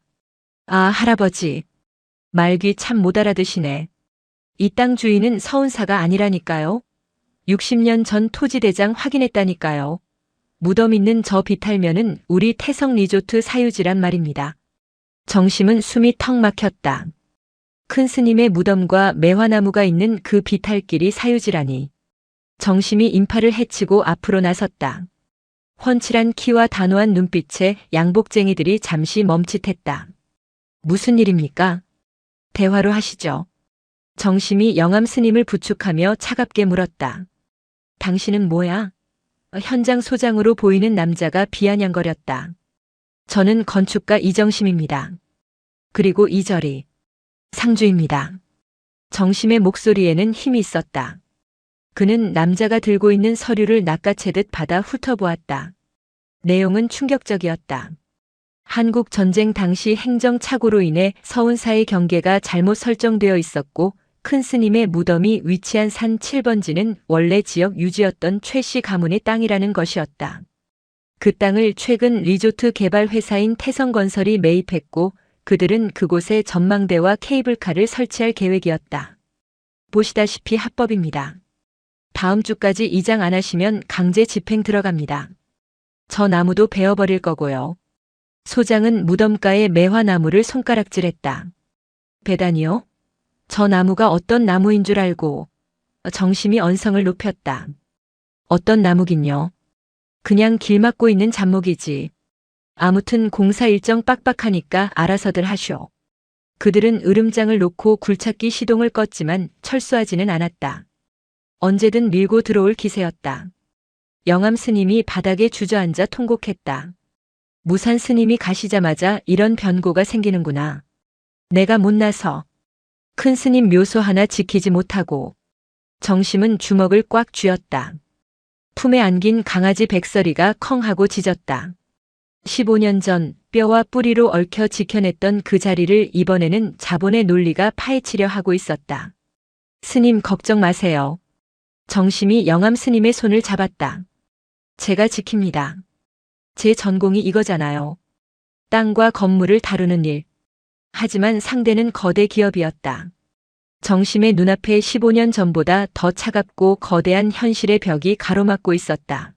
아, 할아버지. 말귀 참 못 알아드시네. 이 땅 주인은 서운사가 아니라니까요. 60년 전 토지대장 확인했다니까요. 무덤 있는 저 비탈면은 우리 태성 리조트 사유지란 말입니다. 정심은 숨이 턱 막혔다. 큰 스님의 무덤과 매화나무가 있는 그 비탈길이 사유지라니. 정심이 인파를 헤치고 앞으로 나섰다. 훤칠한 키와 단호한 눈빛에 양복쟁이들이 잠시 멈칫했다. 무슨 일입니까? 대화로 하시죠. 정심이 영암 스님을 부축하며 차갑게 물었다. 당신은 뭐야? 현장 소장으로 보이는 남자가 비아냥거렸다. 저는 건축가 이정심입니다. 그리고 이절이 상주입니다. 정심의 목소리에는 힘이 있었다. 그는 남자가 들고 있는 서류를 낚아채듯 받아 훑어보았다. 내용은 충격적이었다. 한국 전쟁 당시 행정착오로 인해 서운사의 경계가 잘못 설정되어 있었고 큰 스님의 무덤이 위치한 산 7번지는 원래 지역 유지였던 최 씨 가문의 땅이라는 것이었다. 그 땅을 최근 리조트 개발 회사인 태성건설이 매입했고 그들은 그곳에 전망대와 케이블카를 설치할 계획이었다. 보시다시피 합법입니다. 다음 주까지 이장 안 하시면 강제 집행 들어갑니다. 저 나무도 베어버릴 거고요. 소장은 무덤가에 매화나무를 손가락질했다. 배단이요? 저 나무가 어떤 나무인 줄 알고. 정심이 언성을 높였다. 어떤 나무긴요? 그냥 길 막고 있는 잡목이지. 아무튼 공사 일정 빡빡하니까 알아서들 하쇼. 그들은 으름장을 놓고 굴착기 시동을 껐지만 철수하지는 않았다. 언제든 밀고 들어올 기세였다. 영암 스님이 바닥에 주저앉아 통곡했다. 무산 스님이 가시자마자 이런 변고가 생기는구나. 내가 못나서 큰 스님 묘소 하나 지키지 못하고. 정심은 주먹을 꽉 쥐었다. 품에 안긴 강아지 백설이가 컹 하고 짖었다. 15년 전 뼈와 뿌리로 얽혀 지켜냈던 그 자리를 이번에는 자본의 논리가 파헤치려 하고 있었다. 스님 걱정 마세요. 정심이 영암 스님의 손을 잡았다. 제가 지킵니다. 제 전공이 이거잖아요. 땅과 건물을 다루는 일. 하지만 상대는 거대 기업이었다. 정심의 눈앞에 15년 전보다 더 차갑고 거대한 현실의 벽이 가로막고 있었다.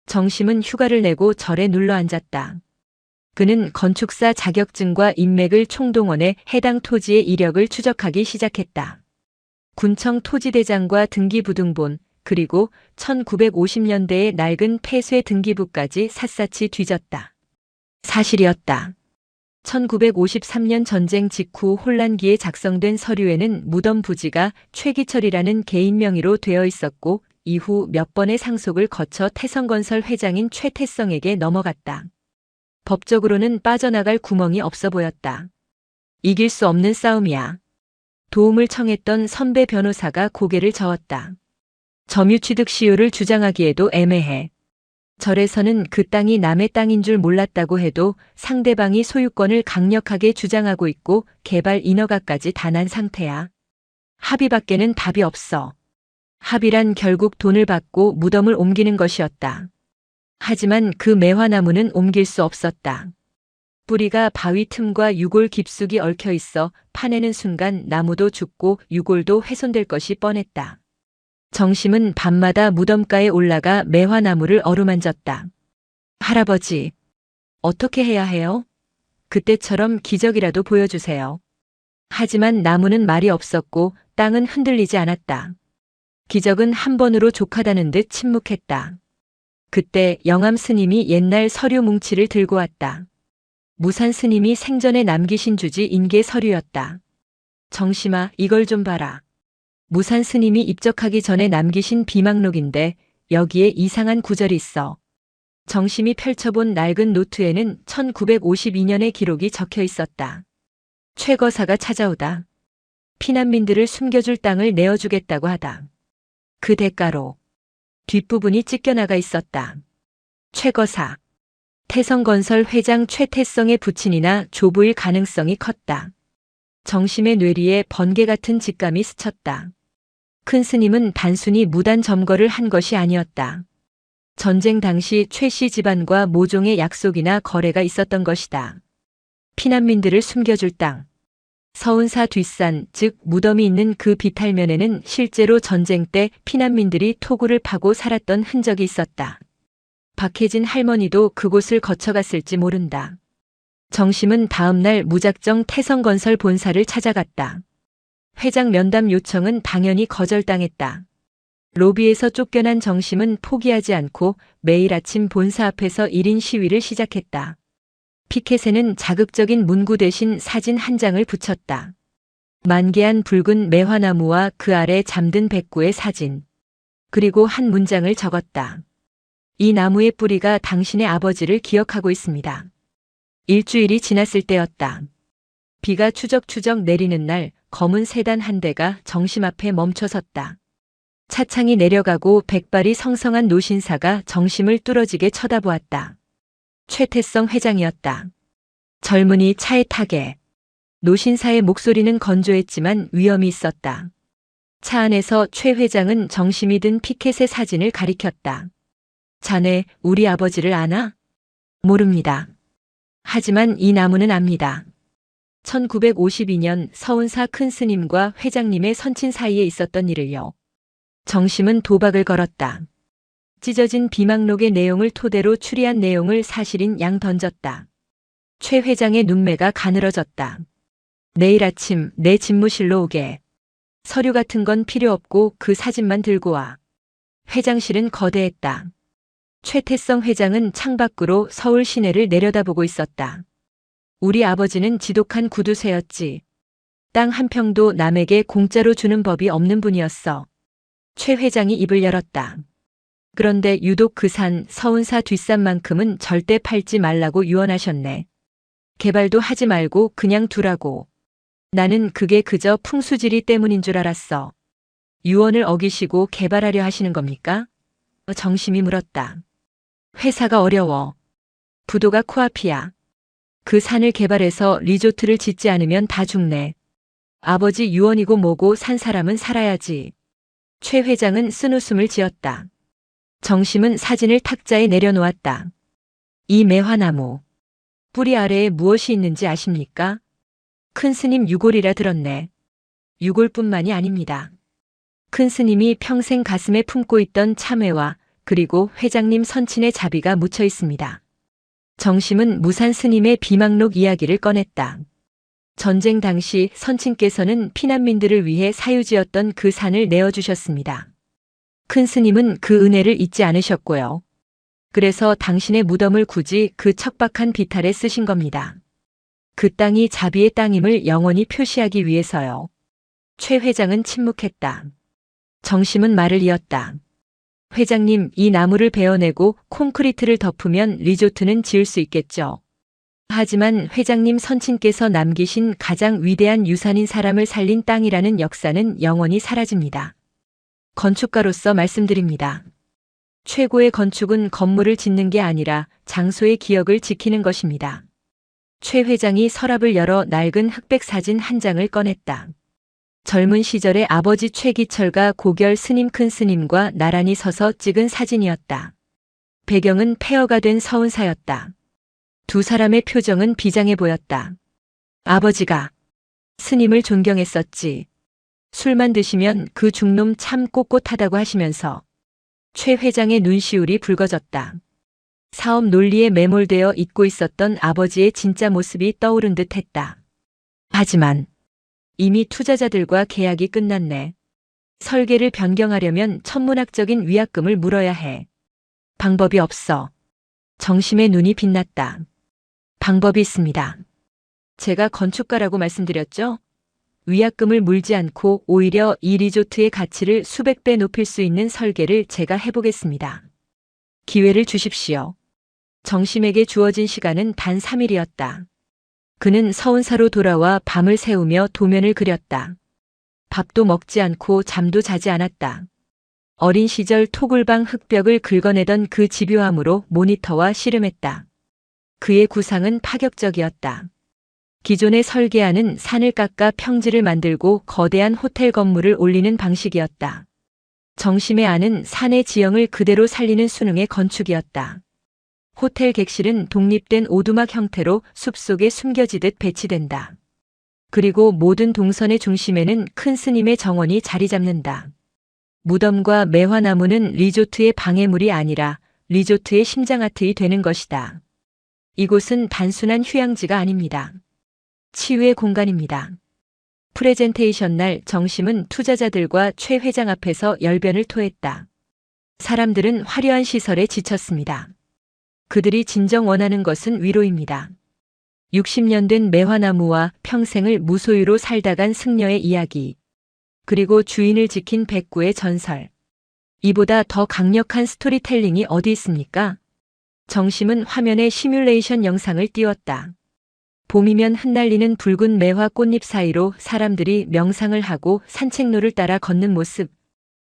정심은 휴가를 내고 절에 눌러앉았다. 그는 건축사 자격증과 인맥을 총동원해 해당 토지의 이력을 추적하기 시작했다. 군청 토지대장과 등기부등본, 그리고 1950년대의 낡은 폐쇄 등기부까지 샅샅이 뒤졌다. 사실이었다. 1953년 전쟁 직후 혼란기에 작성된 서류에는 무덤 부지가 최기철이라는 개인 명의로 되어 있었고 이후 몇 번의 상속을 거쳐 태성건설 회장인 최태성에게 넘어갔다. 법적으로는 빠져나갈 구멍이 없어 보였다. 이길 수 없는 싸움이야. 도움을 청했던 선배 변호사가 고개를 저었다. 점유취득시효를 주장하기에도 애매해. 절에서는 그 땅이 남의 땅인 줄 몰랐다고 해도 상대방이 소유권을 강력하게 주장하고 있고 개발 인허가까지 다 난 상태야. 합의밖에는 답이 없어. 합의란 결국 돈을 받고 무덤을 옮기는 것이었다. 하지만 그 매화나무는 옮길 수 없었다. 뿌리가 바위 틈과 유골 깊숙이 얽혀 있어 파내는 순간 나무도 죽고 유골도 훼손될 것이 뻔했다. 정심은 밤마다 무덤가에 올라가 매화나무를 어루만졌다. 할아버지, 어떻게 해야 해요? 그때처럼 기적이라도 보여주세요. 하지만 나무는 말이 없었고 땅은 흔들리지 않았다. 기적은 한 번으로 족하다는 듯 침묵했다. 그때 영암 스님이 옛날 서류 뭉치를 들고 왔다. 무산 스님이 생전에 남기신 주지 인계 서류였다. 정심아, 이걸 좀 봐라. 무산 스님이 입적하기 전에 남기신 비망록인데 여기에 이상한 구절이 있어. 정심이 펼쳐본 낡은 노트에는 1952년의 기록이 적혀 있었다. 최거사가 찾아오다. 피난민들을 숨겨줄 땅을 내어주겠다고 하다. 그 대가로 뒷부분이 찢겨나가 있었다. 최거사. 태성건설 회장 최태성의 부친이나 조부일 가능성이 컸다. 정심의 뇌리에 번개 같은 직감이 스쳤다. 큰 스님은 단순히 무단 점거를 한 것이 아니었다. 전쟁 당시 최 씨 집안과 모종의 약속이나 거래가 있었던 것이다. 피난민들을 숨겨줄 땅. 서운사 뒷산, 즉 무덤이 있는 그 비탈면에는 실제로 전쟁 때 피난민들이 토구를 파고 살았던 흔적이 있었다. 박혜진 할머니도 그곳을 거쳐갔을지 모른다. 정심은 다음 날 무작정 태성건설 본사를 찾아갔다. 회장 면담 요청은 당연히 거절당했다. 로비에서 쫓겨난 정심은 포기하지 않고 매일 아침 본사 앞에서 1인 시위를 시작했다. 피켓에는 자극적인 문구 대신 사진 한 장을 붙였다. 만개한 붉은 매화나무와 그 아래 잠든 백구의 사진. 그리고 한 문장을 적었다. 이 나무의 뿌리가 당신의 아버지를 기억하고 있습니다. 일주일이 지났을 때였다. 비가 추적추적 내리는 날 검은 세단 한 대가 정심 앞에 멈춰섰다. 차창이 내려가고 백발이 성성한 노신사가 정심을 뚫어지게 쳐다보았다. 최태성 회장이었다. 젊은이 차에 타게. 노신사의 목소리는 건조했지만 위엄이 있었다. 차 안에서 최 회장은 정심이 든 피켓의 사진을 가리켰다. 자네 우리 아버지를 아나? 모릅니다. 하지만 이 나무는 압니다. 1952년 서운사 큰 스님과 회장님의 선친 사이에 있었던 일을요. 정심은 도박을 걸었다. 찢어진 비망록의 내용을 토대로 추리한 내용을 사실인 양 던졌다. 최 회장의 눈매가 가늘어졌다. 내일 아침 내 집무실로 오게. 서류 같은 건 필요 없고 그 사진만 들고 와. 회장실은 거대했다. 최태성 회장은 창밖으로 서울 시내를 내려다보고 있었다. 우리 아버지는 지독한 구두쇠였지. 땅 한 평도 남에게 공짜로 주는 법이 없는 분이었어. 최 회장이 입을 열었다. 그런데 유독 그 산 서운사 뒷산만큼은 절대 팔지 말라고 유언하셨네. 개발도 하지 말고 그냥 두라고. 나는 그게 그저 풍수지리 때문인 줄 알았어. 유언을 어기시고 개발하려 하시는 겁니까? 정심이 물었다. 회사가 어려워. 부도가 코앞이야. 그 산을 개발해서 리조트를 짓지 않으면 다 죽네. 아버지 유언이고 뭐고 산 사람은 살아야지. 최 회장은 쓴웃음을 지었다. 정심은 사진을 탁자에 내려놓았다. 이 매화나무. 뿌리 아래에 무엇이 있는지 아십니까? 큰 스님 유골이라 들었네. 유골뿐만이 아닙니다. 큰 스님이 평생 가슴에 품고 있던 참회와 그리고 회장님 선친의 자비가 묻혀 있습니다. 정심은 무산 스님의 비망록 이야기를 꺼냈다. 전쟁 당시 선친께서는 피난민들을 위해 사유지었던 그 산을 내어주셨습니다. 큰 스님은 그 은혜를 잊지 않으셨고요. 그래서 당신의 무덤을 굳이 그 척박한 비탈에 쓰신 겁니다. 그 땅이 자비의 땅임을 영원히 표시하기 위해서요. 최 회장은 침묵했다. 정심은 말을 이었다. 회장님, 이 나무를 베어내고 콘크리트를 덮으면 리조트는 지을 수 있겠죠. 하지만 회장님 선친께서 남기신 가장 위대한 유산인 사람을 살린 땅이라는 역사는 영원히 사라집니다. 건축가로서 말씀드립니다. 최고의 건축은 건물을 짓는 게 아니라 장소의 기억을 지키는 것입니다. 최 회장이 서랍을 열어 낡은 흑백 사진 한 장을 꺼냈다. 젊은 시절의 아버지 최기철과 고결 스님 큰 스님과 나란히 서서 찍은 사진이었다. 배경은 폐허가 된 서운사였다. 두 사람의 표정은 비장해 보였다. 아버지가 스님을 존경했었지. 술만 드시면 그 중놈 참 꼿꼿하다고 하시면서. 최 회장의 눈시울이 붉어졌다. 사업 논리에 매몰되어 잊고 있었던 아버지의 진짜 모습이 떠오른 듯 했다. 하지만 이미 투자자들과 계약이 끝났네. 설계를 변경하려면 천문학적인 위약금을 물어야 해. 방법이 없어. 정심의 눈이 빛났다. 방법이 있습니다. 제가 건축가라고 말씀드렸죠? 위약금을 물지 않고 오히려 이 리조트의 가치를 수백 배 높일 수 있는 설계를 제가 해보겠습니다. 기회를 주십시오. 정심에게 주어진 시간은 단 3일이었다. 그는 서운사로 돌아와 밤을 새우며 도면을 그렸다. 밥도 먹지 않고 잠도 자지 않았다. 어린 시절 토굴방 흙벽을 긁어내던 그 집요함으로 모니터와 씨름했다. 그의 구상은 파격적이었다. 기존의 설계안은 산을 깎아 평지를 만들고 거대한 호텔 건물을 올리는 방식이었다. 정심의 안은 산의 지형을 그대로 살리는 수능의 건축이었다. 호텔 객실은 독립된 오두막 형태로 숲속에 숨겨지듯 배치된다. 그리고 모든 동선의 중심에는 큰 스님의 정원이 자리 잡는다. 무덤과 매화나무는 리조트의 방해물이 아니라 리조트의 심장아트이 되는 것이다. 이곳은 단순한 휴양지가 아닙니다. 치유의 공간입니다. 프레젠테이션 날 정심은 투자자들과 최 회장 앞에서 열변을 토했다. 사람들은 화려한 시설에 지쳤습니다. 그들이 진정 원하는 것은 위로입니다. 60년 된 매화나무와 평생을 무소유로 살다 간 승려의 이야기. 그리고 주인을 지킨 백구의 전설. 이보다 더 강력한 스토리텔링이 어디 있습니까? 정심은 화면에 시뮬레이션 영상을 띄웠다. 봄이면 흩날리는 붉은 매화 꽃잎 사이로 사람들이 명상을 하고 산책로를 따라 걷는 모습.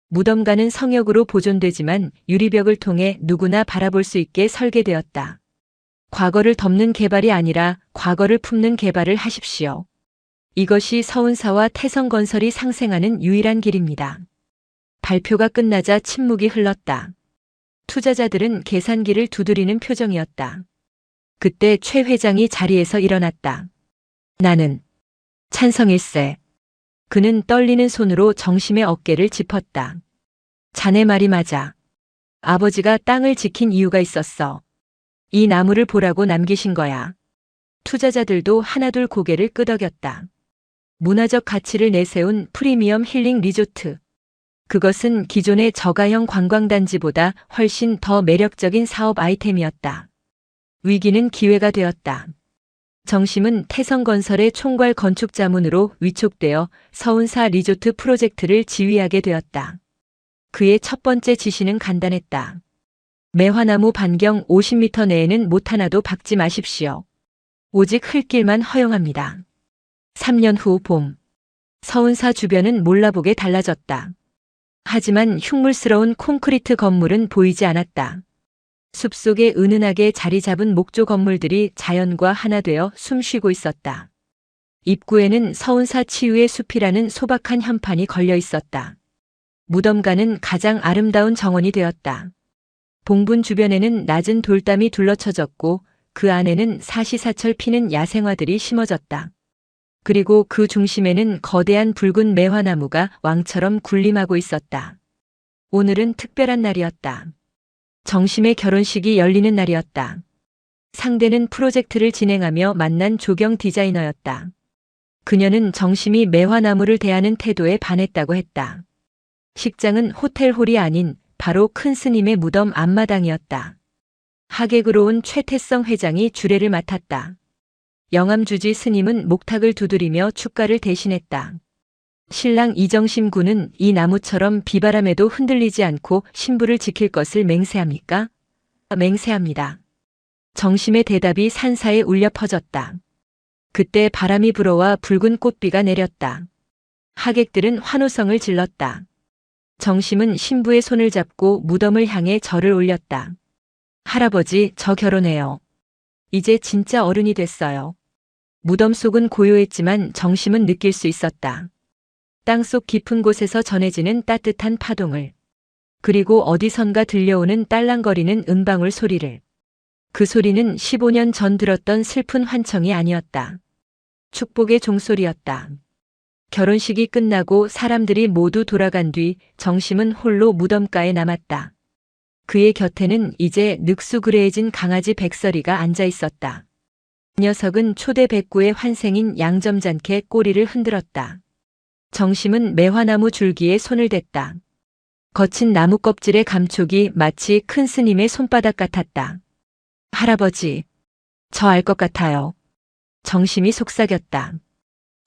무덤가는 성역으로 보존되지만 유리벽을 통해 누구나 바라볼 수 있게 설계되었다. 과거를 덮는 개발이 아니라 과거를 품는 개발을 하십시오. 이것이 서운사와 태성건설이 상생하는 유일한 길입니다. 발표가 끝나자 침묵이 흘렀다. 투자자들은 계산기를 두드리는 표정이었다. 그때 최 회장이 자리에서 일어났다. 나는 찬성일세. 그는 떨리는 손으로 정심의 어깨를 짚었다. 자네 말이 맞아. 아버지가 땅을 지킨 이유가 있었어. 이 나무를 보라고 남기신 거야. 투자자들도 하나둘 고개를 끄덕였다. 문화적 가치를 내세운 프리미엄 힐링 리조트. 그것은 기존의 저가형 관광단지보다 훨씬 더 매력적인 사업 아이템이었다. 위기는 기회가 되었다. 정심은 태성건설의 총괄 건축자문으로 위촉되어 서운사 리조트 프로젝트를 지휘하게 되었다. 그의 첫 번째 지시는 간단했다. 매화나무 반경 50m 내에는 못 하나도 박지 마십시오. 오직 흙길만 허용합니다. 3년 후 봄. 서운사 주변은 몰라보게 달라졌다. 하지만 흉물스러운 콘크리트 건물은 보이지 않았다. 숲속에 은은하게 자리 잡은 목조 건물들이 자연과 하나 되어 숨쉬고 있었다. 입구에는 서운사 치유의 숲이라는 소박한 현판이 걸려 있었다. 무덤가는 가장 아름다운 정원이 되었다. 봉분 주변에는 낮은 돌담이 둘러쳐졌고 그 안에는 사시사철 피는 야생화들이 심어졌다. 그리고 그 중심에는 거대한 붉은 매화나무가 왕처럼 군림하고 있었다. 오늘은 특별한 날이었다. 정심의 결혼식이 열리는 날이었다. 상대는 프로젝트를 진행하며 만난 조경 디자이너였다. 그녀는 정심이 매화나무를 대하는 태도에 반했다고 했다. 식장은 호텔홀이 아닌 바로 큰 스님의 무덤 앞마당이었다. 하객으로 온 최태성 회장이 주례를 맡았다. 영암주지 스님은 목탁을 두드리며 축가를 대신했다. 신랑 이정심 군은 이 나무처럼 비바람에도 흔들리지 않고 신부를 지킬 것을 맹세합니까? 맹세합니다. 정심의 대답이 산사에 울려 퍼졌다. 그때 바람이 불어와 붉은 꽃비가 내렸다. 하객들은 환호성을 질렀다. 정심은 신부의 손을 잡고 무덤을 향해 절을 올렸다. 할아버지, 저 결혼해요. 이제 진짜 어른이 됐어요. 무덤 속은 고요했지만 정심은 느낄 수 있었다. 땅속 깊은 곳에서 전해지는 따뜻한 파동을. 그리고 어디선가 들려오는 딸랑거리는 은방울 소리를. 그 소리는 15년 전 들었던 슬픈 환청이 아니었다. 축복의 종소리였다. 결혼식이 끝나고 사람들이 모두 돌아간 뒤 정심은 홀로 무덤가에 남았다. 그의 곁에는 이제 늑수그레해진 강아지 백설이가 앉아 있었다. 녀석은 초대 백구의 환생인 양점잖게 꼬리를 흔들었다. 정심은 매화나무 줄기에 손을 댔다. 거친 나무 껍질의 감촉이 마치 큰 스님의 손바닥 같았다. 할아버지, 저 알 것 같아요. 정심이 속삭였다.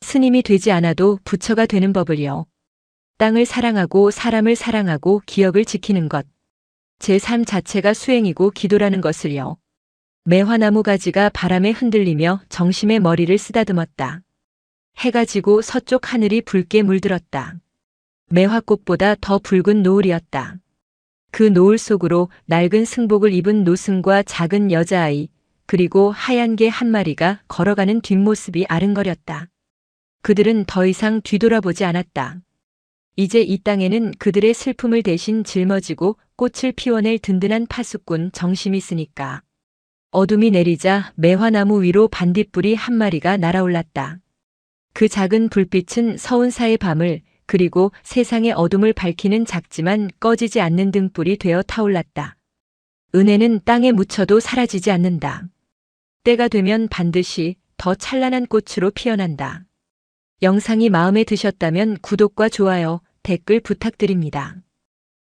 스님이 되지 않아도 부처가 되는 법을요. 땅을 사랑하고 사람을 사랑하고 기억을 지키는 것. 제 삶 자체가 수행이고 기도라는 것을요. 매화나무 가지가 바람에 흔들리며 정심의 머리를 쓰다듬었다. 해가 지고 서쪽 하늘이 붉게 물들었다. 매화꽃보다 더 붉은 노을이었다. 그 노을 속으로 낡은 승복을 입은 노승과 작은 여자아이, 그리고 하얀 개 한 마리가 걸어가는 뒷모습이 아른거렸다. 그들은 더 이상 뒤돌아보지 않았다. 이제 이 땅에는 그들의 슬픔을 대신 짊어지고 꽃을 피워낼 든든한 파수꾼 정심이 있으니까. 어둠이 내리자 매화나무 위로 반딧불이 한 마리가 날아올랐다. 그 작은 불빛은 서운사의 밤을, 그리고 세상의 어둠을 밝히는 작지만 꺼지지 않는 등불이 되어 타올랐다. 은혜는 땅에 묻혀도 사라지지 않는다. 때가 되면 반드시 더 찬란한 꽃으로 피어난다. 영상이 마음에 드셨다면 구독과 좋아요, 댓글 부탁드립니다.